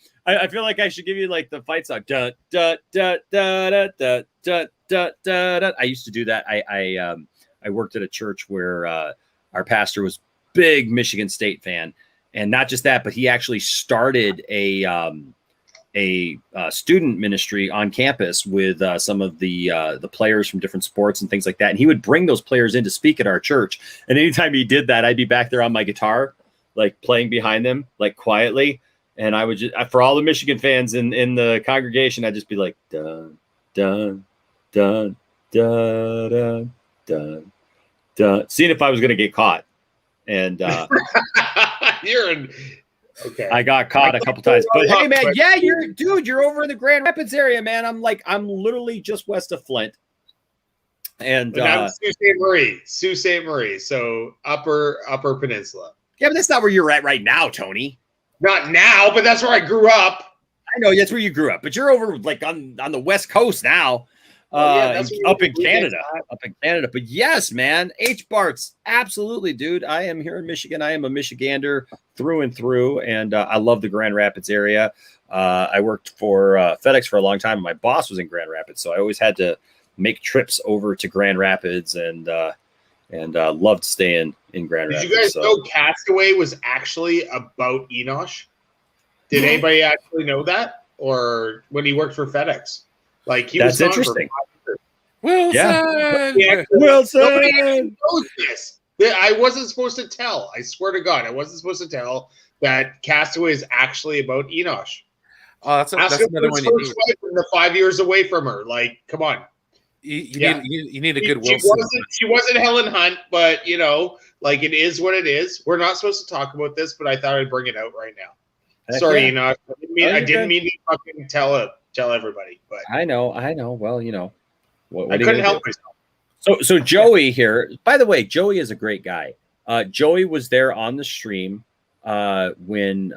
feel like I should give you like the fight song. Da, da, da, da, da, da, da, da, da, da. I used to do that. I worked at a church where our pastor was big Michigan State fan. And not just that, but he actually started a student ministry on campus with some of the players from different sports and things like that. And he would bring those players in to speak at our church. And anytime he did that, I'd be back there on my guitar, like playing behind them, like quietly. And I would just, for all the Michigan fans in the congregation, I'd just be like, dun, dun, dun, dun, dun, dun, dun, seeing if I was going to get caught. And okay. I got caught a couple times, but hey, man, you're over in the Grand Rapids area, man. I'm literally just west of Flint, and Sault Ste. Marie, so upper peninsula. Yeah, but that's not where you're at right now, Tony. Not now, but that's where I grew up. I know that's where you grew up, but you're over like on the West Coast now. Up in Canada. But yes, man, H. Bartz, absolutely, dude. I am here in Michigan. I am a Michigander through and through, and I love the Grand Rapids area. I worked for FedEx for a long time, and my boss was in Grand Rapids, so I always had to make trips over to Grand Rapids, and loved staying in Grand Rapids. Did you guys know Castaway was actually about Enosh? Did anybody actually know that, or when he worked for FedEx? Like that's interesting. Wilson. Yeah. Wilson. Nobody knows this. I wasn't supposed to tell. I swear to God, I wasn't supposed to tell that Castaway is actually about Enosh. Oh, that's another one you need. The 5 years away from her. Like, come on. You need a good Wilson. She wasn't Helen Hunt, but like it is what it is. We're not supposed to talk about this, but I thought I'd bring it out right now. Sorry, Enosh. I didn't mean to fucking tell everybody, but I know. Well, I couldn't help myself. So Joey here, by the way, Joey is a great guy. Joey was there on the stream when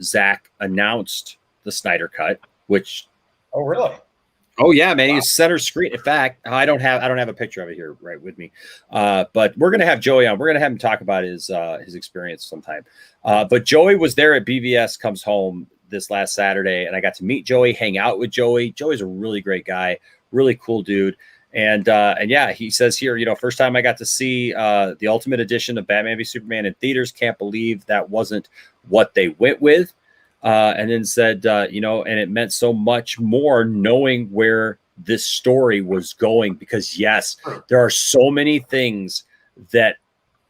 Zach announced the Snyder Cut, which Oh, really? Oh yeah, man, he's center screen. In fact, I don't have a picture of it here right with me. But we're gonna have Joey on. We're gonna have him talk about his experience sometime. But Joey was there at BVS Comes Home this last Saturday, and I got to meet Joey, hang out with Joey. Joey's a really great guy, really cool dude. And yeah, he says here, first time I got to see the Ultimate Edition of Batman v Superman in theaters. Can't believe that wasn't what they went with. And then said, and it meant so much more knowing where this story was going, because yes, there are so many things that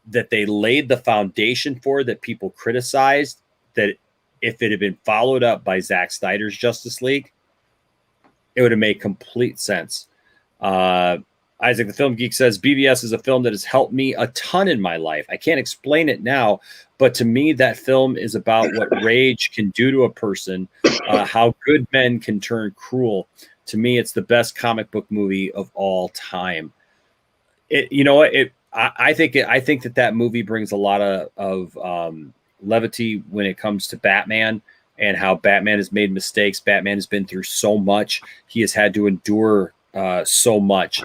they laid the foundation for that people criticized, that if it had been followed up by Zack Snyder's Justice League, it would have made complete sense. Isaac the Film Geek says BVS is a film that has helped me a ton in my life. I can't explain it now, but to me, that film is about what rage can do to a person, how good men can turn cruel. To me, it's the best comic book movie of all time. I think that movie brings a lot of levity when it comes to Batman and how Batman has made mistakes. Batman has been through so much. He has had to endure so much,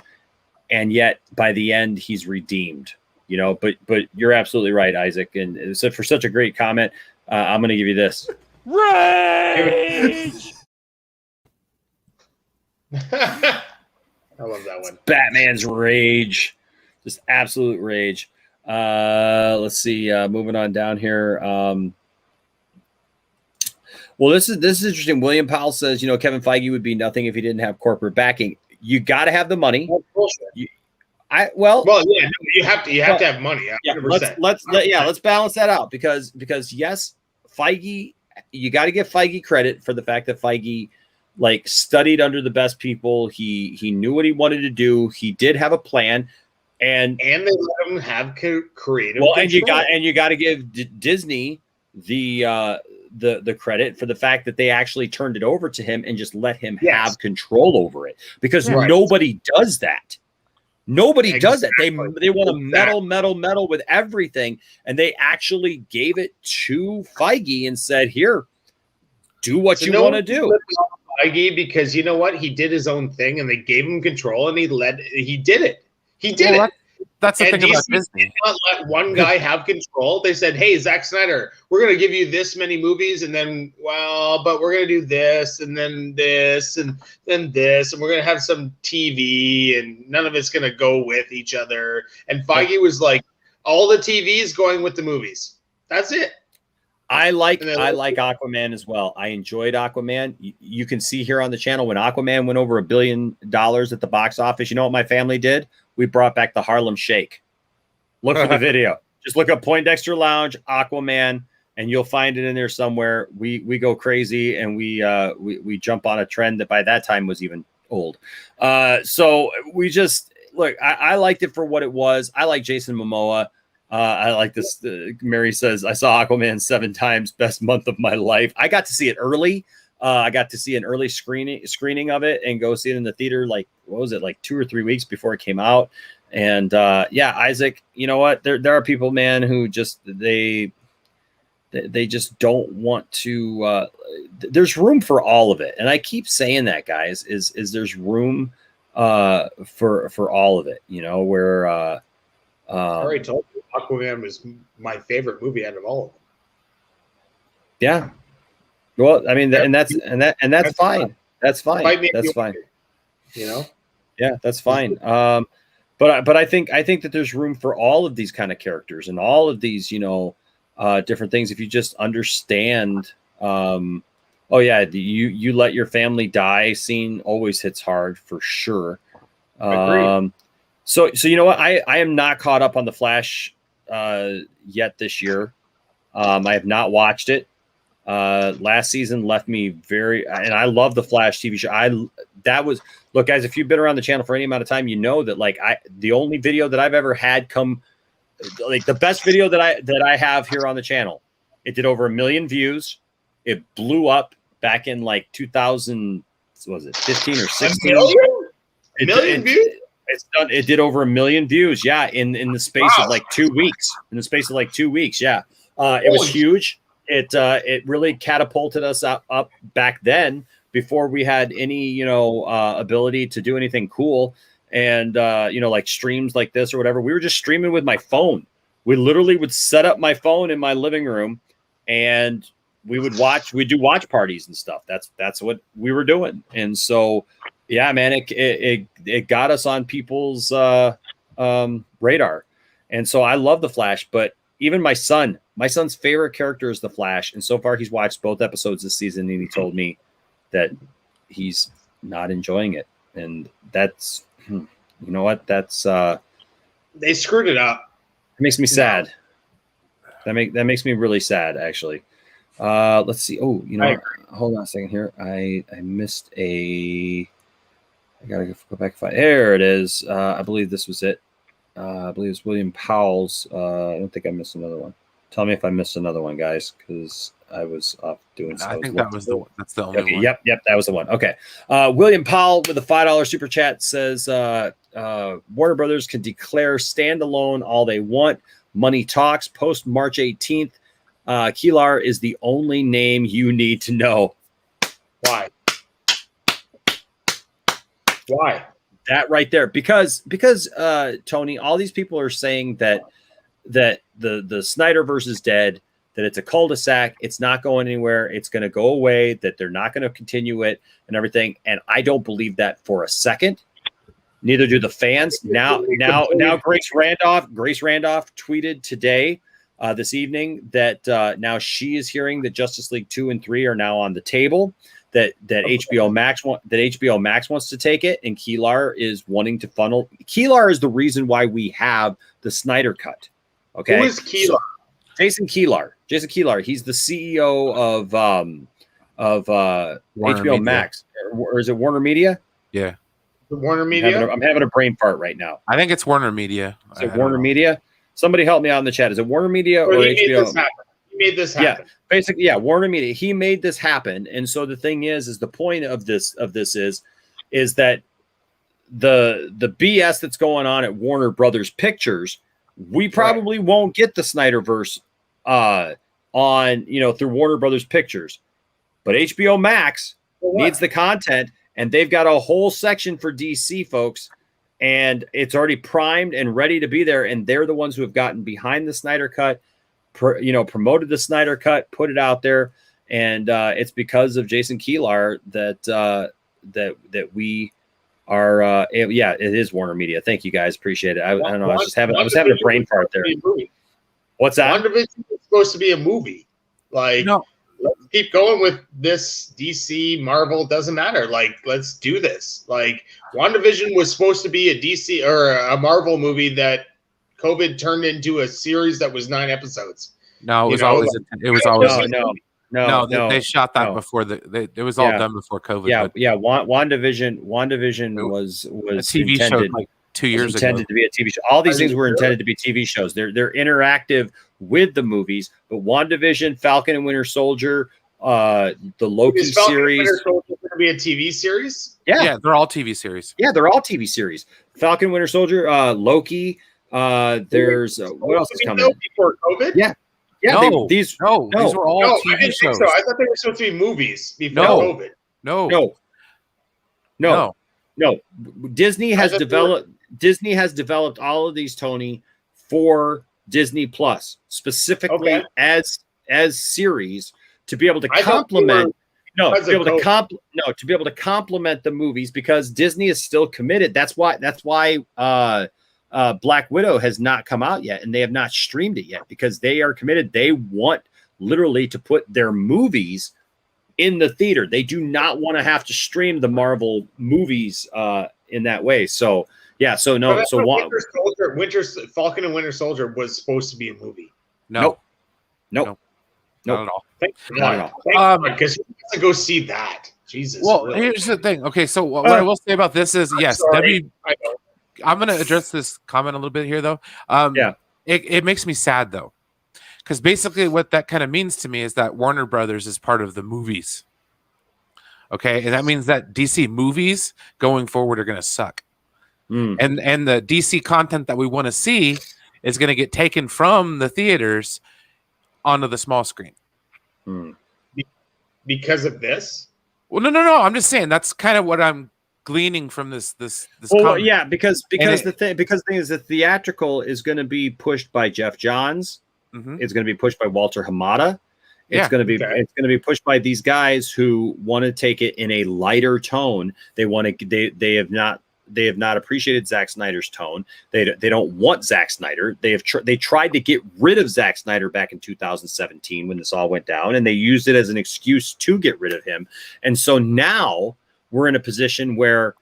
and yet by the end he's redeemed, but you're absolutely right, Isaac, and so for such a great comment, I'm going to give you this. Rage! I love that one. Batman's rage, just absolute rage. Let's see, moving on down here. Well, this is interesting. William Powell says, Kevin Feige would be nothing if he didn't have corporate backing. You got to have the money. That's bullshit. You have to have money. 100%. Let's balance that out because yes, Feige, you got to give Feige credit for the fact that Feige studied under the best people. He knew what he wanted to do. He did have a plan, and they let him have creative. Well, control. and you got to give Disney the credit for the fact that they actually turned it over to him and just let him have control over it, because nobody does that. Nobody does that. They want to meddle with everything, and they actually gave it to Feige and said, "Here, do what you want to do." Feige, because you know what, he did his own thing, and they gave him control, and he did it. He did it. That's the thing about Disney. Did not let one guy have control. They said, "Hey, Zack Snyder, we're going to give you this many movies, and then, but we're going to do this, and then this, and then this, and we're going to have some TV, and none of it's going to go with each other." And Feige was like, "All the TVs going with the movies. That's it." I like Aquaman as well. I enjoyed Aquaman. You can see here on the channel when Aquaman went over $1 billion at the box office. You know what my family did? We brought back the Harlem Shake. Look for the video. Just look up Poindexter Lounge, Aquaman, and you'll find it in there somewhere. We go crazy, and we jump on a trend that by that time was even old. So we just look. I liked it for what it was. I like Jason Momoa. I like this. Mary says, I saw Aquaman 7 times, best month of my life. I got to see it early. I got to see an early screening of it and go see it in the theater. What was it? 2 or 3 weeks before it came out. And Isaac, you know what? There are people, man, who just, they just don't want to, there's room for all of it. And I keep saying that, guys, is there's room for all of it, where, I already told you Aquaman was my favorite movie out of all of them. Yeah. Well, I mean, and that's fine. That's fine. That's fine. Yeah, that's fine. But I think that there's room for all of these kind of characters and all of these, different things. If you just understand, you let your family die scene always hits hard for sure. So you know what? I am not caught up on The Flash yet this year. I have not watched it. Last season left me and I love the Flash TV show. Look, guys, if you've been around the channel for any amount of time, you know that the only video that I've ever had come, the best video that I have here on the channel, it did over 1 million views. It blew up back in 2000, was it 15 or 16? A million views? It did over 1 million views. Yeah. In the space of 2 weeks, Yeah. It was huge. It really catapulted us up back then before we had any, ability to do anything cool. And, like streams like this or whatever, we were just streaming with my phone. We literally would set up my phone in my living room and we'd do watch parties and stuff. That's what we were doing. And so, yeah, man, it got us on people's radar. And so I love the Flash, but even my son's favorite character is the Flash. And so far he's watched both episodes this season and he told me that he's not enjoying it. And that's, you know what? That's, they screwed it up. It makes me sad. That makes me really sad, actually. Let's see. Oh, hold on a second here. I missed I gotta go back and find. There it is. I believe this was it. I believe it's William Powell's. I don't think I missed another one. Tell me if I missed another one, guys, because I was off doing stuff. I think that's the only one. Yep, that was the one. Okay. William Powell with a $5 super chat says Warner Brothers can declare standalone all they want. Money talks. Post March 18th. Keelar is the only name you need to know. Why? Why? That right there, because Tony, all these people are saying that the Snyder Verse is dead, that it's a cul-de-sac, it's not going anywhere, it's going to go away, that they're not going to continue it and everything. And I don't believe that for a second. Neither do the fans. Now, Grace Randolph tweeted today, this evening, that now she is hearing that Justice League 2 and 3 are now on the table. That HBO Max wants to take it, and Keelar is wanting to funnel. Keelar is the reason why we have the Snyder Cut. Okay, who is Keelar? So, Jason Keelar. He's the CEO of HBO Media. Max, or is it Warner Media? Yeah, Warner Media. I'm having a brain fart right now. I think it's Warner Media. Is it Warner Media? Somebody help me out in the chat. Is it Warner Media or HBO? He made this happen. Yeah, basically, yeah, Warner Media. He made this happen, and so the thing is the point of this is that the BS that's going on at Warner Brothers Pictures, we probably won't get the Snyder Verse on through Warner Brothers Pictures, but HBO Max needs the content, and they've got a whole section for DC folks. And it's already primed and ready to be there. And they're the ones who have gotten behind the Snyder Cut, promoted the Snyder Cut, put it out there. And it's because of Jason Keelar that we are. It is Warner Media. Thank you guys. Appreciate it. I don't know. I was having a brain fart there. What's that? WandaVision is supposed to be a movie. No. Let's keep going with this. DC, Marvel, doesn't matter. Let's do this. WandaVision was supposed to be a DC or a Marvel movie that COVID turned into a series that was 9 episodes. No, it was always. No. They shot that before it was all done before COVID. Yeah. WandaVision was a TV show 2 years ago. Intended to be a TV show. All these things were intended to be TV shows. They're interactive with the movies. But WandaVision, Falcon and Winter Soldier, the Loki series. Winter Soldier going to be a TV series? Yeah, they're all TV series. Yeah, they're all TV series. Falcon, Winter Soldier, Loki. There's what else is coming? Before COVID? Yeah. These were all TV I didn't shows. think so. I thought they were supposed to be movies before COVID. No. Disney has developed all of these, Tony, for Disney Plus, specifically as series to be able to complement. To be able to complement the movies, because Disney is still committed. That's why Black Widow has not come out yet, and they have not streamed it yet, because they are committed. They want literally to put their movies in the theater. They do not want to have to stream the Marvel movies in that way. So Falcon and Winter Soldier was supposed to be a movie. Nope. Not at all. Not at all. Because you have to go see that. Jesus. Well, here's the thing. Okay, so what I will say about this is, yes, I'm going to address this comment a little bit here, though. It makes me sad, though, because basically what that kind of means to me is that Warner Brothers is part of the movies. Okay, and that means that DC movies going forward are going to suck. And the DC content that we want to see is going to get taken from the theaters onto the small screen. Because of this? Well, no. I'm just saying that's kind of what I'm gleaning from this. Well, comment. yeah, because the thing is that theatrical is going to be pushed by Jeff Johns. It's going to be pushed by Walter Hamada. It's going to be pushed by these guys who want to take it in a lighter tone. They have not appreciated Zack Snyder's tone. They don't want Zack Snyder. They tried to get rid of Zack Snyder back in 2017 when this all went down, and they used it as an excuse to get rid of him. And so now we're in a position where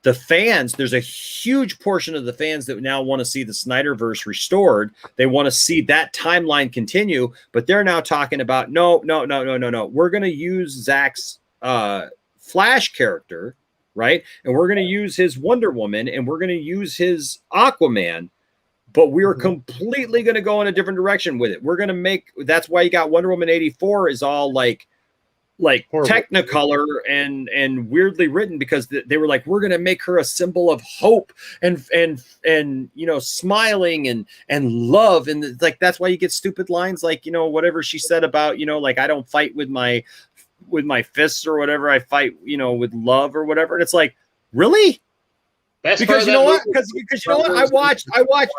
the fans, there's a huge portion of the fans that now want to see the Snyder Verse restored. They want to see that timeline continue, but they're now talking about no. We're going to use Zack's Flash character, right? And we're going to use his Wonder Woman, and we're going to use his Aquaman, but we are completely going to go in a different direction with it. We're going to make, that's why you got Wonder Woman 84 is all like horrible Technicolor and weirdly written, because they were like, we're going to make her a symbol of hope and smiling and love. And like, that's why you get stupid lines like, whatever she said about, like, I don't fight with my fists or whatever. I fight, with love or whatever. And it's like, really? Because you know what? Because you know what? I watched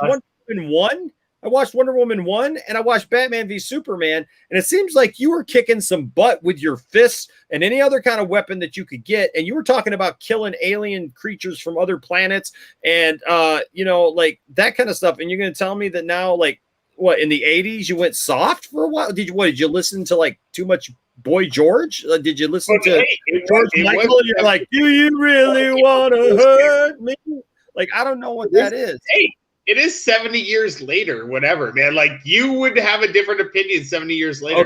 Wonder Woman 1. I watched Wonder Woman 1 and I watched Batman v Superman, and it seems like you were kicking some butt with your fists and any other kind of weapon that you could get. And you were talking about killing alien creatures from other planets and, like that kind of stuff. And you're going to tell me that now, like, what, in the 80s you went soft for a while? Did you listen to like too much Boy George? Did you listen to George Michael? And you're like, do you really want to hurt me? Like, I don't know what that is. Hey, it is 70 years later, whatever, man. Like, you would have a different opinion 70 years later.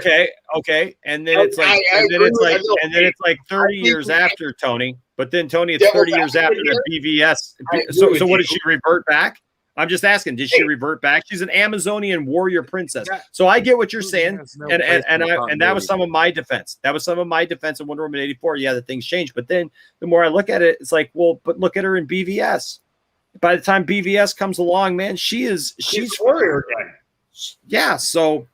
Okay. And then it's like, and then it's like 30 years after, Tony. But then, Tony, it's 30 years after the BVS. So what did she revert back? I'm just asking, did she revert back? She's an Amazonian warrior princess. So I get what you're saying. And that was some of my defense. That was some of my defense in Wonder Woman 84. Yeah, the things changed. But then the more I look at it, it's like, well, but look at her in BVS. By the time BVS comes along, man, she's warrior again. Yeah. So,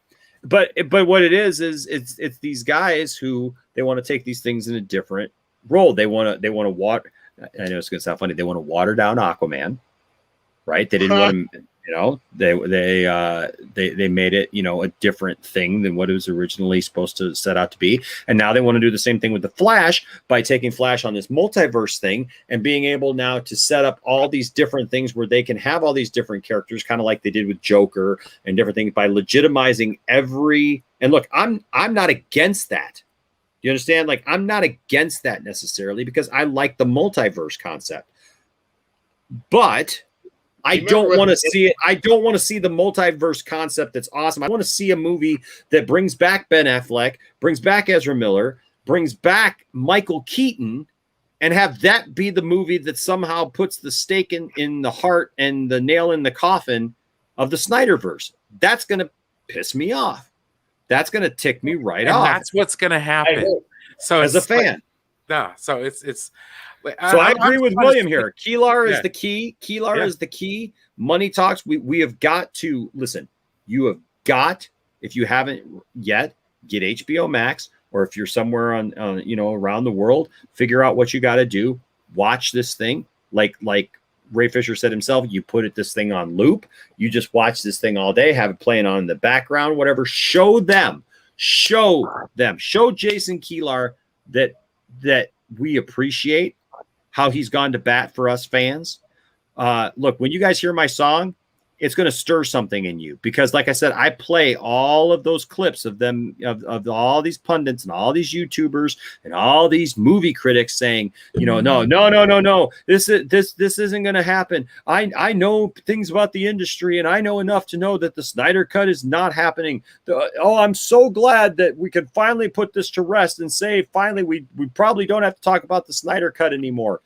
but what it is it's these guys who they want to take these things in a different role. They want to water. I know it's going to sound funny. They want to water down Aquaman, right? They didn't want to, they made it, a different thing than what it was originally supposed to set out to be. And now they want to do the same thing with the Flash by taking Flash on this multiverse thing and being able now to set up all these different things where they can have all these different characters, kind of like they did with Joker and different things, by legitimizing every, and look, I'm not against that. You understand? Like, I'm not against that necessarily, because I like the multiverse concept, but I don't want to see it. I don't want to see the multiverse concept. That's awesome. I want to see a movie that brings back Ben Affleck, brings back Ezra Miller, brings back Michael Keaton, and have that be the movie that somehow puts the stake in the heart and the nail in the coffin of the Snyder Verse. That's going to piss me off. That's going to tick me right off. That's what's going to happen. So as a fan, so it's. So I agree with William here. Keelar is the key. Keelar is the key. Money talks. We have got to listen. You have got, if you haven't yet, get HBO Max, or if you're somewhere on around the world, figure out what you got to do. Watch this thing. Like Ray Fisher said himself, you put this thing on loop. You just watch this thing all day, have it playing on in the background, whatever. Show Jason Keelar that we appreciate how he's gone to bat for us fans. Look, when you guys hear my song, it's going to stir something in you, because like I said, I play all of those clips of them, of all these pundits and all these YouTubers and all these movie critics saying, no, this isn't going to happen. I know things about the industry, and I know enough to know that the Snyder Cut is not happening. I'm so glad that we could finally put this to rest and say, finally, we probably don't have to talk about the Snyder Cut anymore.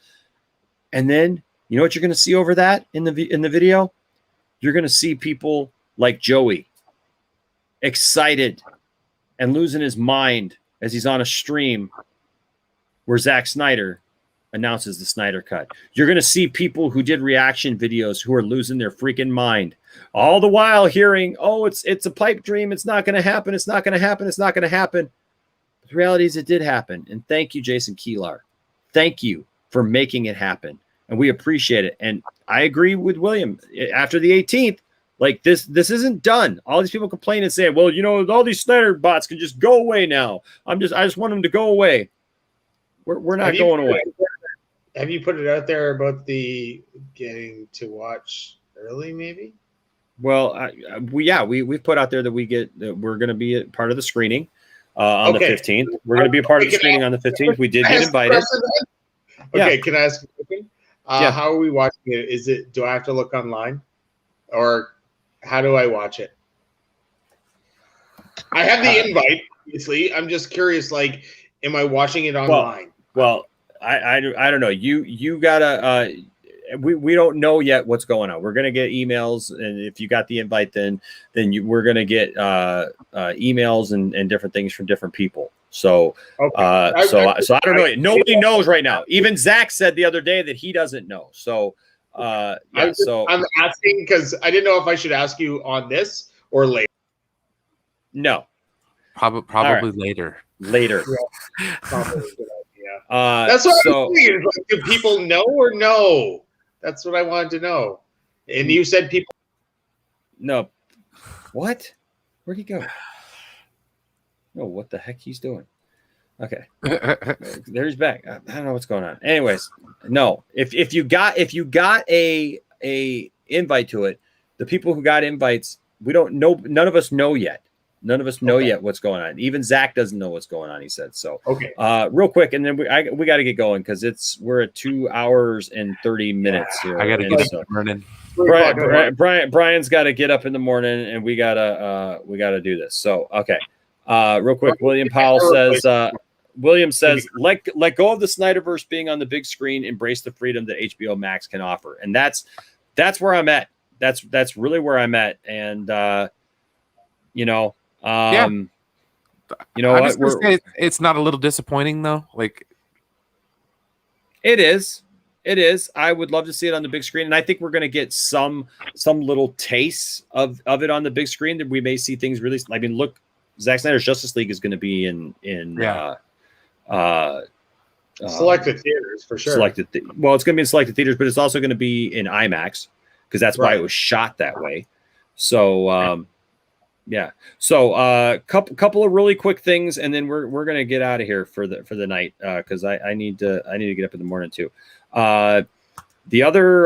And then, you know what you're going to see over that in the video? You're going to see people like Joey excited and losing his mind as he's on a stream where Zack Snyder announces the Snyder Cut. You're going to see people who did reaction videos who are losing their freaking mind, all the while hearing, oh, it's a pipe dream. It's not going to happen. It's not going to happen. It's not going to happen. The reality is it did happen. And thank you, Jason Keelar. Thank you for making it happen. And we appreciate it. And I agree with William. After the 18th, like this isn't done. All these people complain and say, well, all these Snyder bots can just go away now. I just want them to go away. We're not going away. Have you put it out there about the getting to watch early, maybe? Well, we've put out there that we're going to be a part of the screening on the 15th. We're going to be a part of the screening on the 15th. We did get invited. Okay, can I ask a question? How are we watching it? Do I have to look online, or how do I watch it? I have the invite, obviously. I'm just curious, like, am I watching it online? Well, I don't know. You gotta. We don't know yet what's going on. We're gonna get emails, and if you got the invite, then we're gonna get emails and different things from different people. So, I don't know. Nobody knows right now. Even Zach said the other day that he doesn't know. So, I'm asking because I didn't know if I should ask you on this or later. No, probably later. Later. Yeah, probably a good idea. That's what I'm saying. Like, do people know or no? That's what I wanted to know. And you said people. No. What? Where'd he go? Oh, what the heck he's doing? Okay. There he's back. I don't know what's going on. Anyways, no. If you got a invite to it, the people who got invites, we don't know. None of us know yet. None of us know yet what's going on. Even Zach doesn't know what's going on. He said so. Okay. Real quick, and then we got to get going because we're at 2 hours and 30 minutes here. I got to get up running. Brian's got to get up in the morning, and we gotta do this. So okay. Real quick, William Powell says. William says, "Let go of the Snyder Verse being on the big screen. Embrace the freedom that HBO Max can offer." And that's where I'm at. That's really where I'm at. And it's not a little disappointing though. Like it is. I would love to see it on the big screen, and I think we're going to get some little tastes of it on the big screen. That we may see things released. I mean, look, Zack Snyder's Justice League is going to be in selected theaters for sure. It's going to be in selected theaters, but it's also going to be in IMAX because that's why it was shot that way. So. Yeah. So couple of really quick things, and then we're gonna get out of here for the night because I need to get up in the morning too. The other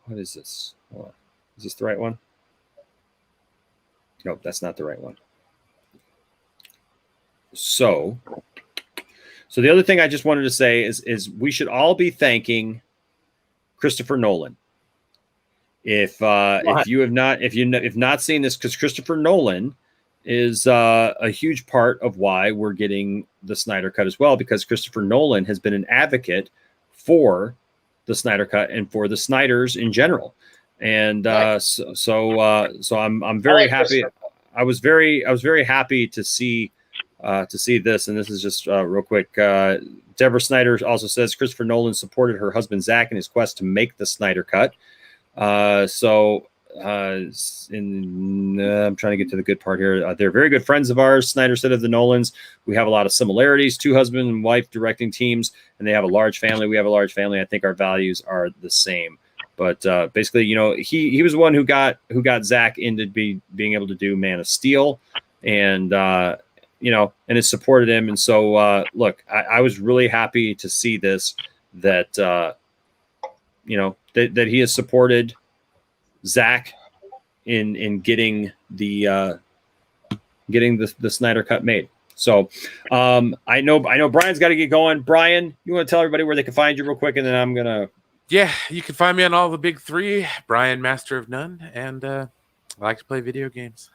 what is this? Hold on. Is this the right one? Nope, that's not the right one. So the other thing I just wanted to say is we should all be thanking Christopher Nolan. If you have not seen this, because Christopher Nolan is a huge part of why we're getting the Snyder Cut as well, because Christopher Nolan has been an advocate for the Snyder Cut and for the Snyders in general. And so I'm very happy. I was very happy to see this, and this is just real quick. Deborah Snyder also says Christopher Nolan supported her husband Zach in his quest to make the Snyder Cut. I'm trying to get to the good part here. They're very good friends of ours. Snyder said of the Nolans, we have a lot of similarities, 2 husband and wife directing teams, and they have a large family. We have a large family. I think our values are the same. But basically, he was the one who got Zach into being able to do Man of Steel, and and it supported him. And so look, I was really happy to see this, that that he has supported Zach in getting the Snyder Cut made. So I know Brian's got to get going. Brian, you want to tell everybody where they can find you real quick, and then I'm gonna. Yeah, you can find me on all the big 3, Brian, Master of None, and I like to play video games.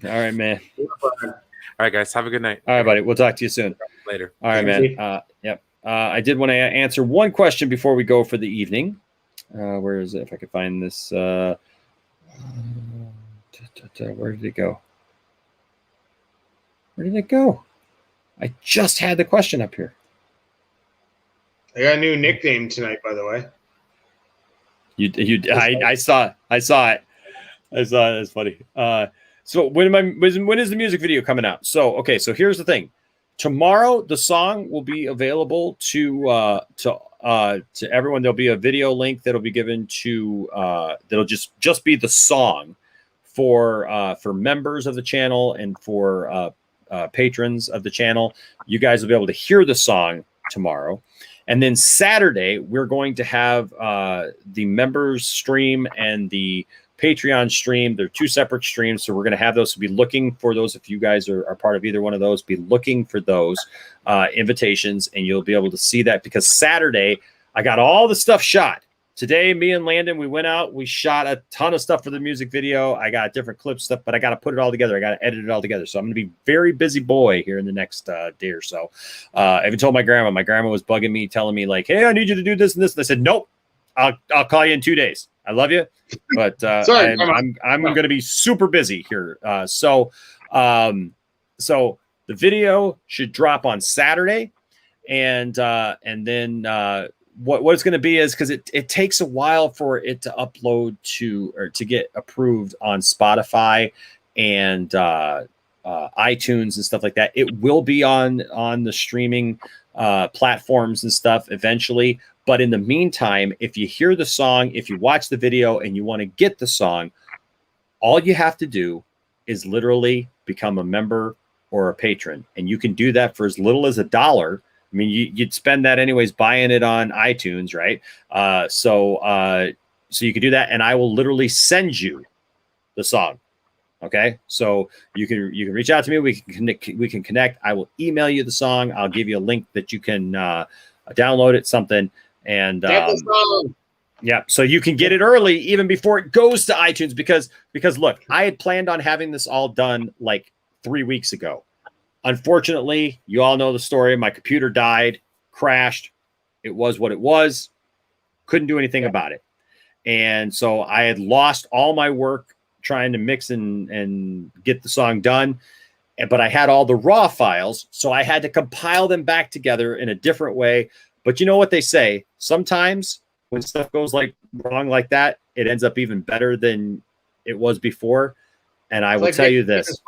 All right, man. All right, guys, have a good night. All right, buddy. We'll talk to you soon. Later. All right, man. Yep. I did want to answer one question before we go for the evening. Where is it? If I could find this. Where did it go? Where did it go? I just had the question up here. I got a new nickname tonight, by the way. I saw it. It's funny. So when is the music video coming out? So okay, so here's the thing. Tomorrow the song will be available to everyone. There'll be a video link that'll be given to that'll just be the song for members of the channel and for patrons of the channel. You guys will be able to hear the song tomorrow. And then Saturday, we're going to have the members stream and the Patreon stream. They're two separate streams, so we're going to have those. So be looking for those. If you guys are part of either one of those, be looking for those invitations, and you'll be able to see that, because Saturday, I got all the stuff shot. Today, me and Landon, we went out, we shot a ton of stuff for the music video. I got different clips stuff, but I got to put it all together. I got to edit it all together. So I'm going to be very busy boy here in the next day or so. I even told my grandma. My grandma was bugging me, telling me like, "Hey, I need you to do this and this." And I said, "Nope, I'll call you in 2 days. I love you, but Sorry, I'm going to be super busy here." So the video should drop on Saturday, and then. What it's going to be is, because it takes a while for it to upload to get approved on Spotify and iTunes and stuff like that. It will be on the streaming platforms and stuff eventually. But in the meantime, if you hear the song, if you watch the video and you want to get the song, all you have to do is literally become a member or a patron. And you can do that for as little as $1. I mean, you'd spend that anyways buying it on iTunes, right? So you can do that, and I will literally send you the song. Okay, so you can reach out to me. We can connect. I will email you the song. I'll give you a link that you can download it, something, and yeah, so you can get it early even before it goes to iTunes. Because look, I had planned on having this all done like 3 weeks ago. Unfortunately, you all know the story. My computer died, crashed. It was what it was. Couldn't do anything about it. And so I had lost all my work trying to mix and get the song done. But I had all the raw files, so I had to compile them back together in a different way. But you know what they say? Sometimes when stuff goes like wrong like that, it ends up even better than it was before. And I will tell you this.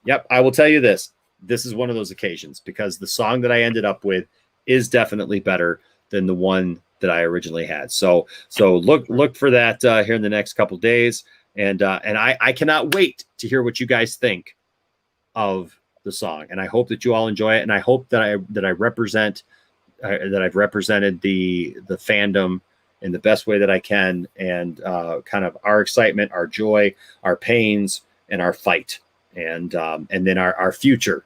Yep, I will tell you this. This is one of those occasions, because the song that I ended up with is definitely better than the one that I originally had. So look for that here in the next couple days, and I cannot wait to hear what you guys think of the song, and I hope that you all enjoy it, and I hope that I've represented the fandom in the best way that I can, and kind of our excitement, our joy, our pains, and our fight. And then our future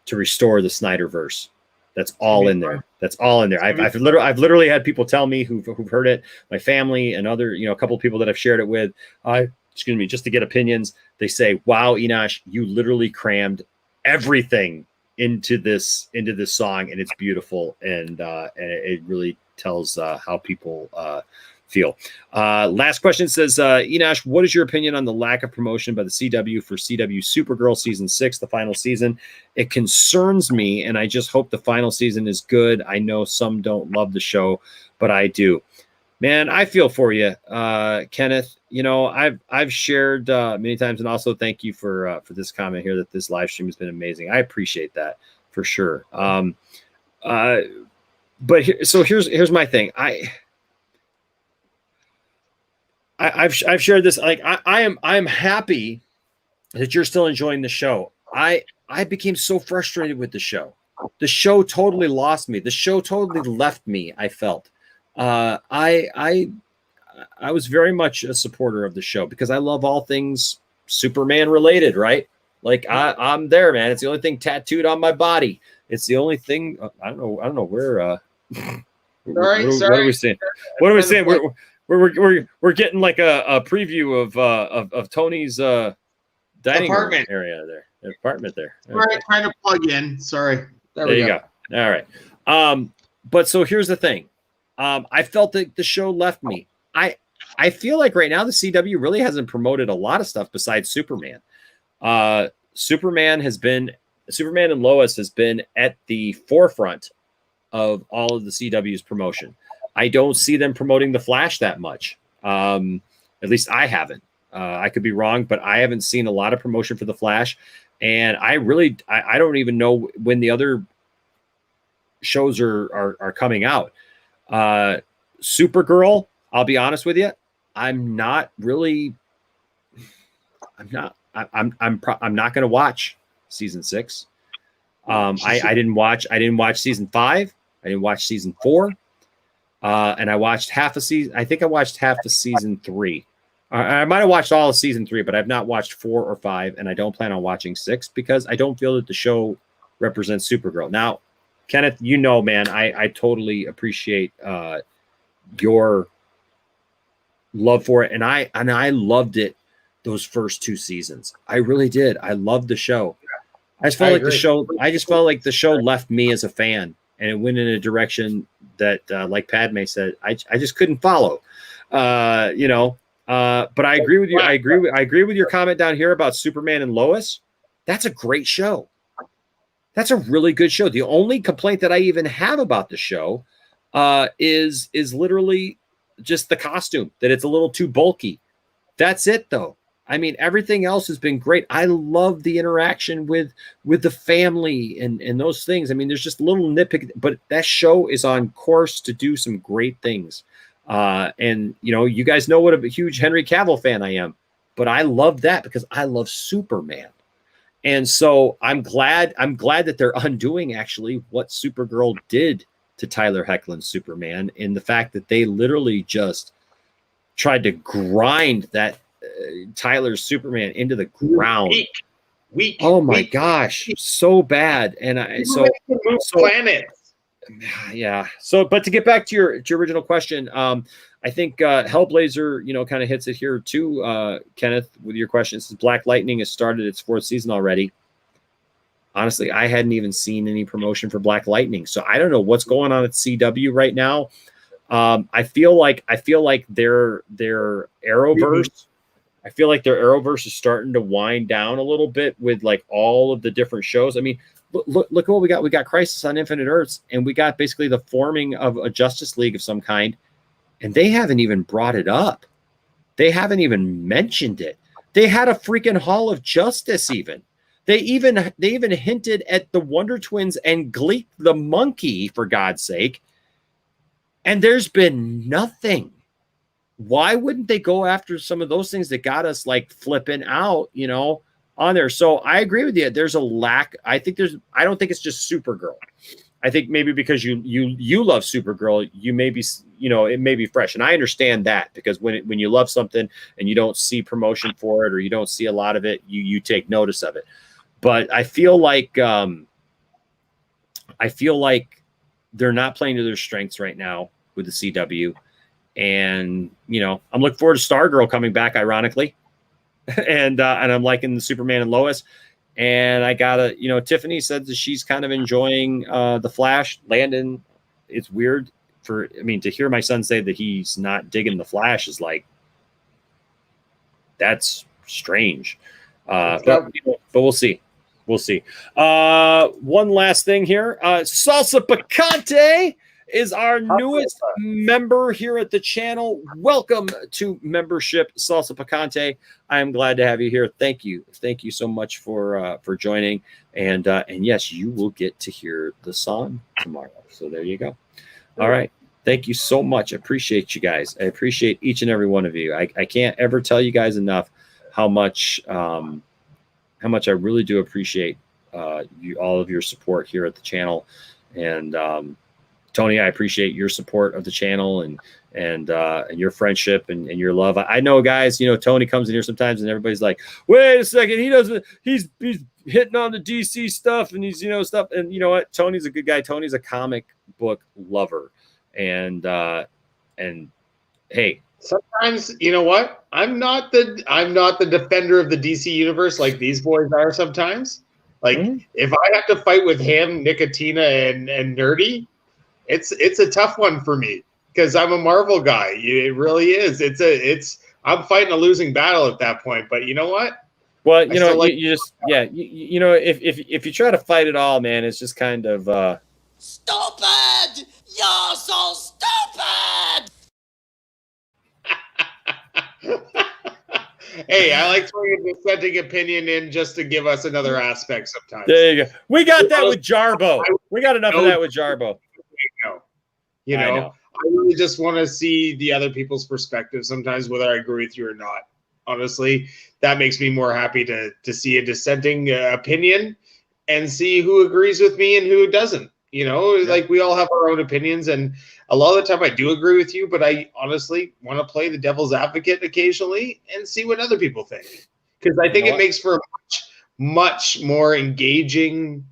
to restore the Snyder Verse. That's all in there. That's all in there. I've literally had people tell me who've heard it, my family and other, a couple of people that I've shared it with. Just to get opinions. They say, "Wow, Enosh, you literally crammed everything into this song, and it's beautiful." And it really tells how people feel. Last question says, Enosh, what is your opinion on the lack of promotion by the CW for CW Supergirl season 6, the final season? It concerns me, and I just hope the final season is good. I know some don't love the show, but I do. Man, I feel for you, Kenneth. I've shared many times, and also thank you for this comment here, that this live stream has been amazing. I appreciate that for sure. But here's my thing. I've shared this. Like I'm happy that you're still enjoying the show. I became so frustrated with the show. The show totally lost me. The show totally left me. I felt. I was very much a supporter of the show, because I love all things Superman related. Right? Like I'm there, man. It's the only thing tattooed on my body. It's the only thing. I don't know where. What are we saying? What are we saying? We're getting like a preview of Tony's dining room area there, the apartment there. Right, trying to plug in. Sorry. There you go. All right. But so here's the thing. I felt that the show left me. I feel like right now the CW really hasn't promoted a lot of stuff besides Superman. Superman and Lois has been at the forefront of all of the CW's promotion. I don't see them promoting the Flash that much. At least I haven't. I could be wrong, but I haven't seen a lot of promotion for the Flash, and I don't even know when the other shows are coming out. Supergirl, I'll be honest with you, I'm not going to watch season 6. I didn't watch season 5. I didn't watch season 4. And I watched half a season. I think I watched half of season 3. I might have watched all of season 3, but I've not watched 4 or 5, and I don't plan on watching 6 because I don't feel that the show represents Supergirl. Now, Kenneth, man, I totally appreciate your love for it, and I loved it those first 2 seasons. I really did. I loved the show. I just felt like the show left me as a fan, and it went in a direction that, like Padme said, I just couldn't follow. But I agree with you. I agree with your comment down here about Superman and Lois. That's a great show. That's a really good show. The only complaint that I even have about the show is literally just the costume, that it's a little too bulky. That's it, though. I mean, everything else has been great. I love the interaction with the family and those things. I mean, there's just little nitpick, but that show is on course to do some great things. And you guys know what a huge Henry Cavill fan I am, but I love that because I love Superman. And so I'm glad that they're undoing actually what Supergirl did to Tyler Hoechlin's Superman, in the fact that they literally just tried to grind that Tyler's Superman into the ground. Weak. Oh my gosh, so bad. And planets. Yeah. So, but to get back to your original question, I think Hellblazer, kind of hits it here too, Kenneth, with your question. Since Black Lightning has started its 4th season already. Honestly, I hadn't even seen any promotion for Black Lightning, so I don't know what's going on at CW right now. I feel like their Arrowverse. I feel like their Arrowverse is starting to wind down a little bit with like all of the different shows. I mean, look at what we got. We got Crisis on Infinite Earths, and we got basically the forming of a Justice League of some kind, and they haven't even brought it up. They haven't even mentioned it. They had a freaking Hall of Justice even. They even hinted at the Wonder Twins and Gleek the monkey, for God's sake. And there's been nothing. Why wouldn't they go after some of those things that got us like flipping out, on there? So I agree with you. There's a lack. I don't think it's just Supergirl. I think maybe because you love Supergirl, you may be, it may be fresh. And I understand that, because when you love something and you don't see promotion for it, or you don't see a lot of it, you take notice of it. But I feel like they're not playing to their strengths right now with the CW. And, I'm looking forward to Stargirl coming back, ironically. and I'm liking the Superman and Lois. And I gotta, Tiffany said that she's kind of enjoying the Flash. Landon, it's weird to hear my son say that he's not digging the Flash is like, that's strange. But we'll see. We'll see. One last thing here. Salsa Picante is our newest member here at the channel. Welcome to membership, Salsa Picante. I am glad to have you here. Thank you so much for joining. And yes, you will get to hear the song tomorrow. So there you go. All right. Thank you so much. I appreciate you guys. I appreciate each and every one of you. I can't ever tell you guys enough how much I really do appreciate all of your support here at the channel. And Tony, I appreciate your support of the channel and your friendship and your love. I know, guys, Tony comes in here sometimes and everybody's like, wait a second, he's hitting on the DC stuff and he's, stuff. And you know what? Tony's a good guy. Tony's a comic book lover. And hey, sometimes, you know what? I'm not the defender of the DC universe like these boys are sometimes. Like, if I have to fight with him, Nicotina, and Nerdy, it's a tough one for me because I'm a Marvel guy. It really is. I'm fighting a losing battle at that point. But you know what? Well, if you try to fight it all, man, it's just kind of Stupid! You're so stupid! Hey, I like throwing a dissenting opinion in just to give us another aspect sometimes. There you go. We got that with Jarbo. We got enough of that with Jarbo. You I know, know. I really just want to see the other people's perspective sometimes, whether I agree with you or not. Honestly, that makes me more happy to see a dissenting opinion and see who agrees with me and who doesn't. You know, like we all have our own opinions, and a lot of the time I do agree with you, but I honestly want to play the devil's advocate occasionally and see what other people think, because I think it makes for a much more engaging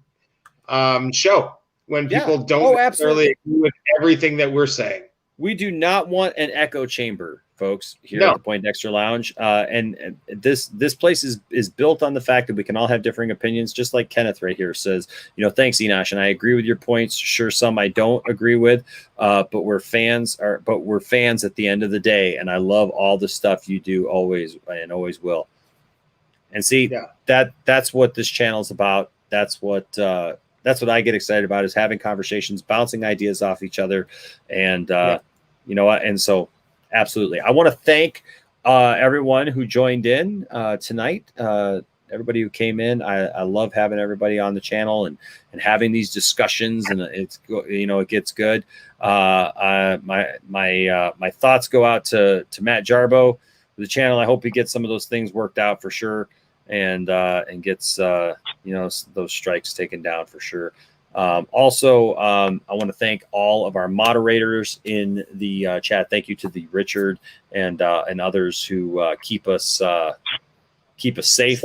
show when people don't necessarily agree with everything that we're saying. We do not want an echo chamber, folks, here at the Poindexter Lounge. And this place is built on the fact that we can all have differing opinions, just like Kenneth right here says, thanks, Enosh, and I agree with your points. Sure, some I don't agree with, but we're fans at the end of the day, and I love all the stuff you do always and always will. And see, that's what this channel is about. That's what I get excited about, is having conversations, bouncing ideas off each other. And, and so absolutely. I want to thank everyone who joined in tonight. Everybody who came in. I love having everybody on the channel and having these discussions, and it gets good. My thoughts go out to Matt Jarbo, the channel. I hope he gets some of those things worked out for sure. And gets those strikes taken down for sure. Also, I want to thank all of our moderators in the chat. Thank you to the Richard and others who keep us safe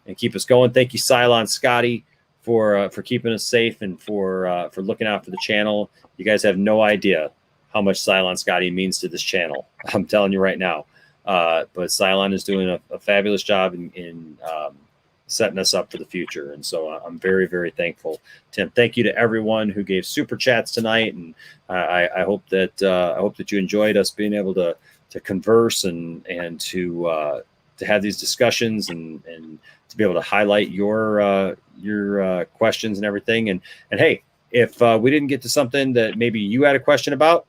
and keep us going. Thank you, Cylon Scotty, for keeping us safe and for looking out for the channel. You guys have no idea how much Cylon Scotty means to this channel. I'm telling you right now. But Cylon is doing a fabulous job in setting us up for the future. And so I'm very, very thankful, Tim. Thank you to everyone who gave super chats tonight. And I hope that you enjoyed us being able to converse and to have these discussions and to be able to highlight your questions and everything. And hey, if we didn't get to something that maybe you had a question about,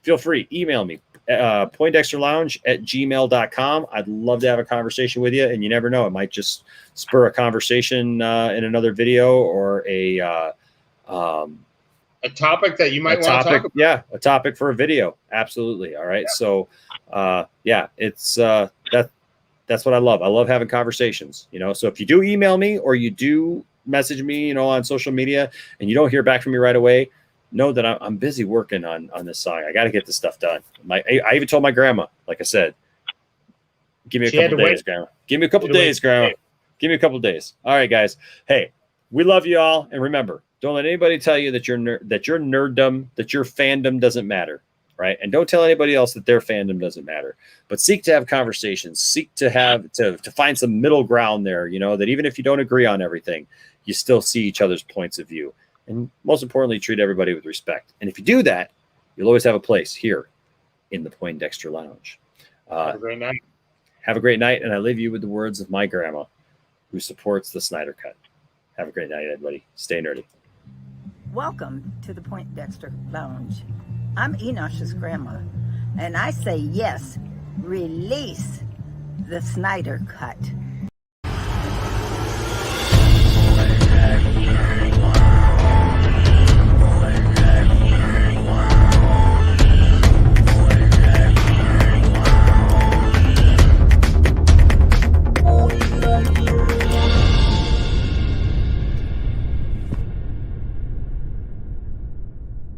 feel free, email me. poindexterlounge@gmail.com. I'd love to have a conversation with you, and you never know, it might just spur a conversation in another video or a topic that you might want to talk about. Yeah, a topic for a video. Absolutely. All right. So it's that's what I love. I love having conversations, so if you do email me or you do message me, on social media, and you don't hear back from me right away, know that I'm busy working on this song. I got to get this stuff done. I even told my grandma, like I said, give me a couple days, Grandma. Give me a couple days, Grandma. Give me a couple days. All right, guys. Hey, we love you all, and remember, don't let anybody tell you that your nerddom, that your fandom doesn't matter, right? And don't tell anybody else that their fandom doesn't matter. But seek to have conversations. Seek to have to find some middle ground there. That even if you don't agree on everything, you still see each other's points of view. And most importantly, treat everybody with respect. And if you do that, you'll always have a place here in the Poindexter Lounge. Have a great night. Have a great night. And I leave you with the words of my grandma, who supports the Snyder Cut. Have a great night, everybody. Stay nerdy. Welcome to the Poindexter Lounge. I'm Enosh's grandma, and I say yes, release the Snyder Cut.